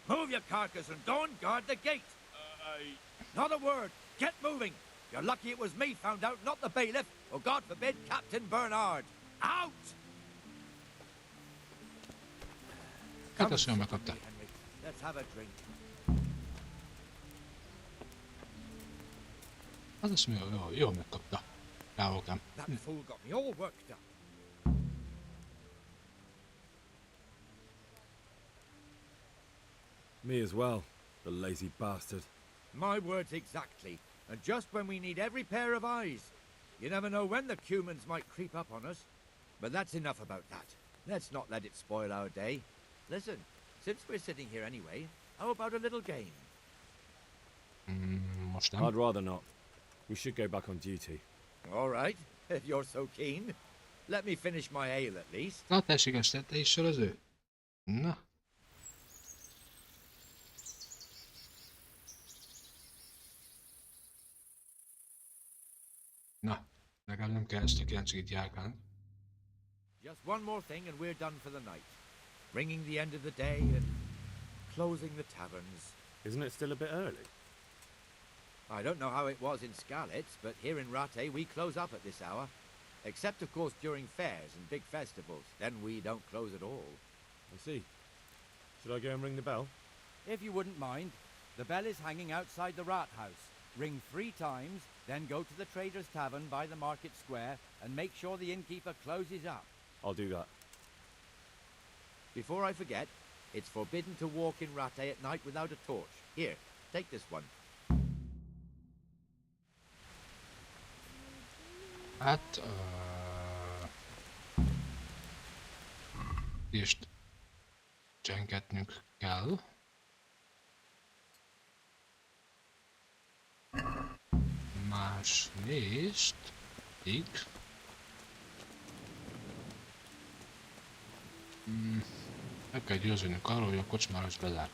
Move your carcass and go and guard the gate. Not a word. Get moving. You're lucky it was me found out, not the bailiff, or God forbid, Captain Bernard. Out! Hát azt jól megkapta. Let's have a drink. Az azt jól megkapta. Rávokám. That fool got me all worked up. Me as well, the lazy bastard. My words exactly. And just when we need every pair of eyes. You never know when the Cumans might creep up on us. But that's enough about that. Let's not let it spoil our day. Listen, since we're sitting here anyway, how about a little game? I'd rather not. We should go back on duty. All right, if you're so keen. Let me finish my ale at least. Na tessék, este te is söröző? Na. Na, legalább nem kell este 9-ig itt járkálni. Just one more thing and we're done for the night. Bringing the end of the day and closing the taverns. Isn't it still a bit early? I don't know how it was in Skalitz, but here in Rattay we close up at this hour. Except, of course, during fairs and big festivals. Then we don't close at all. I see. Should I go and ring the bell? If you wouldn't mind, the bell is hanging outside the Rathouse. Ring 3 times, then go to the Trader's Tavern by the Market Square and make sure the innkeeper closes up. I'll do that. Before I forget, it's forbidden to walk in Rattay at night without a torch. Here, take this one. Hát... és csengetnünk kell. Másrészt pedig... meg kell győződnünk arról, hogy a kocsmáros bezár.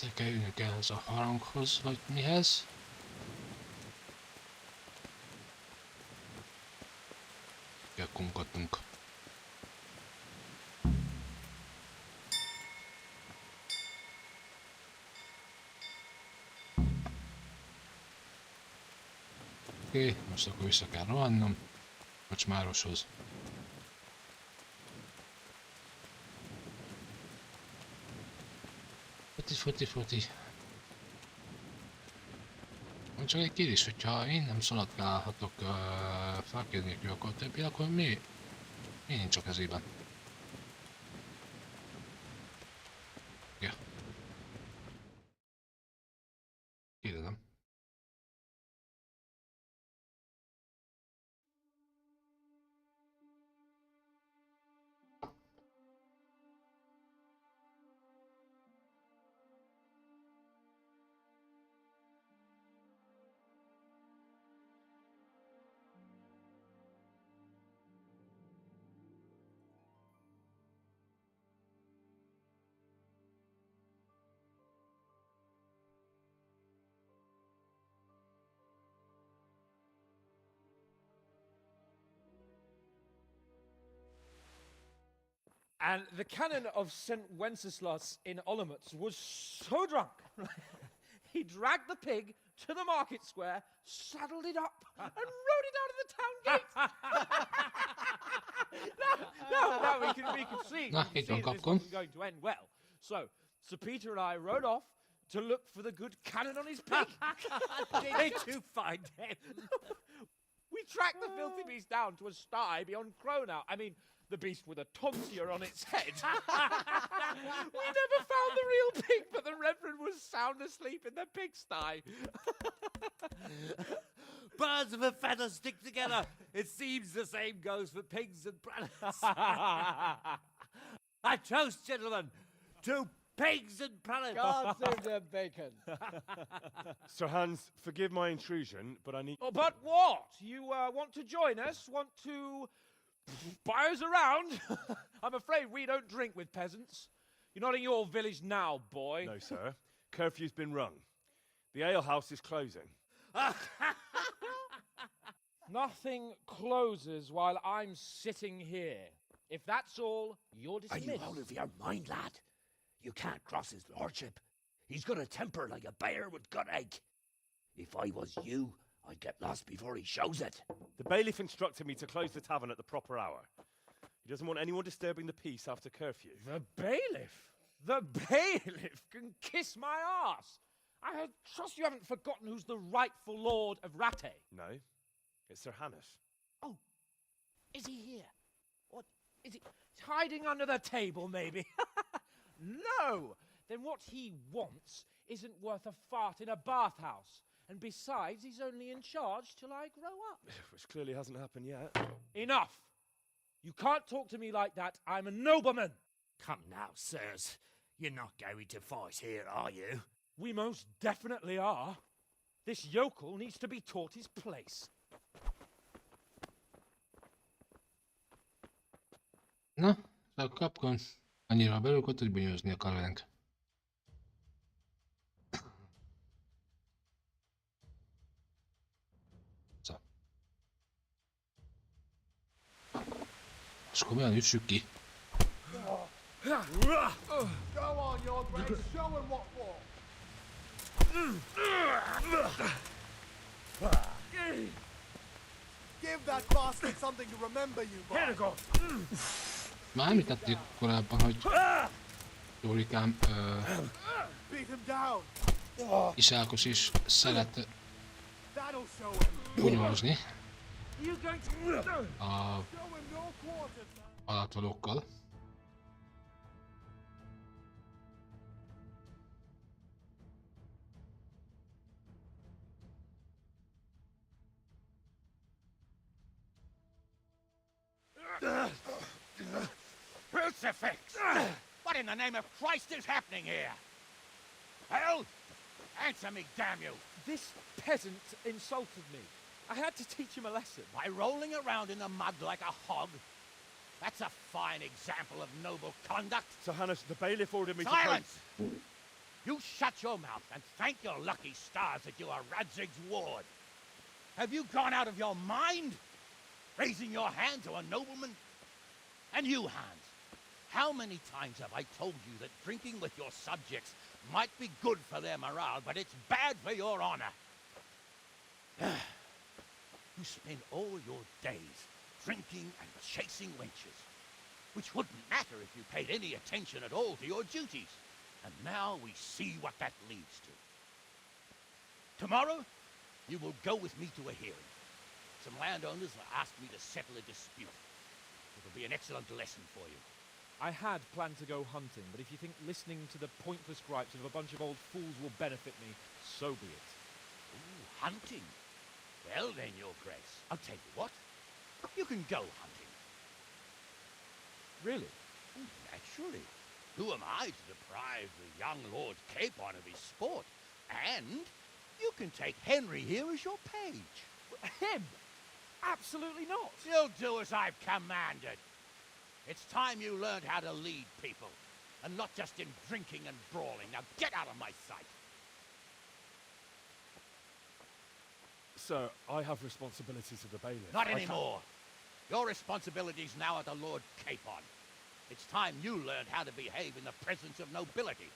Össze kell ülnünk ehhez a haranghoz, vagy mihez? Kell kumkodnunk. Oké, most akkor vissza kell rohannom. Kocsmároshoz. Foti. Csak egy kérdés, hogyha én nem szaladgálhatok fákért nélkül, akkor többi, akkor mi nincs a kezében? Ja. Kérdezem. And the canon of St. Wenceslas in Olomouc was so drunk, he dragged the pig to the market square, saddled it up, and rode it out of the town gate. now we can see this wasn't going to end well. So, Sir Peter and I rode off to look for the good canon on his pig. Did you find him? We tracked the filthy beast down to a sty beyond Cronau. I mean, the beast with a tonsure on its head. We never found the real pig, but the Reverend was sound asleep in the pigsty. Birds of a feather stick together. It seems the same goes for pigs and prelates. I toast, gentlemen, to pigs and prelates. God save their bacon. Sir Hans, forgive my intrusion, but I need... Oh, but what? You want to join us? Want to buy us around? I'm afraid we don't drink with peasants. You're not in your village now, boy. No, sir. Curfew's been rung. The alehouse is closing. Nothing closes while I'm sitting here. If that's all, you're dismissed. Are you out of your mind, lad? You can't cross his lordship. He's got a temper like a bear with gut ache. If I was you, I'd get lost before he shows it. The bailiff instructed me to close the tavern at the proper hour. He doesn't want anyone disturbing the peace after curfew. The bailiff? The bailiff can kiss my arse. I trust you haven't forgotten who's the rightful lord of Rattay. No, it's Sir Hannes. Oh, is he here? What, is he hiding under the table, maybe? No! Then what he wants isn't worth a fart in a bathhouse. And besides, he's only in charge till I grow up. Which clearly hasn't happened yet. Enough! You can't talk to me like that. I'm a nobleman. Come now, sirs. You're not going to fight here, are you? We most definitely are. This yokel needs to be taught his place. Na, a kapkon annyira belőkött, hogy bűnözni akar velünk. Szóval. És akkor milyen üssük ki? Go on, your grace, show him what for. Give that bastard something to remember you by. Here go. Már említették korábban, hogy Jórikám Beat him down. Isákos is szeret That'll show him. bunyózni You going to a show him no quarters, man. alatvalókkal. Crucifix! What in the name of Christ is happening here? Hell? Answer me, damn you! This peasant insulted me. I had to teach him a lesson. By rolling around in the mud like a hog? That's a fine example of noble conduct. Sir Hannes, the bailiff ordered me Silence! to... You shut your mouth and thank your lucky stars that you are Radzig's ward. Have you gone out of your mind? Raising your hand to a nobleman? And you, Hans, how many times have I told you that drinking with your subjects might be good for their morale, but it's bad for your honor? You spend all your days drinking and chasing wenches, which wouldn't matter if you paid any attention at all to your duties. And now we see what that leads to. Tomorrow, you will go with me to a hearing. Some landowners have asked me to settle a dispute. It'll be an excellent lesson for you. I had planned to go hunting, but if you think listening to the pointless gripes of a bunch of old fools will benefit me, so be it. Ooh, hunting? Well then, Your Grace, I'll tell you what. You can go hunting. Really? Naturally. Who am I to deprive the young Lord Capon of his sport? And you can take Henry here as your page. Him? Absolutely not. You'll do as I've commanded. It's time you learned how to lead people, and not just in drinking and brawling. Now get out of my sight. Sir, I have responsibilities of the bailiff. Not anymore. Your responsibilities now are the Lord Capon. It's time you learned how to behave in the presence of nobility.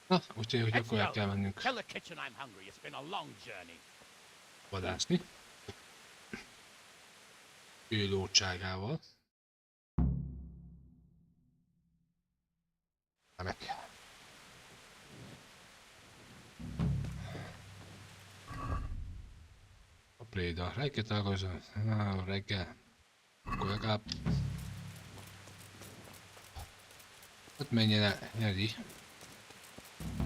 Na, úgyhogy hogy Let's akkor el go. kell mennünk Tell the kitchen I'm hungry. It's been a long journey. vadászni. Ő lótságával. Meg. A pléda. Reggel találkozom. Reggel. Akkor legalább... Hát menjen el, nyeri.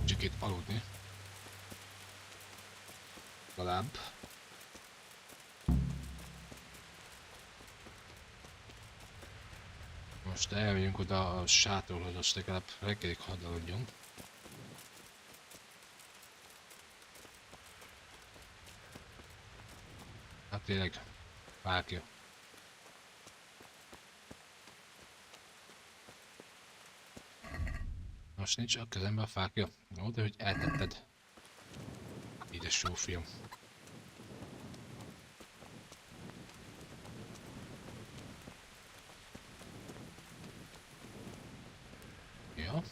Csak itt aludni. Legalább. Most elmegyünk oda a sátorhoz, azt legalább reggelig hadd aludjunk. Hát tényleg, bárki. Most nincs a kezemben a fákja. Ó, de hogy eltetted. Édes sófiam. Ja.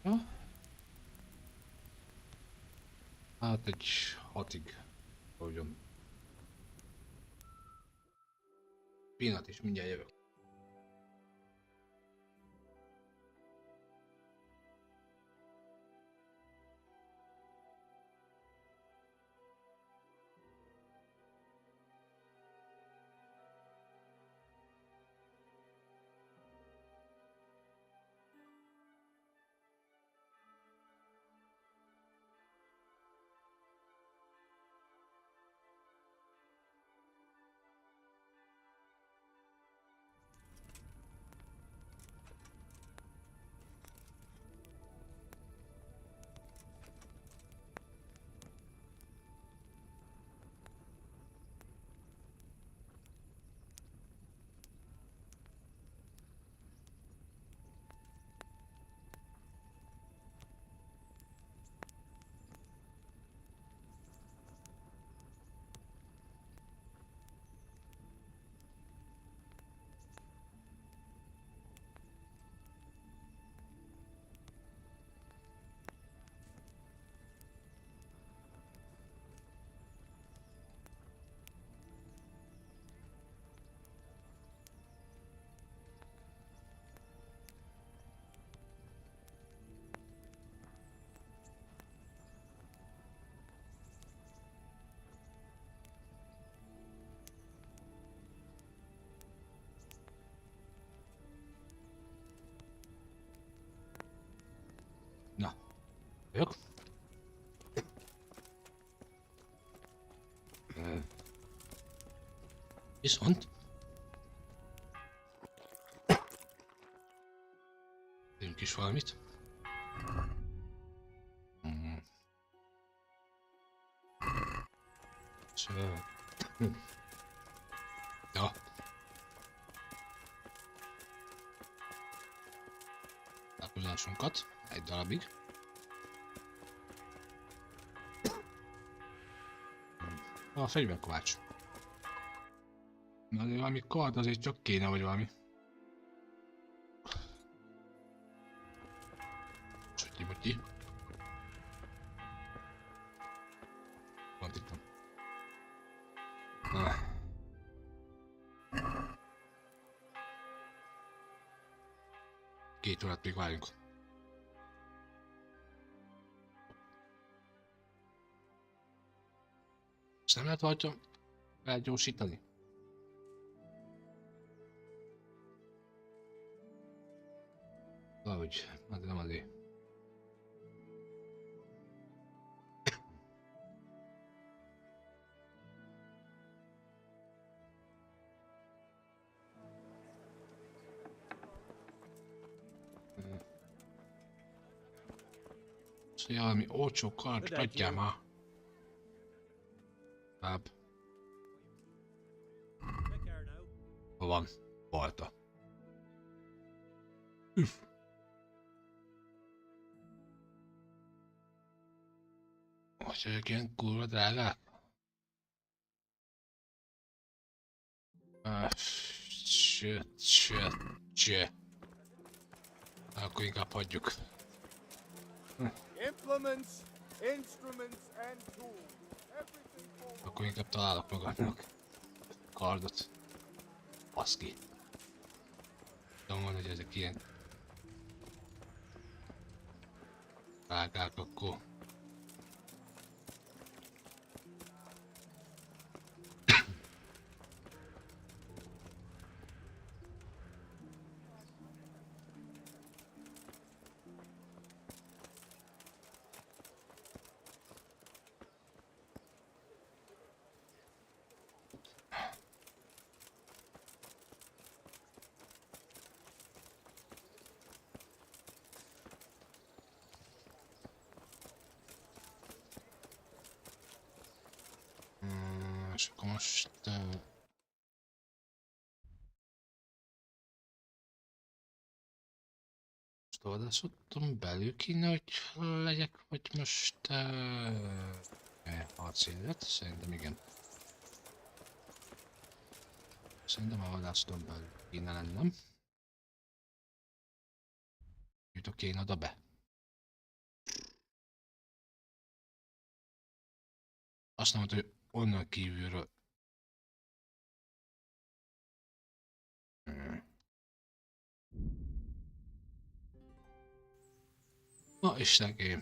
Ja. Hát egy 6-ig fogjon. Pillanat is mindjárt jövök. Na, vagyok. Viszont Vegyünk is valamit. Ja. Táplálásunkat egy darabig. A fegyverkovács. Na de valami kard azért csak kéne, vagy valami. Csutyi-mutyi. Pont itt van. Két órát még várjunk. Ezt nem lehet rajta elgyorsítani? Valahogy, hát nem azért. Szóval valami olcsó kard, adjál már. Tább. Hol van? Balta. Üff. Most ezek ilyen kurva drágák? Sőt. Akkor inkább hagyjuk. Implements, instruments and tools. Everything for... Akkor inkább találok magamnak kardot. Baszki. Tudom mondani, hogy ezek ilyen drágák, akkor és akkor most oldalszottam belül kéne, hogy legyek, vagy most harcélet? Szerintem igen. Szerintem a vadászton belül kéne lennem. Jutok én oda be. Azt nem mondta, hogy onnan kívülről. Na Istenkém.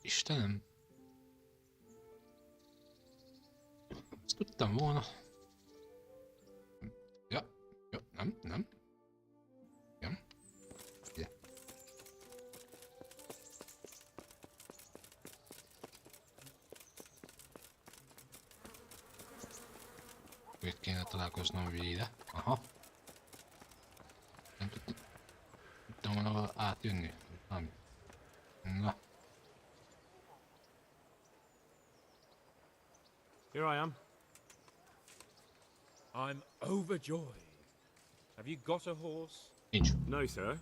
Istenem. Ezt tudtam volna. Ja, nem. Ja. Ide. Itt kéne találkoznom végre. Aha. Nem tudtam volna átjönni. Nem. Na. Here I am. I'm overjoyed. Have you got a horse? No, sir.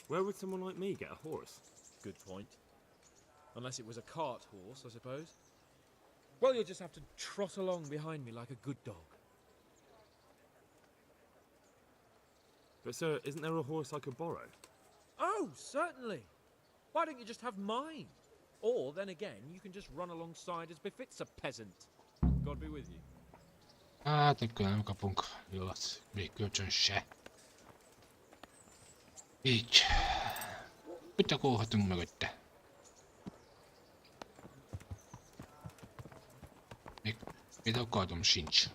Where would someone like me get a horse? Good point. Unless it was a cart horse, I suppose. Well, you'll just have to trot along behind me like a good dog. But, sir, isn't there a horse I could borrow? Oh, certainly. Why don't you just have mine? Or, then again, you can just run alongside as befits a peasant. God be with you. Hát akkor nem kapunk jót, még kölcsön se. Így. Hogy takolhatunk mögötte? Még például kardom sincs.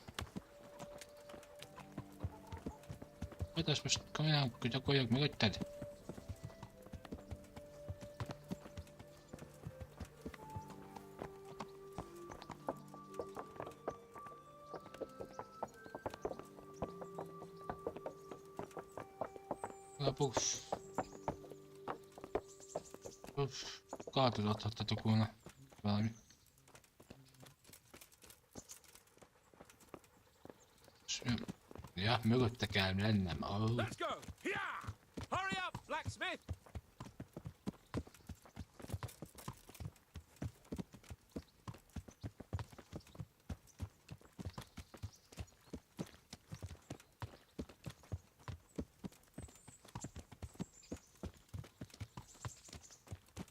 Hát ezt most komolyan gyakorljak mögötted? Kártya adhattatok volna valami. Ja, mögötte kell lennem. Oh. Let's go! Yeah! Hurry up, blacksmith!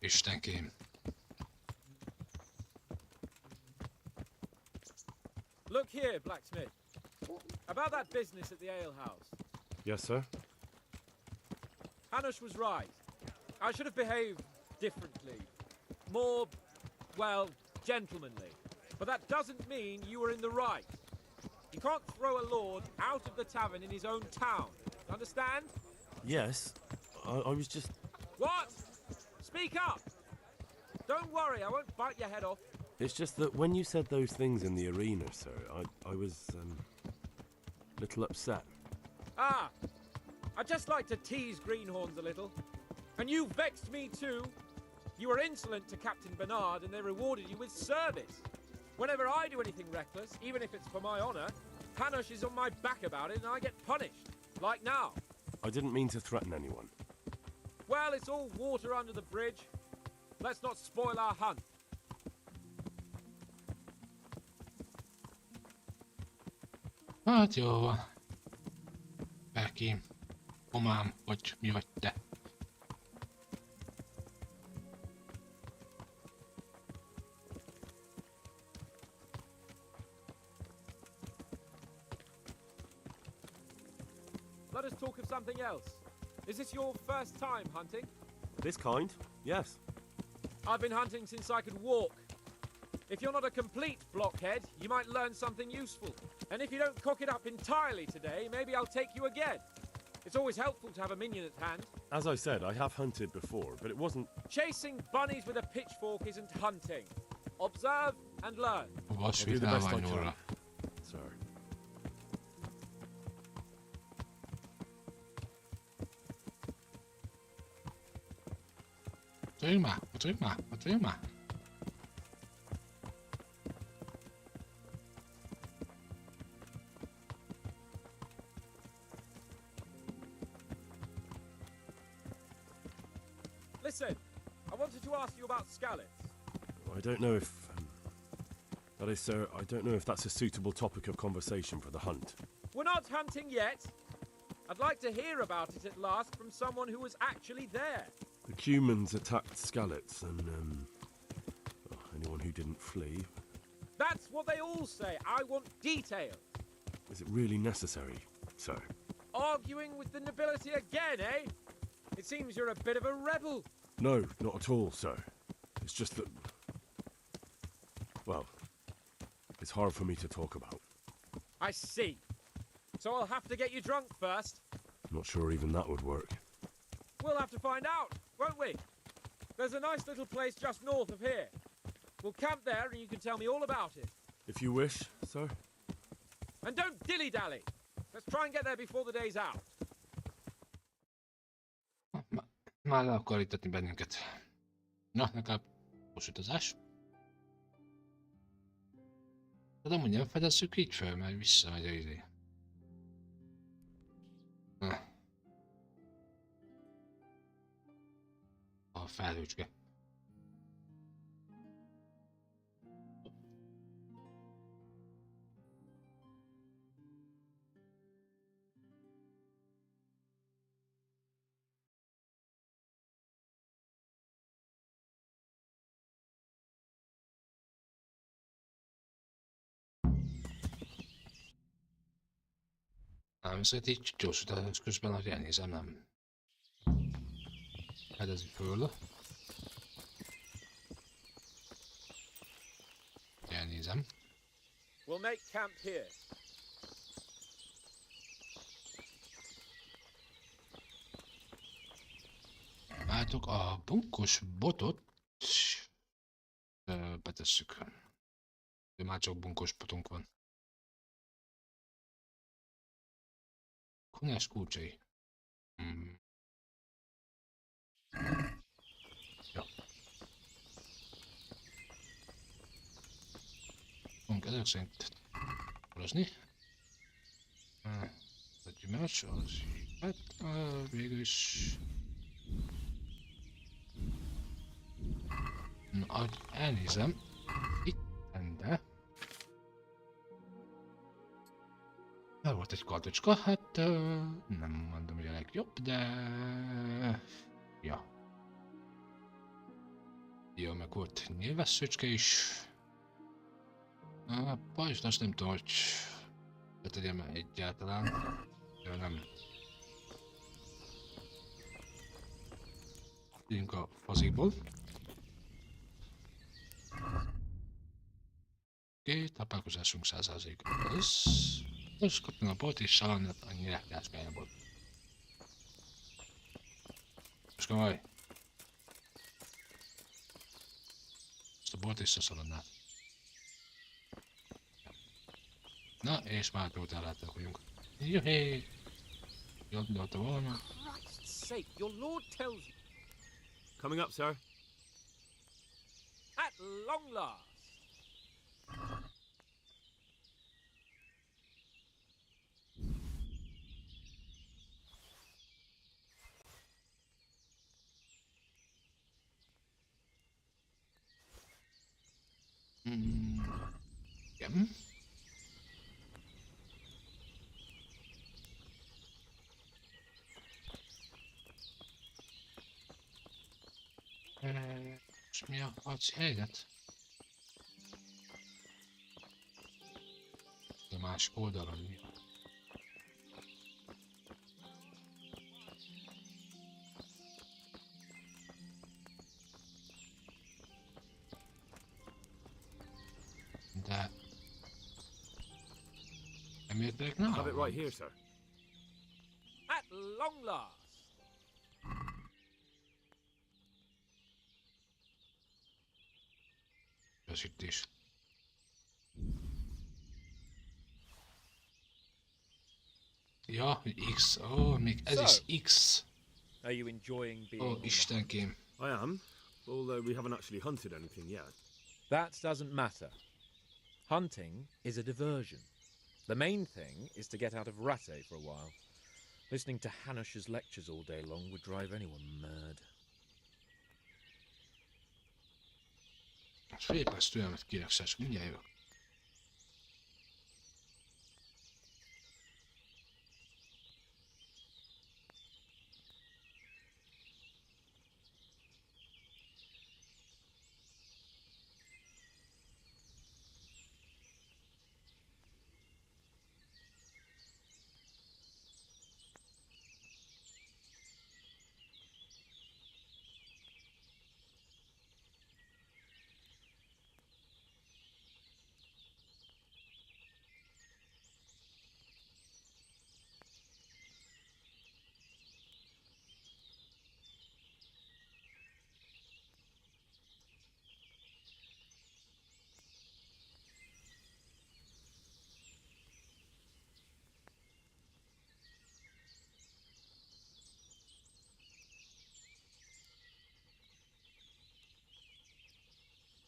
Istenkém. Look here, blacksmith. About that business at the alehouse. Yes, sir? Hanush was right. I should have behaved differently. More, well, gentlemanly. But that doesn't mean you were in the right. You can't throw a lord out of the tavern in his own town. Understand? Yes. I was just... What? Speak up! Don't worry, I won't bite your head off. It's just that when you said those things in the arena, sir, I was, a little upset. Ah! I just like to tease greenhorns a little. And you vexed me too. You were insolent to Captain Bernard and they rewarded you with service. Whenever I do anything reckless, even if it's for my honor, Hanush is on my back about it and I get punished. Like now. I didn't mean to threaten anyone. Well, it's all water under the bridge. Let's not spoil our hunt. Hát jó van. Belkém. Omám, vagy mi vagy te. Let us talk of something else. Is this your first time hunting? This kind? Yes. I've been hunting since I could walk. If you're not a complete blockhead, you might learn something useful. And if you don't cock it up entirely today, maybe I'll take you again. It's always helpful to have a minion at hand. As I said, I have hunted before, but it wasn't... Chasing bunnies with a pitchfork isn't hunting. Observe and learn. I'll do the best I can. Sir. Drück mal. Listen, I wanted to ask you about scallops. I don't know if... that is, sir, I don't know if that's a suitable topic of conversation for the hunt. We're not hunting yet. I'd like to hear about it at last from someone who was actually there. The humans attacked Skallets and, anyone who didn't flee. That's what they all say. I want details. Is it really necessary, sir? Arguing with the nobility again, eh? It seems you're a bit of a rebel. No, not at all, sir. It's just that... well, it's hard for me to talk about. I see. So I'll have to get you drunk first. Not sure even that would work. We'll have to find out, won't we? There's a nice little place just north of here. We'll camp there and you can tell me all about it. If you wish, sir. And don't dilly-dally. Let's try and get there before the day's out. Már le akar itatni bennünket. Na, legalább utazás. De amúgy nem fedezzük így fel, mert visszamegy a izé. A felhőcske. Nem, szóval így gyorsítás közben, ahogy elnézem, nem fedezi föl. Elnézem. We'll make camp here. Látok, a bunkos botot betesszük. De már csak bunkos botunk van. Kunyás kulcsai. Jó. Fogunk ezek szerint holozni. A gyümölcs, az hát végül is... Na, elnézem. Itt de... El volt egy kardocska, hát nem mondom, hogy a legjobb, de... Ja. Jó, meg volt nyilvesszőcske is. A pajzs, azt nem tudom, hogy betegyem egyáltalán. De nem. Gyerünk a fazikból. Oké, táplálkozásunk 100%. Most kaptunk a bort és szalonnat annyi lekáskájából. Most komoly. Ezt a bort és a szalonnát. Na, és már prótállátok vagyunk. Juhé! Gondolta volna. Christ's sake, your lord tells you. Coming up, sir. At long last. Igen. És mi a harci helyzet? A más oldalon mi? De... Említek, nem? Have it right here, sir. At long last. Ez itt is. Ja, X. Oh, még ez is X. Are you enjoying being Oh, Istenkém. I am, although we haven't actually hunted anything yet. That doesn't matter. Hunting is a diversion. The main thing is to get out of Rattay for a while. Listening to Hanush's lectures all day long would drive anyone mad. Fél perc türelmet kérek, Szás, mindjárt jövök.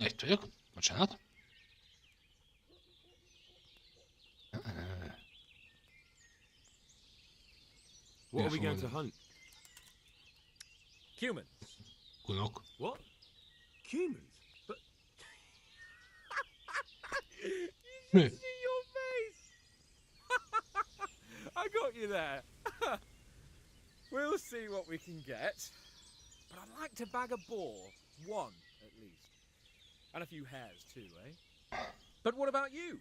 Itt vagyok, bocsánat. What are we going to hunt? Humans. Kunok. What? Humans? But... You should see your face! I got you there. We'll see what we can get. But I'd like to bag a boar. One, at least. And a few hares too, eh? But what about you?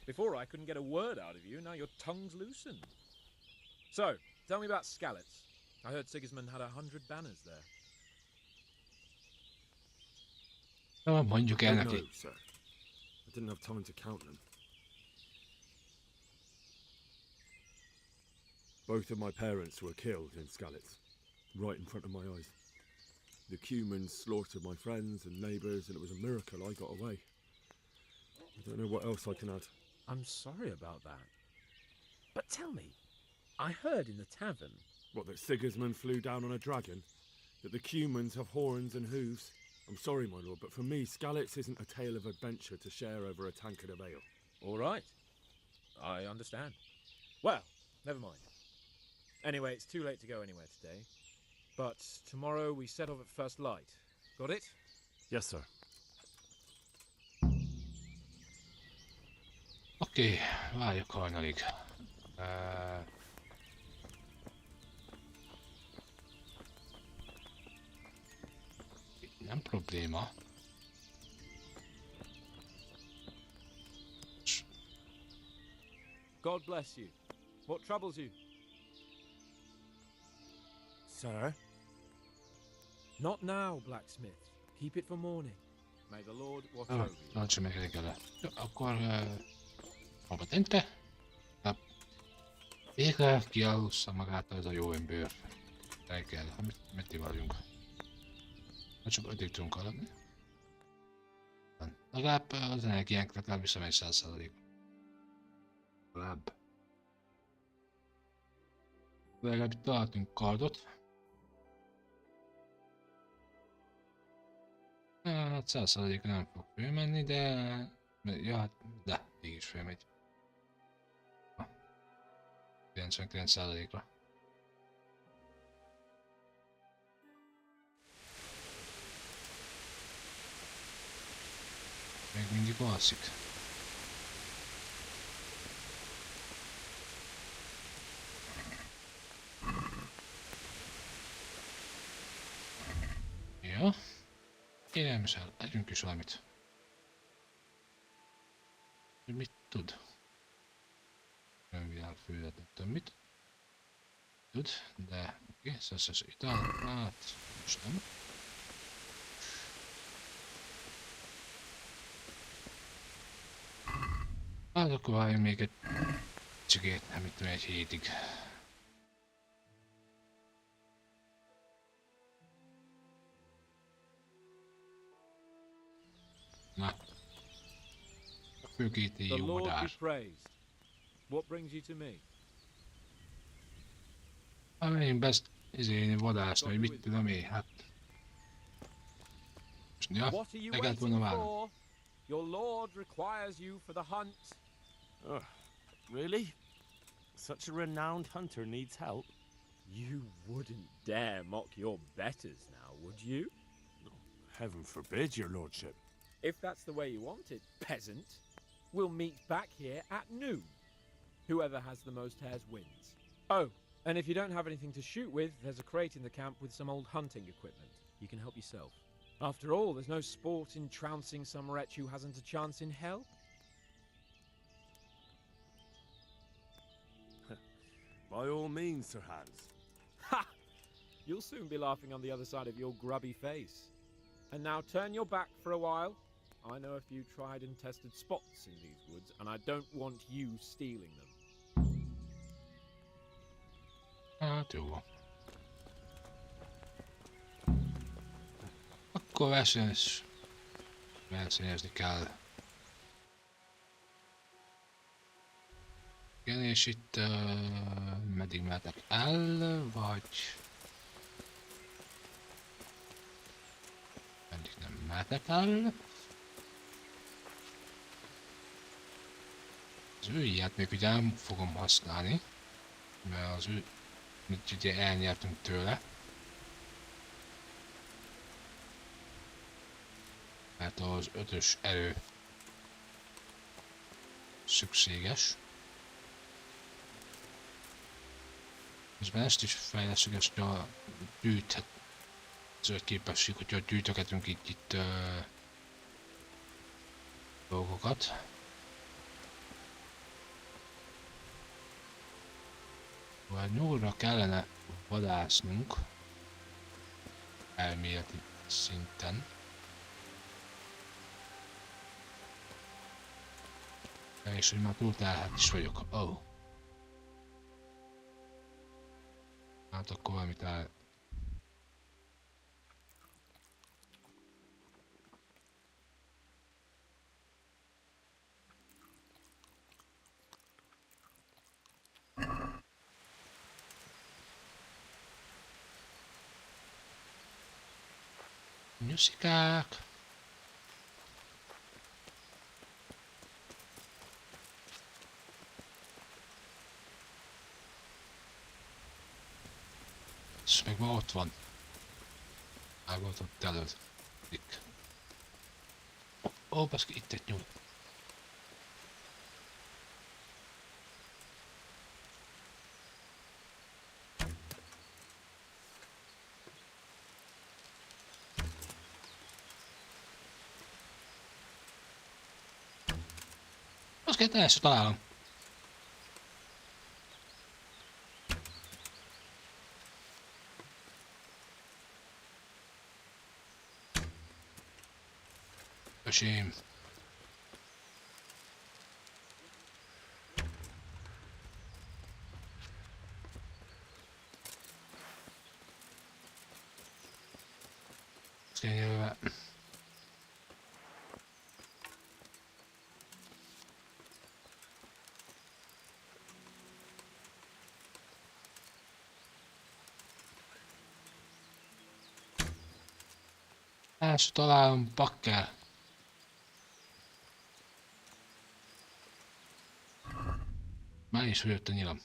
Before I couldn't get a word out of you, now your tongue's loosened. So, tell me about Skalitz. I heard Sigismund had 100 banners there. Mondjuk el No, neki. sir. I didn't have time to count them. Both of my parents were killed in Skalitz, right in front of my eyes. The Cumans slaughtered my friends and neighbours, and it was a miracle I got away. I don't know what else I can add. I'm sorry about that. But tell me, I heard in the tavern... What, that Sigismund flew down on a dragon? that the humans have horns and hooves. I'm sorry, my lord, but for me, Skalitz isn't a tale of adventure to share over a tankard of ale. All right. I understand. Well, never mind. Anyway, it's too late to go anywhere today. But tomorrow we set off at first light. Got it? Yes, sir. Oké, várjuk hajnalig. Nem probléma. God bless you. What troubles you? Sir? Not now, blacksmith. Keep it for morning. May the Lord watch over you. Tartsa meg reggele. Jó, akkor hova tente? Végre kialussza magát ez a jó ember. Reggel, mit vagyunk? Csak 5-ig tudunk haladni. Legalább az energiánk legalább visszamegy 100%. Legalább. Legalább itt találtunk kardot. Hát 100%-ra nem fog fölmenni, de... Ja, hát, de, mégis fölmegy. 99%-ra. Még mindig alszik. Jó. Élelmiszer, legyünk is valamit. Mit tud? Önvilág főlet, nem tudom mit. Tud, de oké, szeszes itál, hát most nem. Hát akkor várjunk még egy csigét, nem itt egy hétig. Na. A főkéti jó madár. What brings you to me? Hát én izélni vadászni, hogy mit tudom én, hát... Ja, megállt volna válni. Your lord requires you for the hunt. Really? Such a renowned hunter needs help? You wouldn't dare mock your betters now, would you? Heaven forbid, your lordship. If that's the way you want it, peasant, we'll meet back here at noon. Whoever has the most hares wins. Oh, and if you don't have anything to shoot with, there's a crate in the camp with some old hunting equipment. You can help yourself. After all, there's no sport in trouncing some wretch who hasn't a chance in hell. By all means, Sir Hans. Ha! You'll soon be laughing on the other side of your grubby face. And now turn your back for a while. I know a few tried and tested spots in these woods, and I don't want you stealing them. Hát jó. Akkor versenyezni kell. Igen, és itt meddig mehetek el, vagy... Meddig nem mehetek el. Az ő ilyet még ugye nem fogom használni, mert az ő... Mit ugye elnyertünk tőle. Mert az 5-ös erő szükséges. Közben ezt is fejlesztjük, ezt a gyűjthet zöld képesség, hogyha gyűjtögetünk itt dolgokat. Vagy nyúlra kellene vadásznunk elméleti szinten. És hogy már túltelhet is vagyok. Oh. Hát akkor valamit el... Nyuszikák. És még ma ott van. Már volt ott előtt. Ó, baszki, itt egy nyúl. Baszki, el se találom. Ösém. Jövve. El se találom, bakker. Már is jött a nyilam.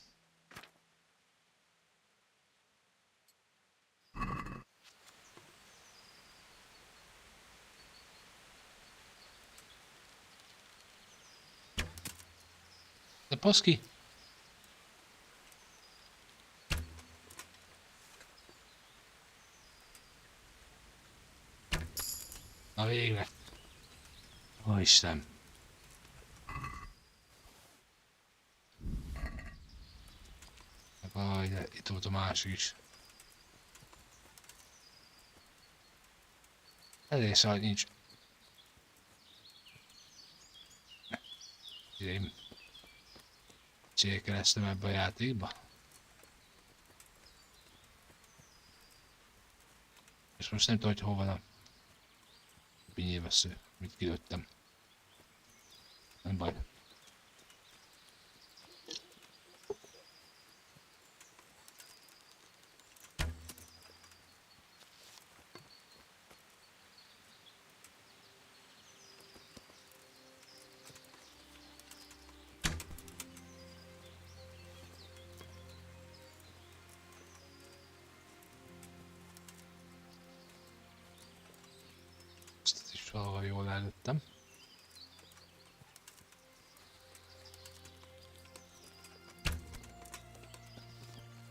De baszki! Na végre! Ó, Isten! Aj, de itt volt a másik is. Elég szaj, nincs. Én célkeresztem ebbe a játékba. És most nem tudom, hogy hol van a pinyévesző, mit kilőttem. Nem baj. Ezt is valahol jól előttem.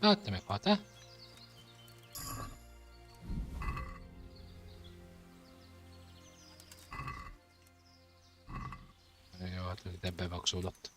Hát te meghalt-e? Jó, hát ez bevaxódott.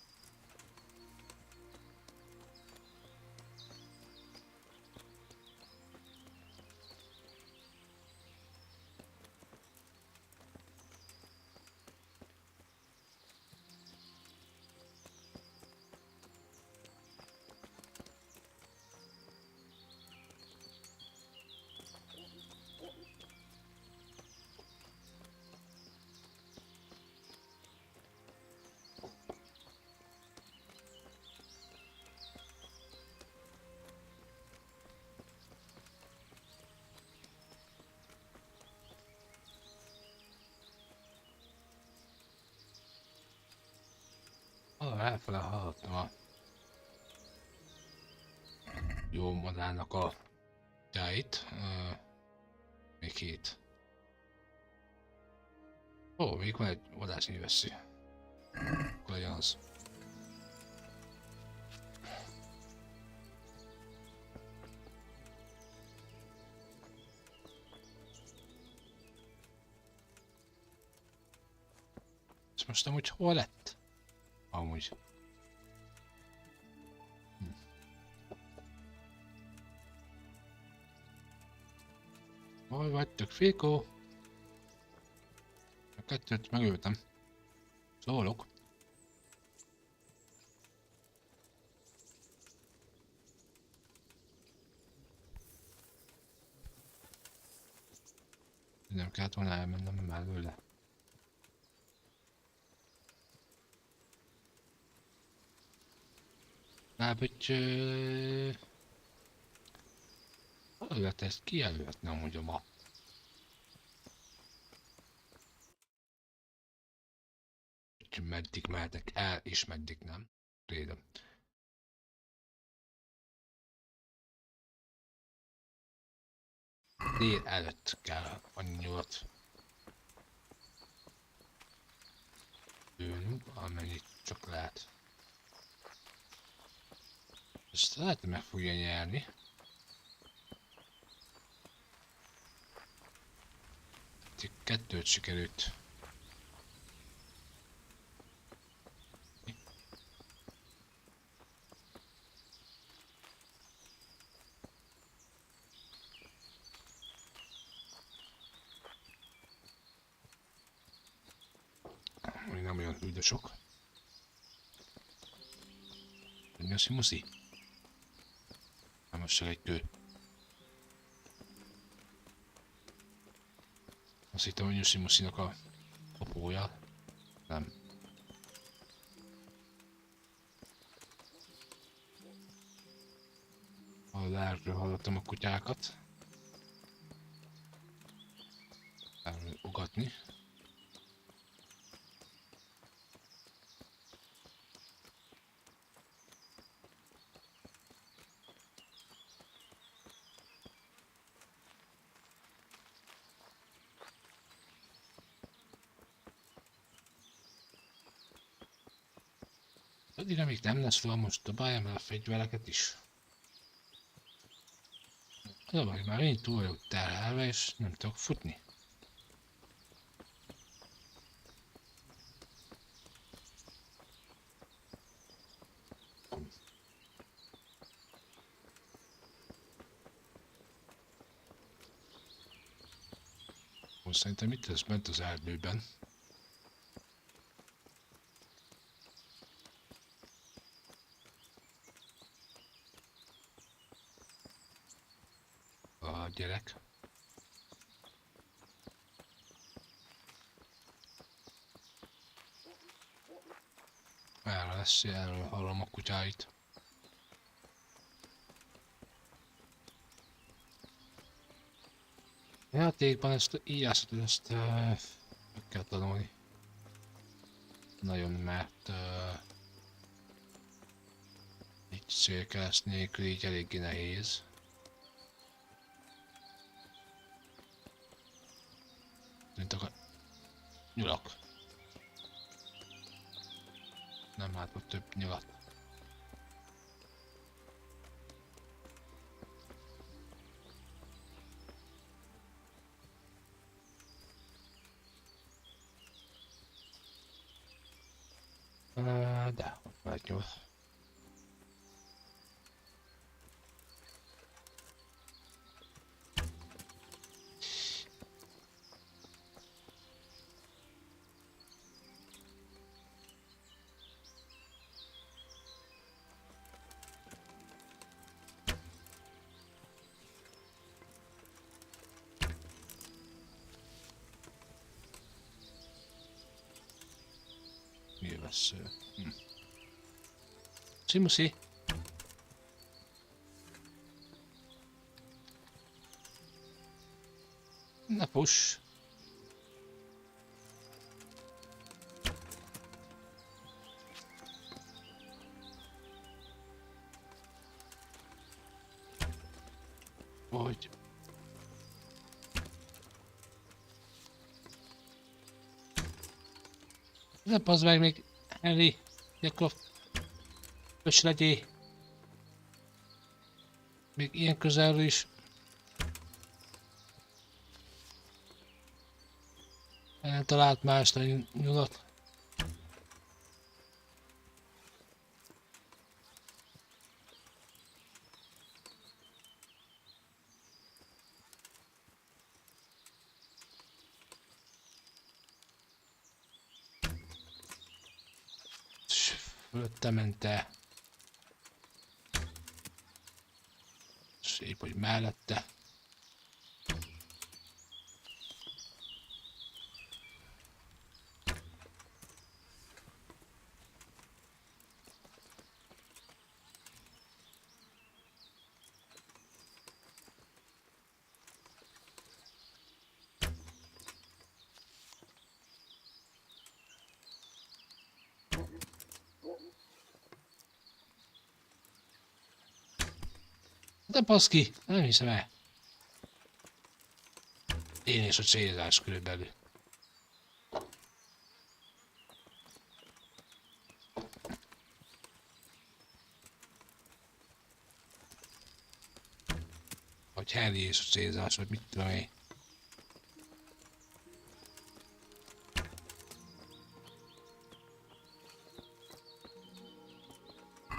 Elfele hallottam a jó madárnak a tájt. Még 7. Ó, még van egy vadásznyilvessző. Akkor legyen az. És most amúgy hol lett? Amúgy. Hol vagytok, Fékó? A kettőt megöltem. Szólok. Nem kellett volna elmennem mellőle. Láböcső... Hol lehet ezt kijelölhetni amúgy a map? hogy meddig mehetek el, és meddig nem. Rédem. Dél előtt kell a nyugat lőnünk, amennyit csak lehet. Ezt lehet, hogy meg fogja nyerni. Kettőt sikerült. Még nem olyan hűde sok. Nyoszi-muszi. Nem, most csak egy kő. Azt hittem, hogy Nyoszi-muszinak a kapója. Nem. Erről hallottam a kutyákat. Erről ugatni. Addig, amíg nem lesz fel, most dobáljam el a fegyvereket is. Az a baj, már én túl vagyok terhelve, és nem tudok futni. Most szerintem itt lesz bent az erdőben. A gyerek. Erre lesz, erről hallom a kutyáit. A játékban ezt íjászat, ezt meg kell tanulni. Nagyon, mert így célkereszt nélkül így eléggé nehéz. Mint a nyulak. Nem látok több nyulat. De, ott már egy nyulat. Nyilvessző. Muszi. Ne push. Hogy? Ne bazd meg még, Henry, Jakov, ös legyél. Még ilyen közelről is. Talált mást a nyulat. Fölötte mente. Szép, hogy mellette. De baszki, nem hiszem el. Én és a célzás körülbelül. Vagy Harry és a célzás, vagy mit tudom én.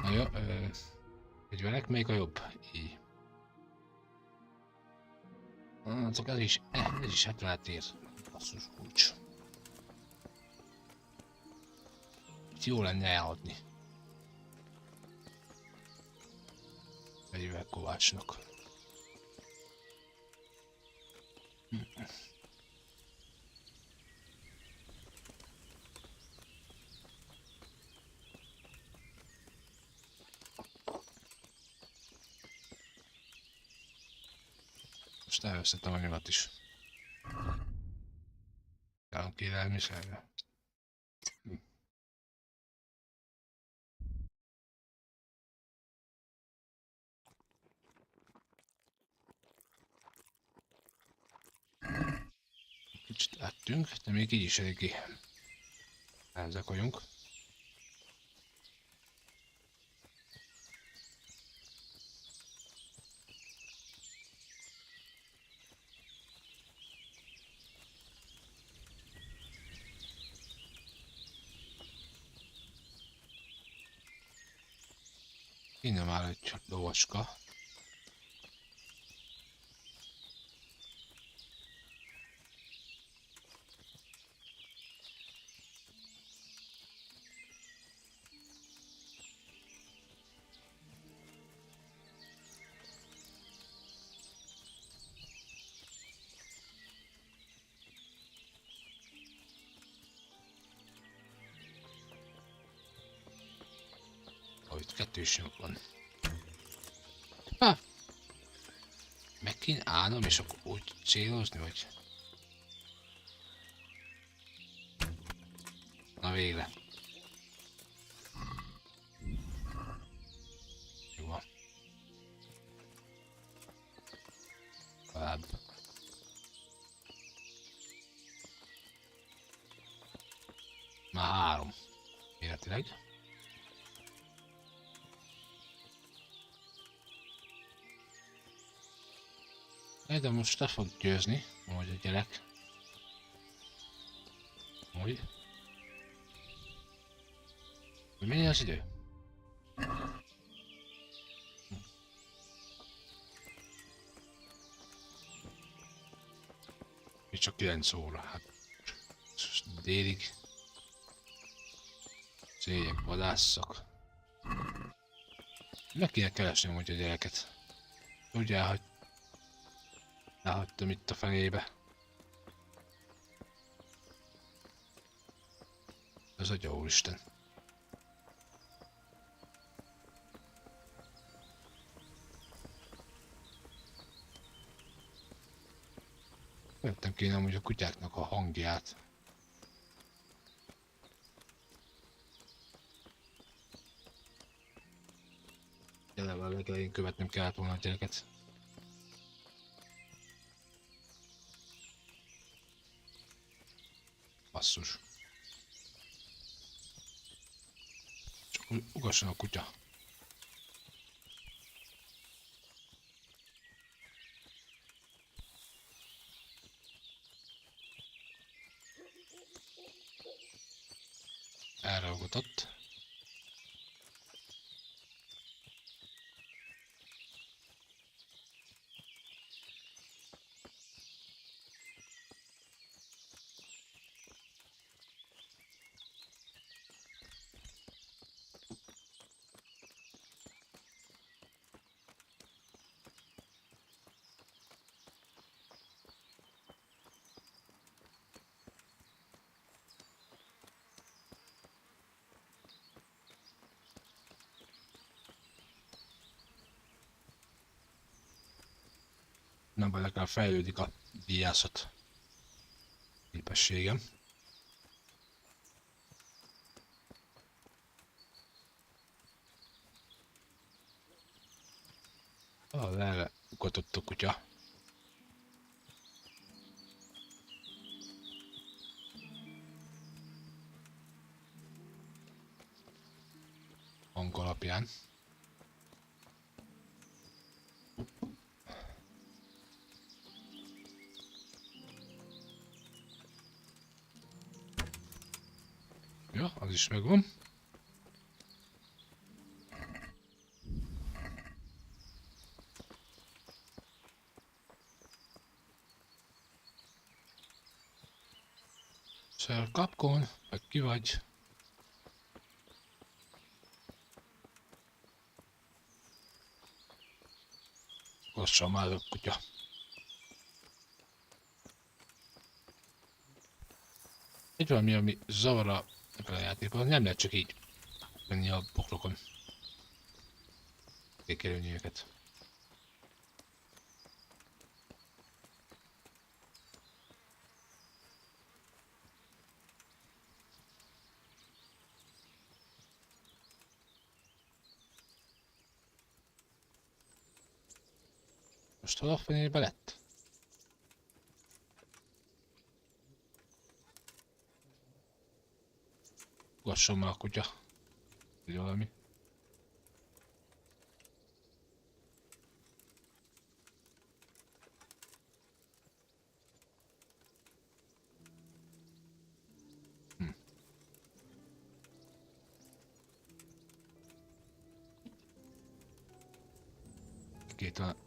Na jó, fegyverek, melyik a jobb? Így. Csak ez is 70-et ér. Basszus kulcs. Jó lenne eladni. Fegyver kovácsnak. Most elvesztettem a nyomat is. Kálunk élelmiszerre. Kicsit ettünk, de még így is eléggé ezek vagyunk. Innen már egy lovacska. Itt kettős nyom van. Ha! Meg kéne állnom és akkor úgy célozni, vagy? Na végre. Jó van. Tovább. Már 3. Értileg. De most le fog győzni, majd a gyerek. Úgy. Mennyi az idő? Még csak 9 óra, hát délig céljek, vadásszak. Meg kéne keresni amúgy a gyereket. Ugye, hogy elhagytam itt a fenébe. Ez a úristen. Vettem kéne amúgy a kutyáknak a hangját. Eleve a legelején követnem kellett volna a gyereket. Basszus. Csak ugasson a kutya. Elraugatott. Nem baj, legalább fejlődik a díjászat képességem. Erre ugatott a kutya. Hang alapján. Ja, az is megvan. Sir Capcom, meg ki vagy? Lassan már a kutya. Egy valami, ami zavar ebben a játékban, nem lehet csak így menni a poklokon. Kékerülni őket. Most hol a fenébe lett? Lassan már a kutya. Vagy valami.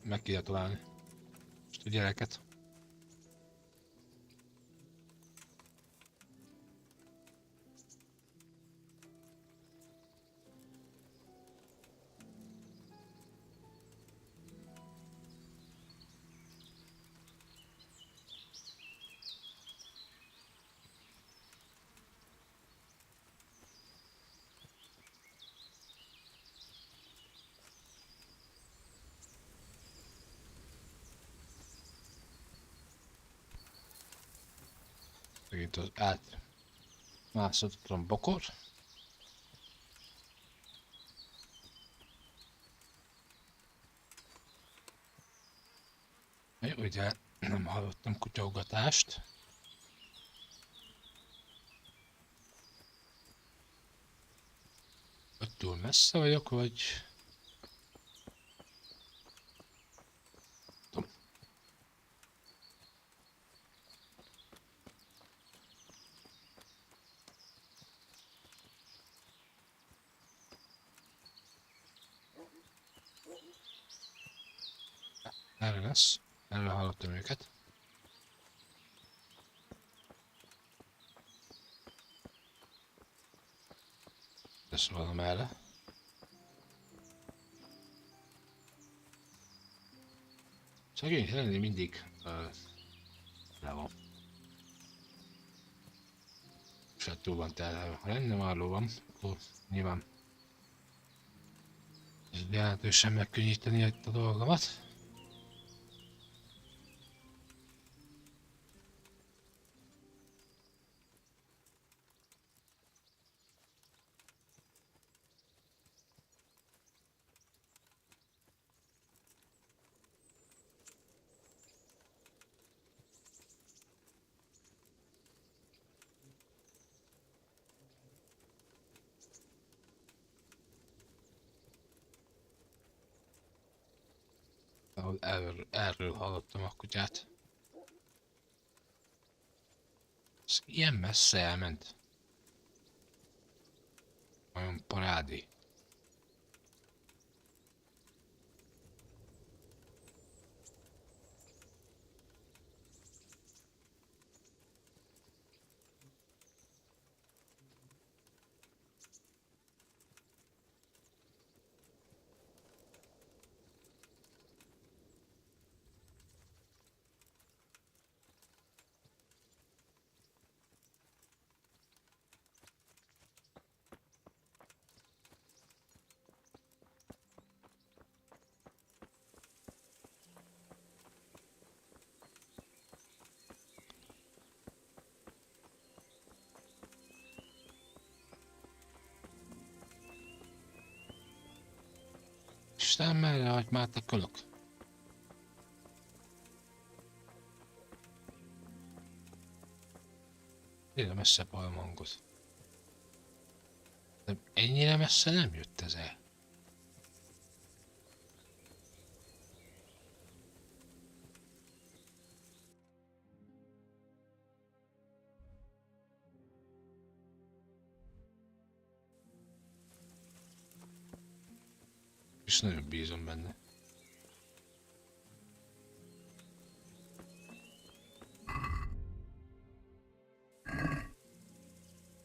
Meg kéne találni. Most a gyereket. Megint az átmászott a bokor. Jó, ugye nem hallottam kutyaugatást. Vagy túl messze vagyok, vagy... Erre lesz. Erre hallottam őket. Lesz valami erre. Szegény lenni mindig le van. És hát túl van terhelve. Ha lenne már lóvam, akkor nyilván ez jelentősen megkönnyíteni itt a dolgomat. Erről hallottam a kutyát. Ez ilyen messze elment. Olyan parádi. Isten, merre hagy már te kölök? Tényleg messzebb hallom hangot. De ennyire messze nem jött ez el. És nagyon bízom benne.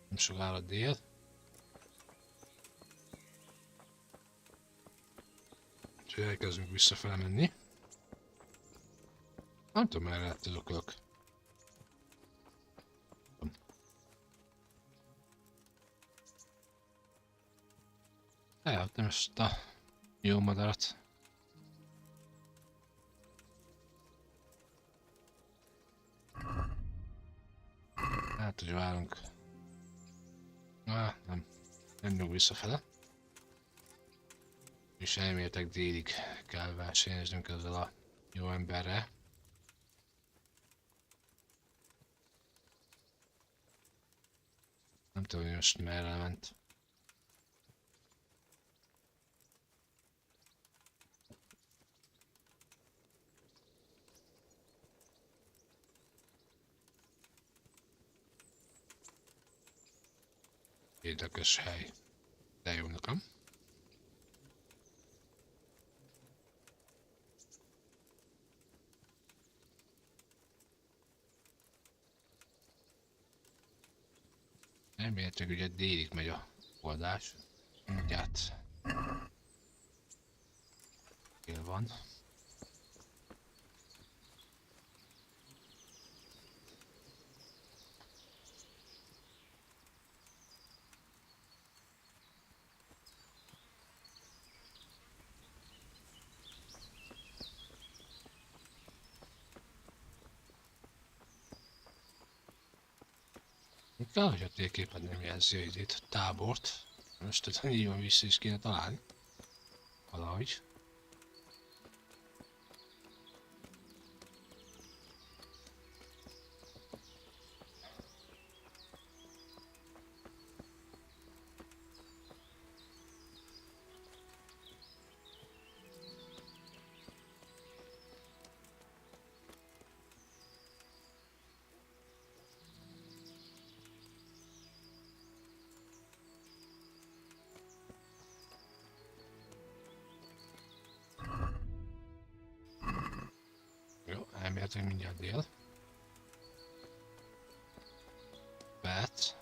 Nem sokára dél. Úgyhogy elkezdünk visszafele menni. Nem tudom, merre lett az okolok. Elhagytam ezt a jó madarat. Hát, hogy várunk. Nem. Nem nyug visszafele. És elméletek délig kell versenyeznünk ezzel a jó emberrel. Nem tudom, hogy most merre ment. Érdekes hely. De jó nekem. Elméletileg ugye délig megy a oldás. Mindjárt dél van. Hogy a térképen nem jelzi itt a tábort. Most ez nyilván vissza is kéne találni. Valahogy. Elméletileg mindjárt dél. Bet.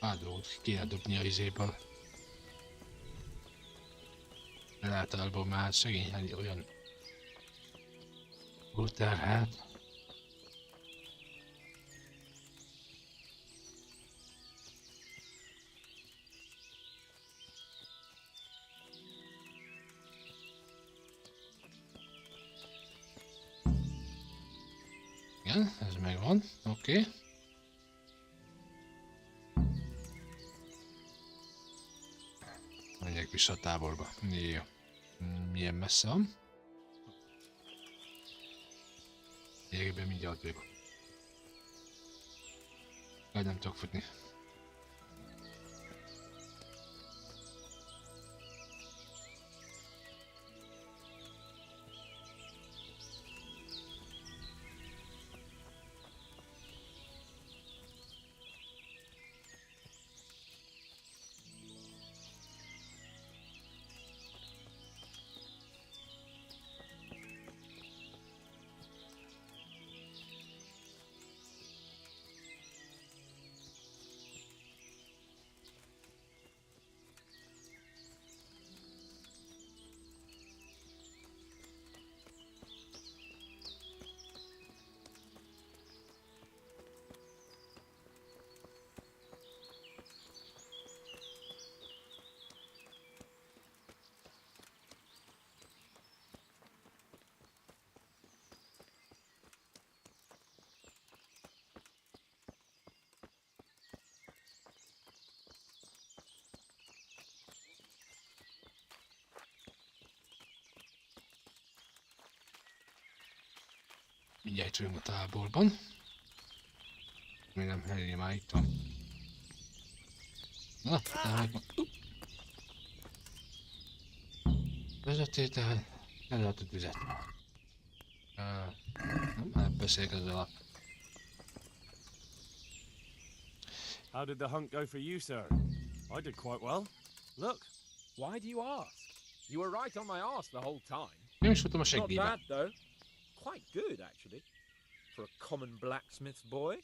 Pár dolgot kéne dobni a izéből. De általában már szegény olyan terhelt. Igen, ez megvan, oké. Menjek vissza a táborba. Jó. Milyen messze van? Jégben mindjárt vagyok. Nem tudok futni. Mindjárt vagyunk a táborban. Remélem Harry már itt van. Na, tehát vezetél, tehát elállt a tüzet. Nem beszélek ezzel a... How did the hunt go for you, sir? I did quite well. Look. Why do you ask? You were right on my arse the whole time. Nem is voltam a Not seggében. bad, though. Quite good, actually. For a common blacksmith's boy.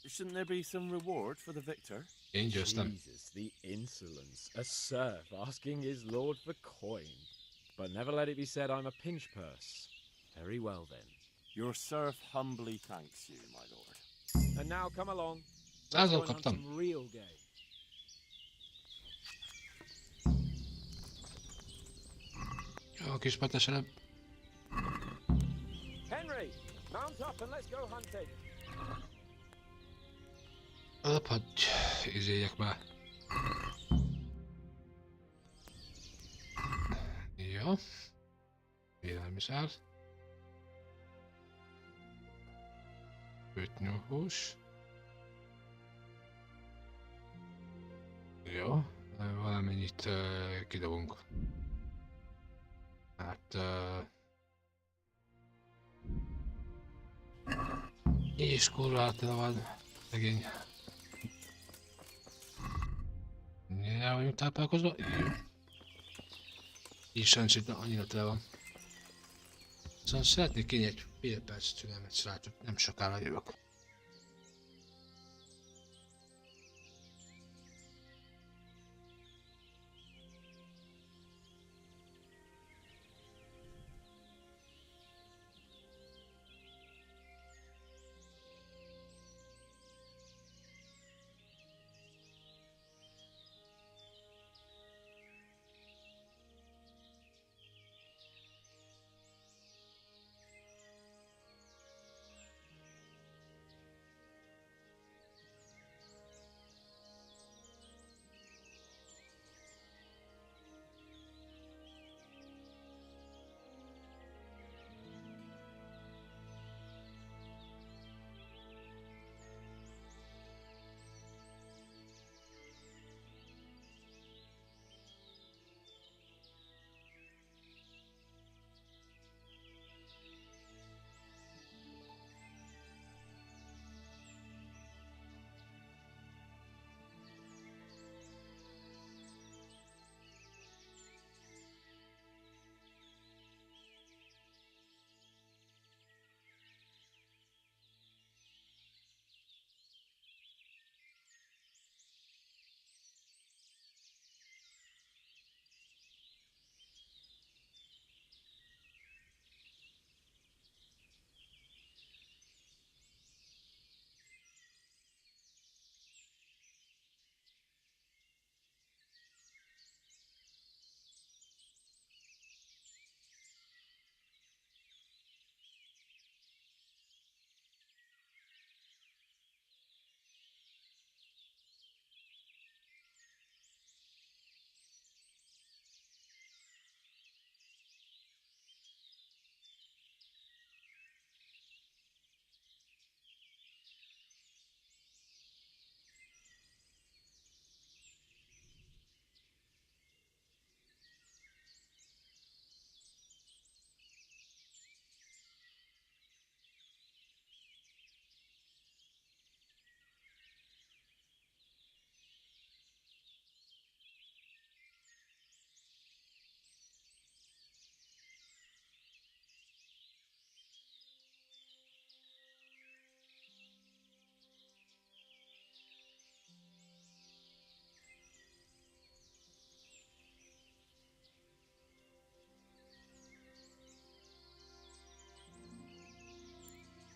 Shouldn't there be some reward for the victor? Én győztem. Jesus, the insolence. A serf asking his lord for coin. But never let it be said I'm a pinch purse. Very well, then. Your serf humbly thanks you, my lord. And now come along. Let's Százal go and hunt kaptam. some real game. Jó, kis peteselem. Henry, mount up and let's go hunting. Alaphagy izéljek már. Jó. Élelmiszer. 5 nyúlhús. Jó. Valamennyit kidobunk. Hát... így is kurva átele van. Szegény. Ja, vagyunk táplálkozva? Jó. Így sem annyira tele van. Szóval szeretnék kérni egy fél perc türelmet, srácok, nem sokára jövök.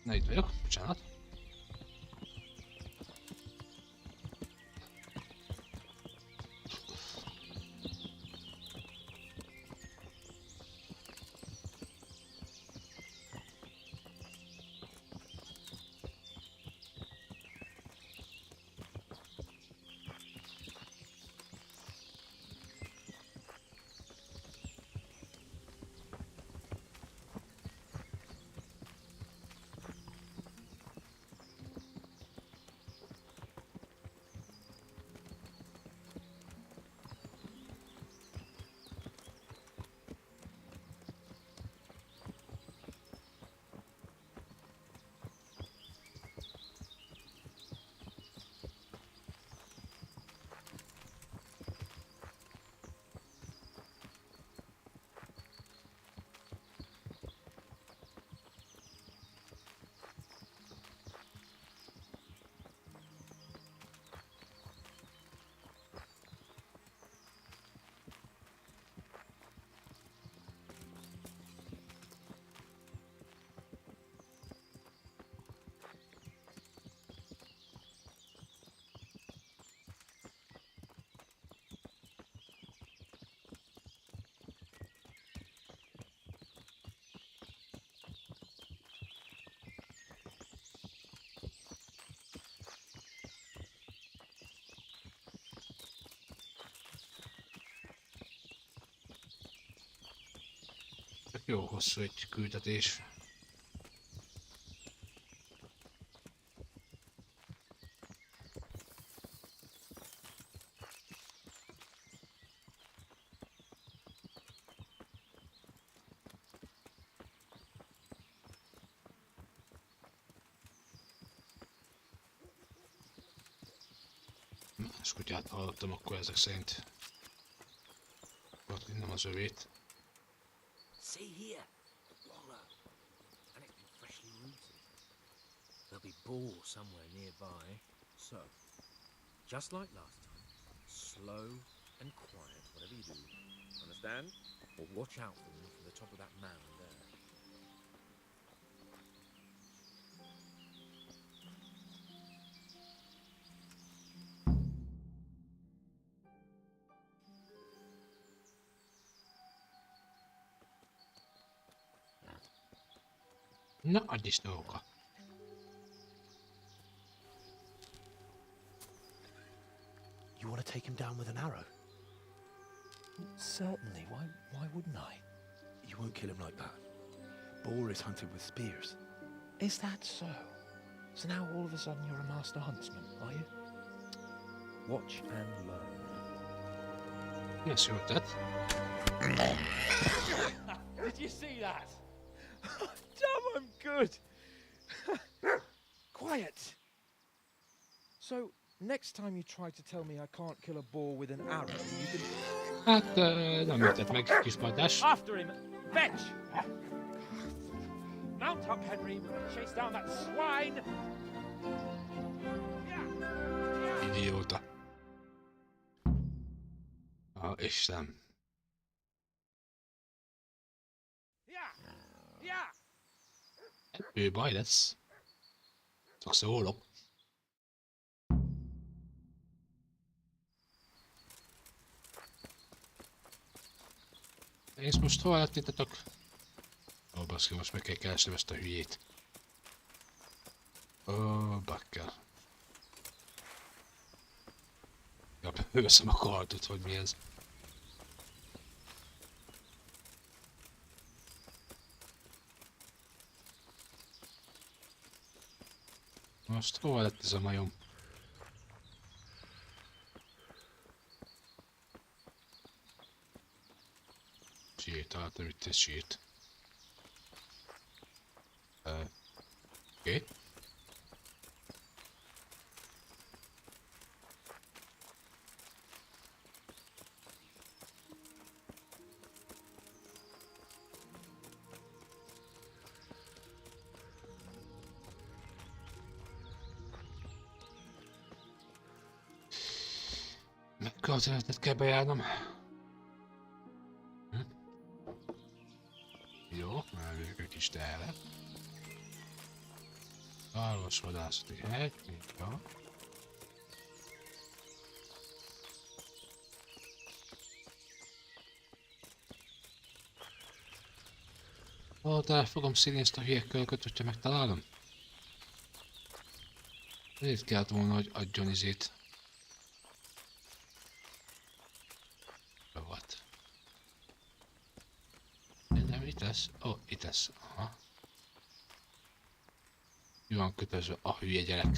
Na itt vagyok, bocsánat. Csak jó hosszú egy küldetés. Más kutyát hallottam akkor ezek szerint. Ott nem az övét. See here, wallow, and it's been freshly rooted. There'll be boar somewhere nearby. So, just like last time, slow and quiet, whatever you do. Understand? Or watch out for them from the top of that mound there. Na, adj is dolgokat. You want to take him down with an arrow? Certainly. Why wouldn't I? You won't kill him like that. Boar is hunted with spears. Is that so? So now all of a sudden you're a master huntsman, are you? Watch and learn. Yes, you're dead. Did you see that? Damn, I'm good. Quiet. So, next time you try to tell me I can't kill a boar with an arrow, you can... Hát, nem jöttet meg, kis pajtás. After him! Fetch! Mount up, Henry. Chase down that swine! Idióta. Isten. Ebből baj lesz. Csak szólok. És most hol lettétek? Ó, baszki, most meg kell keresnem ezt a hülyét. Ó, bakkel. Ja, beveszem a kartot, hogy mi ez. Most hol lett ez a majom? Sírt, találtam itt egy sírt. Oké. Mekkora területet kell bejárnom? Jó, elvégük egy kis terület. Arvos vadászati hely, jó. Ott el fogom színi ezt a hülye kölköt, hogyha megtalálom. Ezért kellett volna, hogy adjon izét. Volt. Nem, itt lesz. Ó, itt lesz. Aha. Mi van kötözve a hülye gyerek?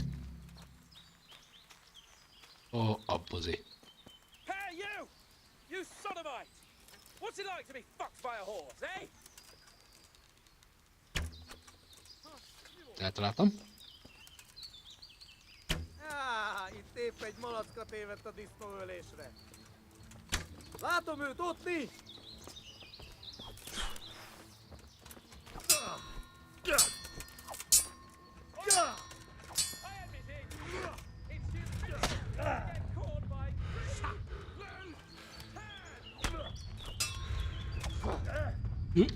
Ó, abbozi. Hey, you! You sodomite! What's it like to be fucked by a horse, eh? Eltaláltam. Itt épp egy malacka tévedt a disznóölésre. Látom őt ott mi!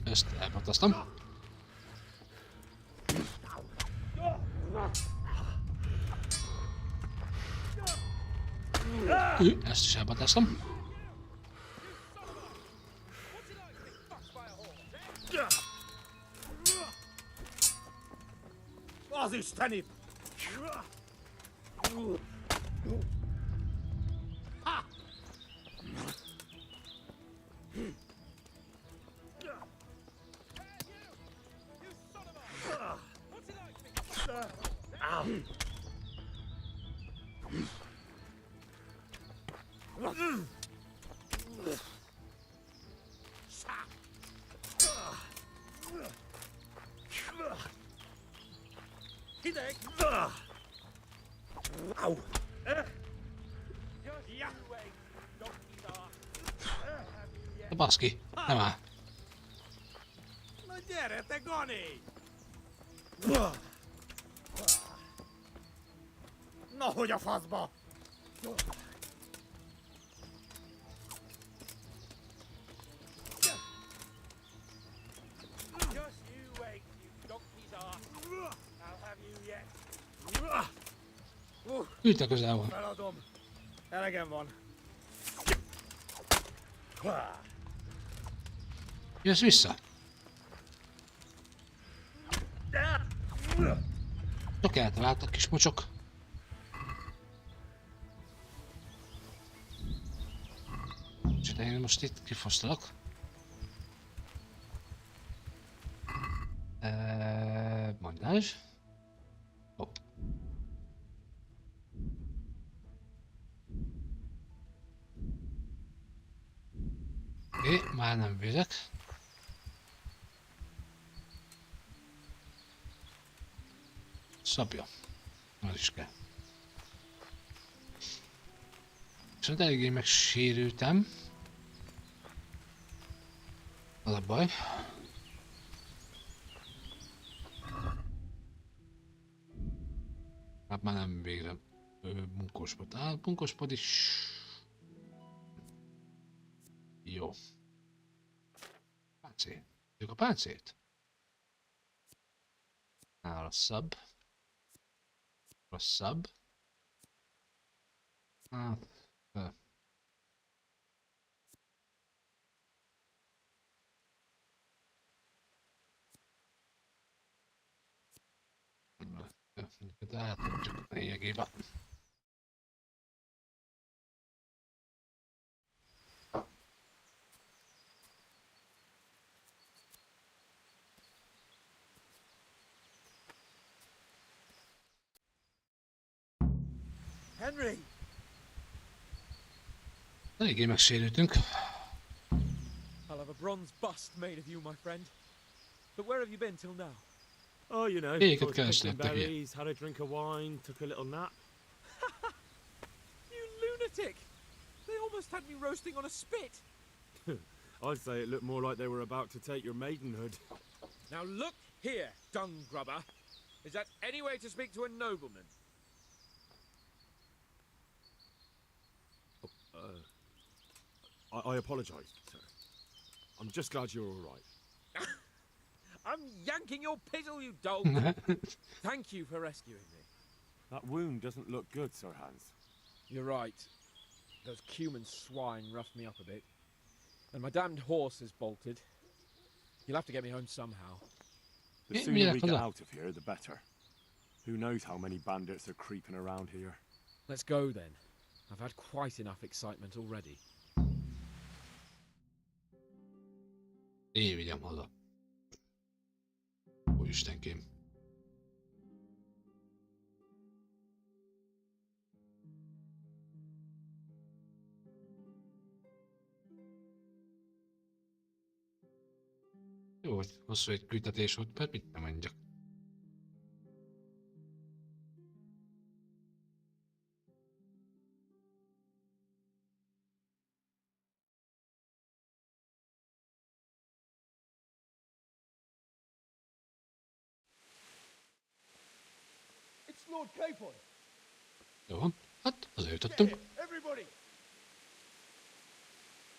Ezt elpatasztam. Ezt is elpatasztam. Az istenit! Baszki, nem áll. Na gyere, te Gani! Na, hogy a faszba? Just you wait, you donkey's ass. I'll have you yet. Ült a közel van. Feladom. Elegem van. Jössz vissza? Csak eltaláltak, kis mocsok. És én most itt kifosztalak. Mondás. Hopp. Oké, már nem vizek. Szabja. Az is kell. Viszont eléggé megsérültem. Az a baj. Hát már nem végzem. Bunkospod. Bunkospod is. Jó. Páncél. Tudjuk a páncélt? Rosszabb. Rosszabb. Hát. De átadjuk lényegében. Henry! Eléggé megsérültünk. I'll have a bronze bust made of you, my friend. But where have you been till now? Oh, you know, Éjeket I was picking kerestettek ilyen. berries, had a drink of wine, took a little nap. You lunatic! They almost had me roasting on a spit. I'd say it looked more like they were about to take your maidenhood. Now look here, dung grubber. Is that any way to speak to a nobleman? I apologise, sir. I'm just glad you're all right. I'm yanking your pizzle, you dog! Thank you for rescuing me. That wound doesn't look good, Sir Hans. You're right. Those cumin swine roughed me up a bit. And my damned horse is bolted. You'll have to get me home somehow. The sooner we get out of here, the better. Who knows how many bandits are creeping around here. Let's go then. I've had quite enough excitement already. Én vigyem haza. Ó, Istenkém. Jó, hogy hosszú egy küldetés volt, mert mit nem mondjak. It's Lord Capon. Jó van, hát azért jutottunk. Everybody!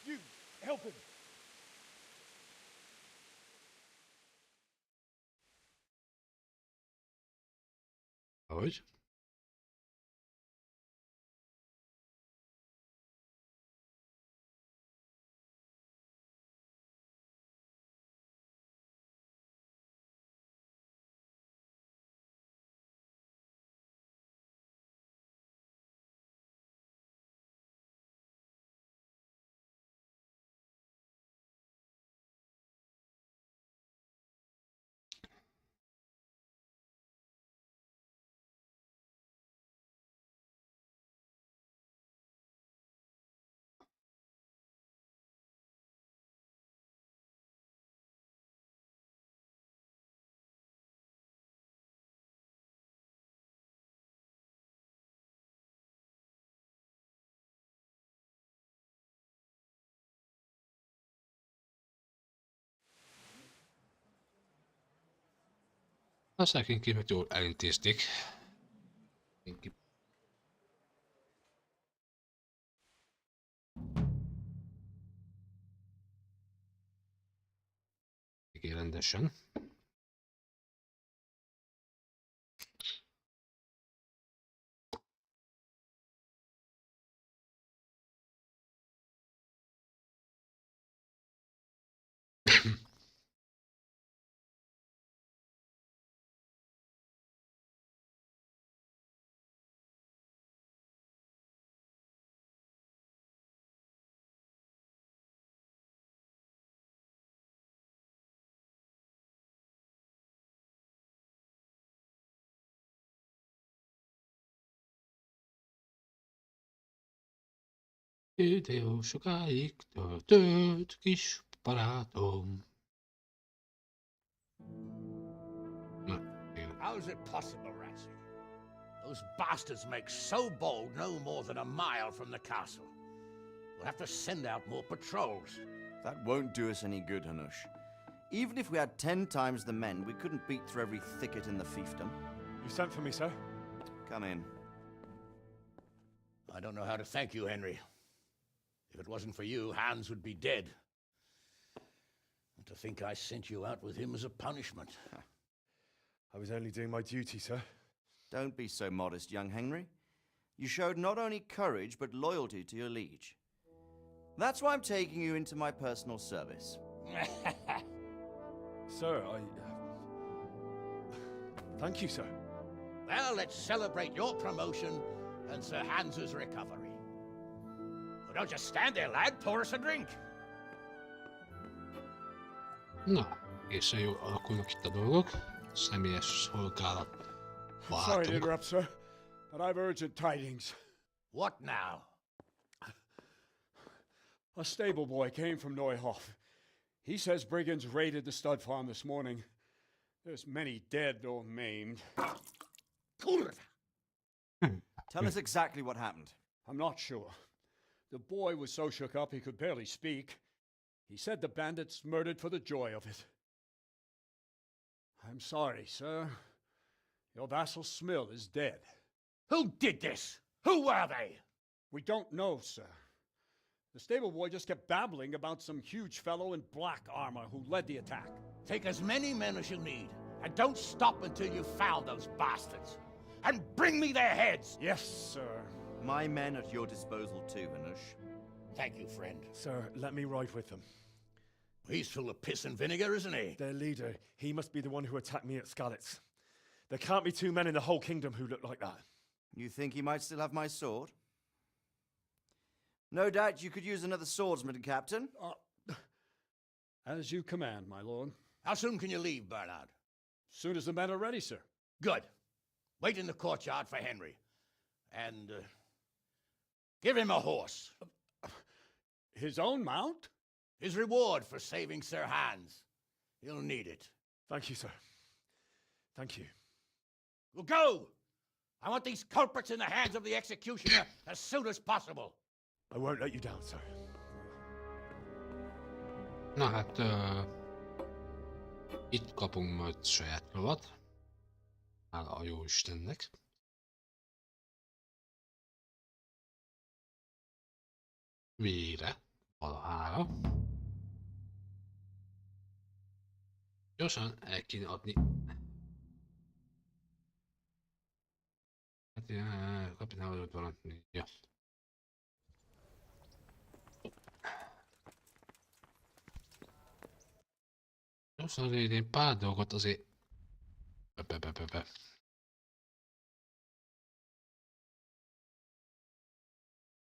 You, help him! Ahogy? A szekrényképet jól elintézték. Igen, rendesen. De jó sokáig töltött kis barátom. How is it possible, Ratsy? Those bastards make so bold no more than a mile from the castle. We'll have to send out more patrols. That won't do us any good, Hanush. Even if we had 10 times the men, we couldn't beat through every thicket in the fiefdom. You sent for me, sir? Come in. I don't know how to thank you, Henry. If it wasn't for you, Hans would be dead. And to think I sent you out with him as a punishment. I was only doing my duty, sir. Don't be so modest, young Henry. You showed not only courage, but loyalty to your liege. That's why I'm taking you into my personal service. Sir, thank you, sir. Well, let's celebrate your promotion and Sir Hans's recovery. Well, don't just stand there, lad. Pour us a drink. Na, egészen jól alakulnak itt a dolgok. Személyes szolgálat. Sorry to interrupt, sir, but I've urgent tidings. What now? A stable boy came from Neuhof. He says brigands raided the stud farm this morning. There's many dead or maimed. Kurva! Tell us exactly what happened. I'm not sure. The boy was so shook up he could barely speak. He said the bandits murdered for the joy of it. I'm sorry, sir. Your vassal Smill is dead. Who did this? Who were they? We don't know, sir. The stable boy just kept babbling about some huge fellow in black armor who led the attack. Take as many men as you need, and don't stop until you've found those bastards. And bring me their heads! Yes, sir. My men at your disposal too, Hanush. Thank you, friend. Sir, let me ride with them. He's full of piss and vinegar, isn't he? Their leader, he must be the one who attacked me at Skalitz. There can't be 2 men in the whole kingdom who look like that. You think he might still have my sword? No doubt you could use another swordsman, Captain. As you command, my lord. How soon can you leave, Bernard? Soon as the men are ready, sir. Good. Wait in the courtyard for Henry. And, give him a horse. His own mount? His reward for saving Sir Hans. He'll need it. Thank you, sir. Thank you. Well, go! I want these culprits in the hands of the executioner as soon as possible. I won't let you down, sir. Na hát, itt kapunk majd saját lovat. Hála a jó Istennek. Végre. Valahára. Gyorsan el kéne adni. Hát, kapitál ott valami. Ja. Gyorsan azért én pár dolgot azért...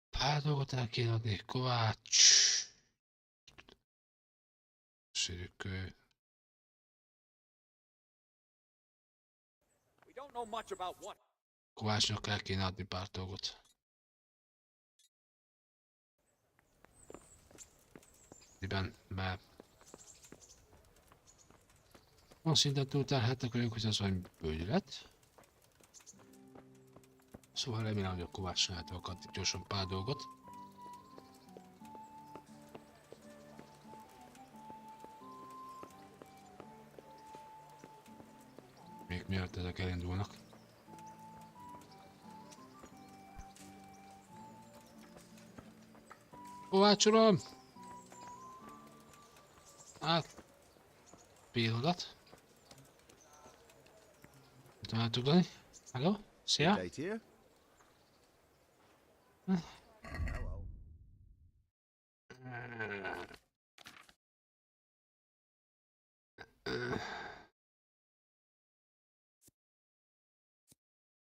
Pár dolgot el kéne adni. Kovács. Sérükő. We don't know much about what. Kovácsnak el kéne adni pár dolgot. Mert van szinten túlterheltek vagyok, hogy az valami bőgyület. Szóval remélem, hogy a Kovácsnál el tudok adni gyorsan pár dolgot. mielőtt ezek elindulnak. Kovács uram! Hát... Pillanat. Tudom átugrani. Hello? Szia!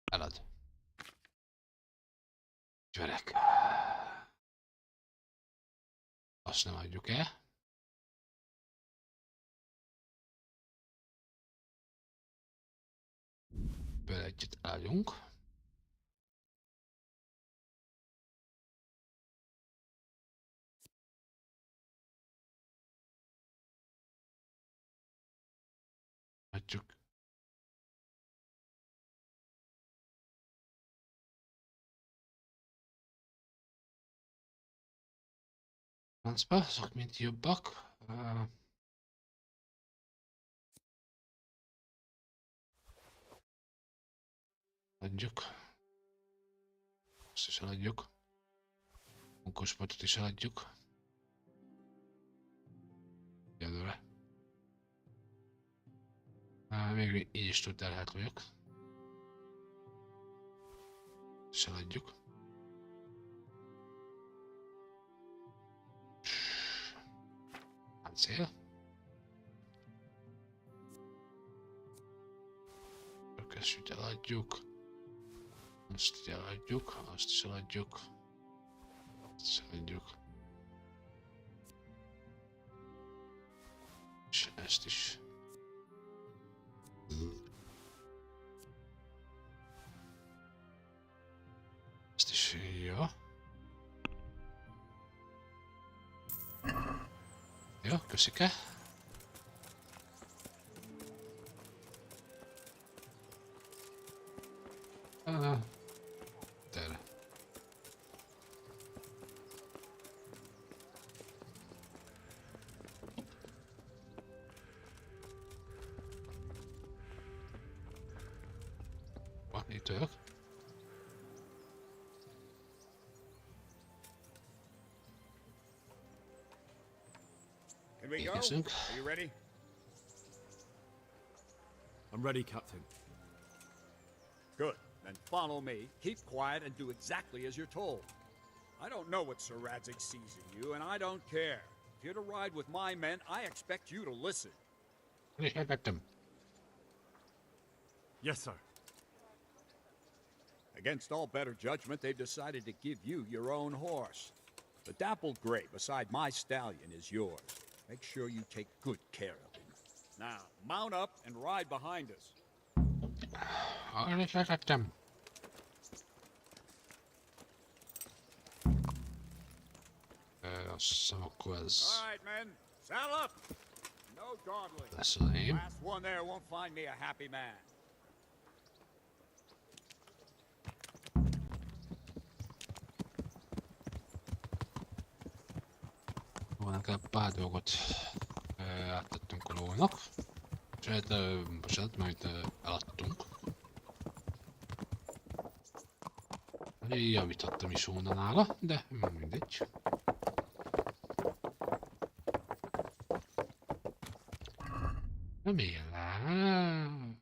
Elad. Gyerek. Azt nem adjuk el. Bele egyet álljunk. Adjuk. Francba, azok mint jobbak. Adjuk. Azt is eladjuk. Munkosportot is eladjuk. Jelölre. Még így is tud elhet vagyok. És eladjuk. Cél. Ezt eladjuk. Azt eladjuk. Azt is eladjuk. Ezt eladjuk. És ezt is. Ezt is, jó. Jó, köszike. Tere. Van, itt vagyok. Can we go? Kardozunk. Are you ready? I'm ready, Captain. Good. Then follow me, keep quiet, and do exactly as you're told. I don't know what Sir Radzig sees in you, and I don't care. If you're to ride with my men, I expect you to listen. Yes, sir. Against all better judgment, they've decided to give you your own horse. The dappled gray beside my stallion is yours. Make sure you take good care of him. Now, mount up and ride behind us. Arra is eltettem. Azt hiszem, akkor ez... All right, men, saddle up. No dawdling. Lesz az enyém. Last one there won't find me a happy man. Volna kell pár dolgot áttettünk a lónak. Bocsánat, mert eladtunk. Javítottam is volna nála, de mindegy. Remélem.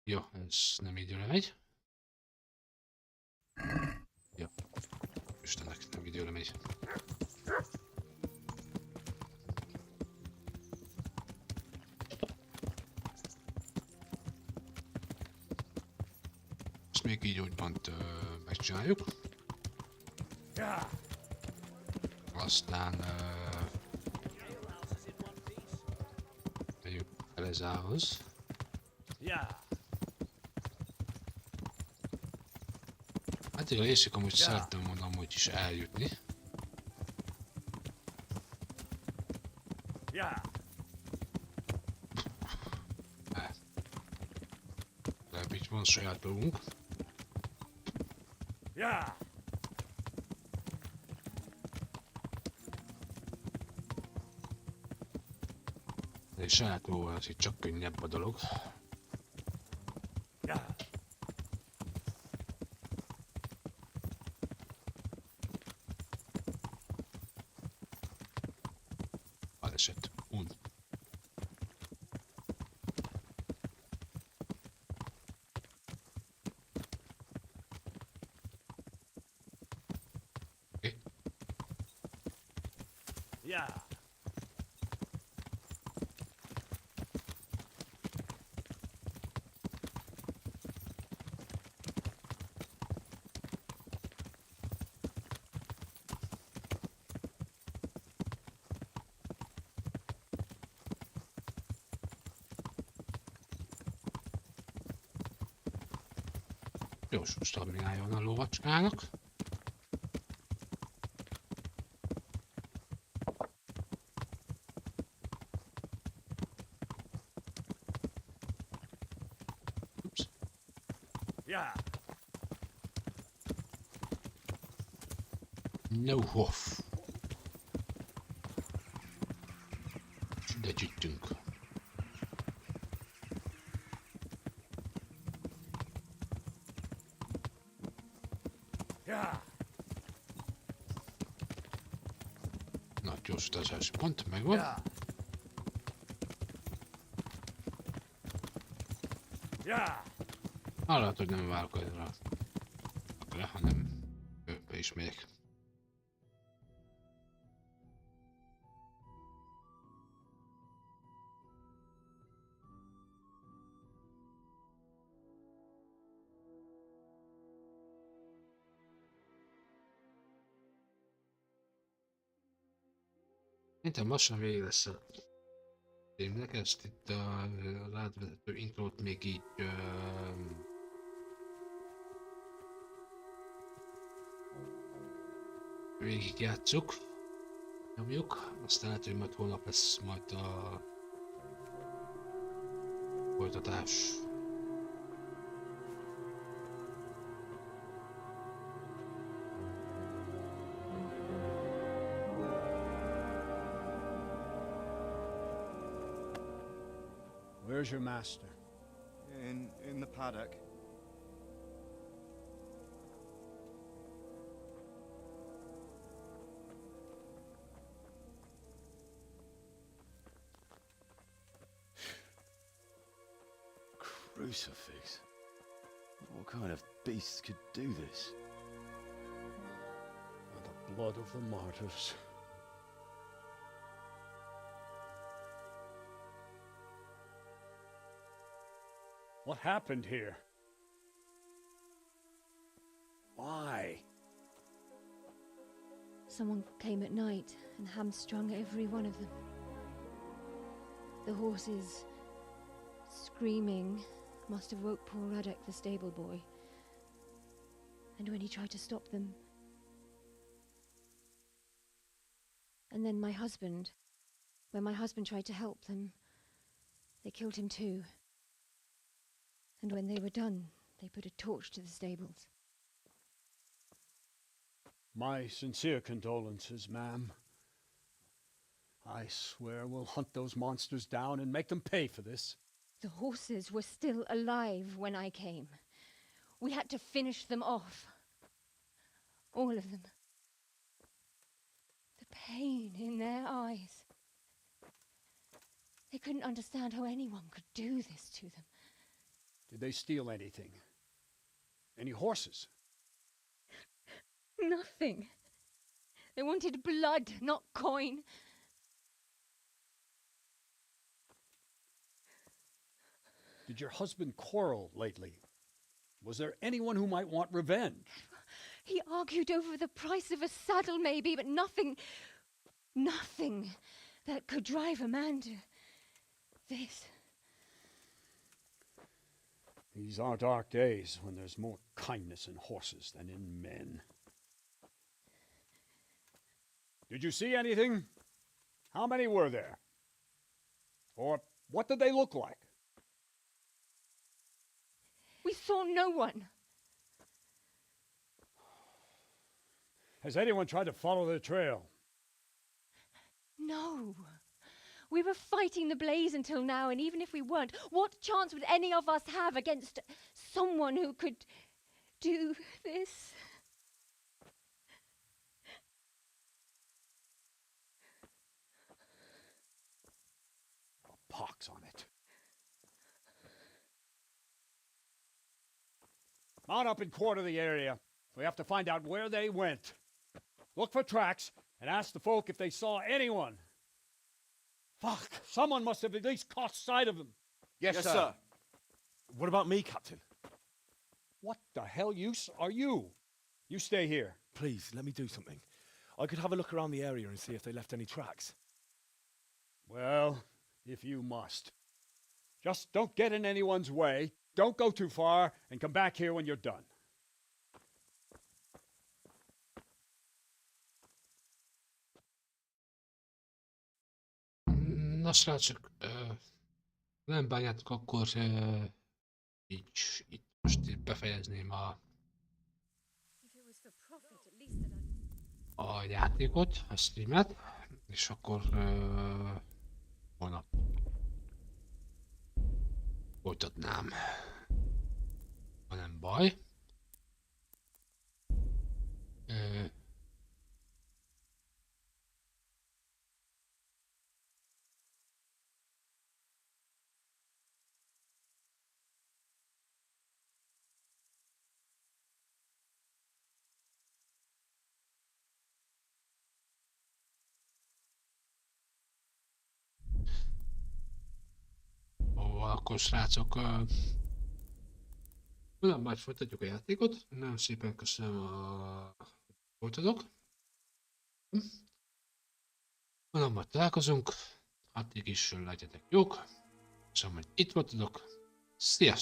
Jó, ez nem időre megy. Jó. Istennek, nem időre megy. Ezt még így úgy pont megcsináljuk. Aztán megyünk Elezához. Hát a részük amúgy szerettem volna amúgy is eljutni. De így van saját dolgunk. És sajától az itt csak könnyebb a dolog. Baleset. Yeah. Gyorsan stabilizáljon a lovacskának. Ups. Yeah. No hof. De gyűjtünk. Yeah. Na, gyorsítási pont megvan. Yeah. Yeah. Hallhat, hogy nem várok rá, hanem be is megyek. Szerintem lassan végig lesz a filmnek, ezt itt a rádvezető intrót még így végig játsszuk, nyomjuk, aztán lehet, hogy majd holnap lesz majd a folytatás. Where's your master? In the paddock. Crucifix? What kind of beast could do this? The blood of the martyrs. What happened here? Why? Someone came at night and hamstrung every one of them. The horses, screaming, must have woke poor Radek, the stable boy. And when he tried to stop them... And then my husband, when my husband tried to help them, they killed him too. And when they were done, they put a torch to the stables. My sincere condolences, ma'am. I swear we'll hunt those monsters down and make them pay for this. The horses were still alive when I came. We had to finish them off. All of them. The pain in their eyes. They couldn't understand how anyone could do this to them. Did they steal anything? Any horses? Nothing. They wanted blood, not coin. Did your husband quarrel lately? Was there anyone who might want revenge? He argued over the price of a saddle, maybe, but nothing that could drive a man to this. These are dark days when there's more kindness in horses than in men. Did you see anything? How many were there? Or what did they look like? We saw no one. Has anyone tried to follow the trail? No. We were fighting the blaze until now, and even if we weren't, what chance would any of us have against someone who could do this? Pox on it. Mount up and quarter the area. We have to find out where they went. Look for tracks and ask the folk if they saw anyone. Fuck! Someone must have at least caught sight of them. Yes, sir. What about me, Captain? What the hell use are you? You stay here. Please, let me do something. I could have a look around the area and see if they left any tracks. Well, if you must. Just don't get in anyone's way, don't go too far, and come back here when you're done. Na srácok, nem bánjátok, akkor így itt most így befejezném a játékot, a streamet, és akkor holnap folytatnám, ha nem baj. Akkor srácok, nem majd folytatjuk a játékot. Nagyon szépen köszönöm, hogy voltatok. Holnap majd találkozunk. Addig is legyetek jók. Köszönöm, hogy itt voltatok. Sziasztok!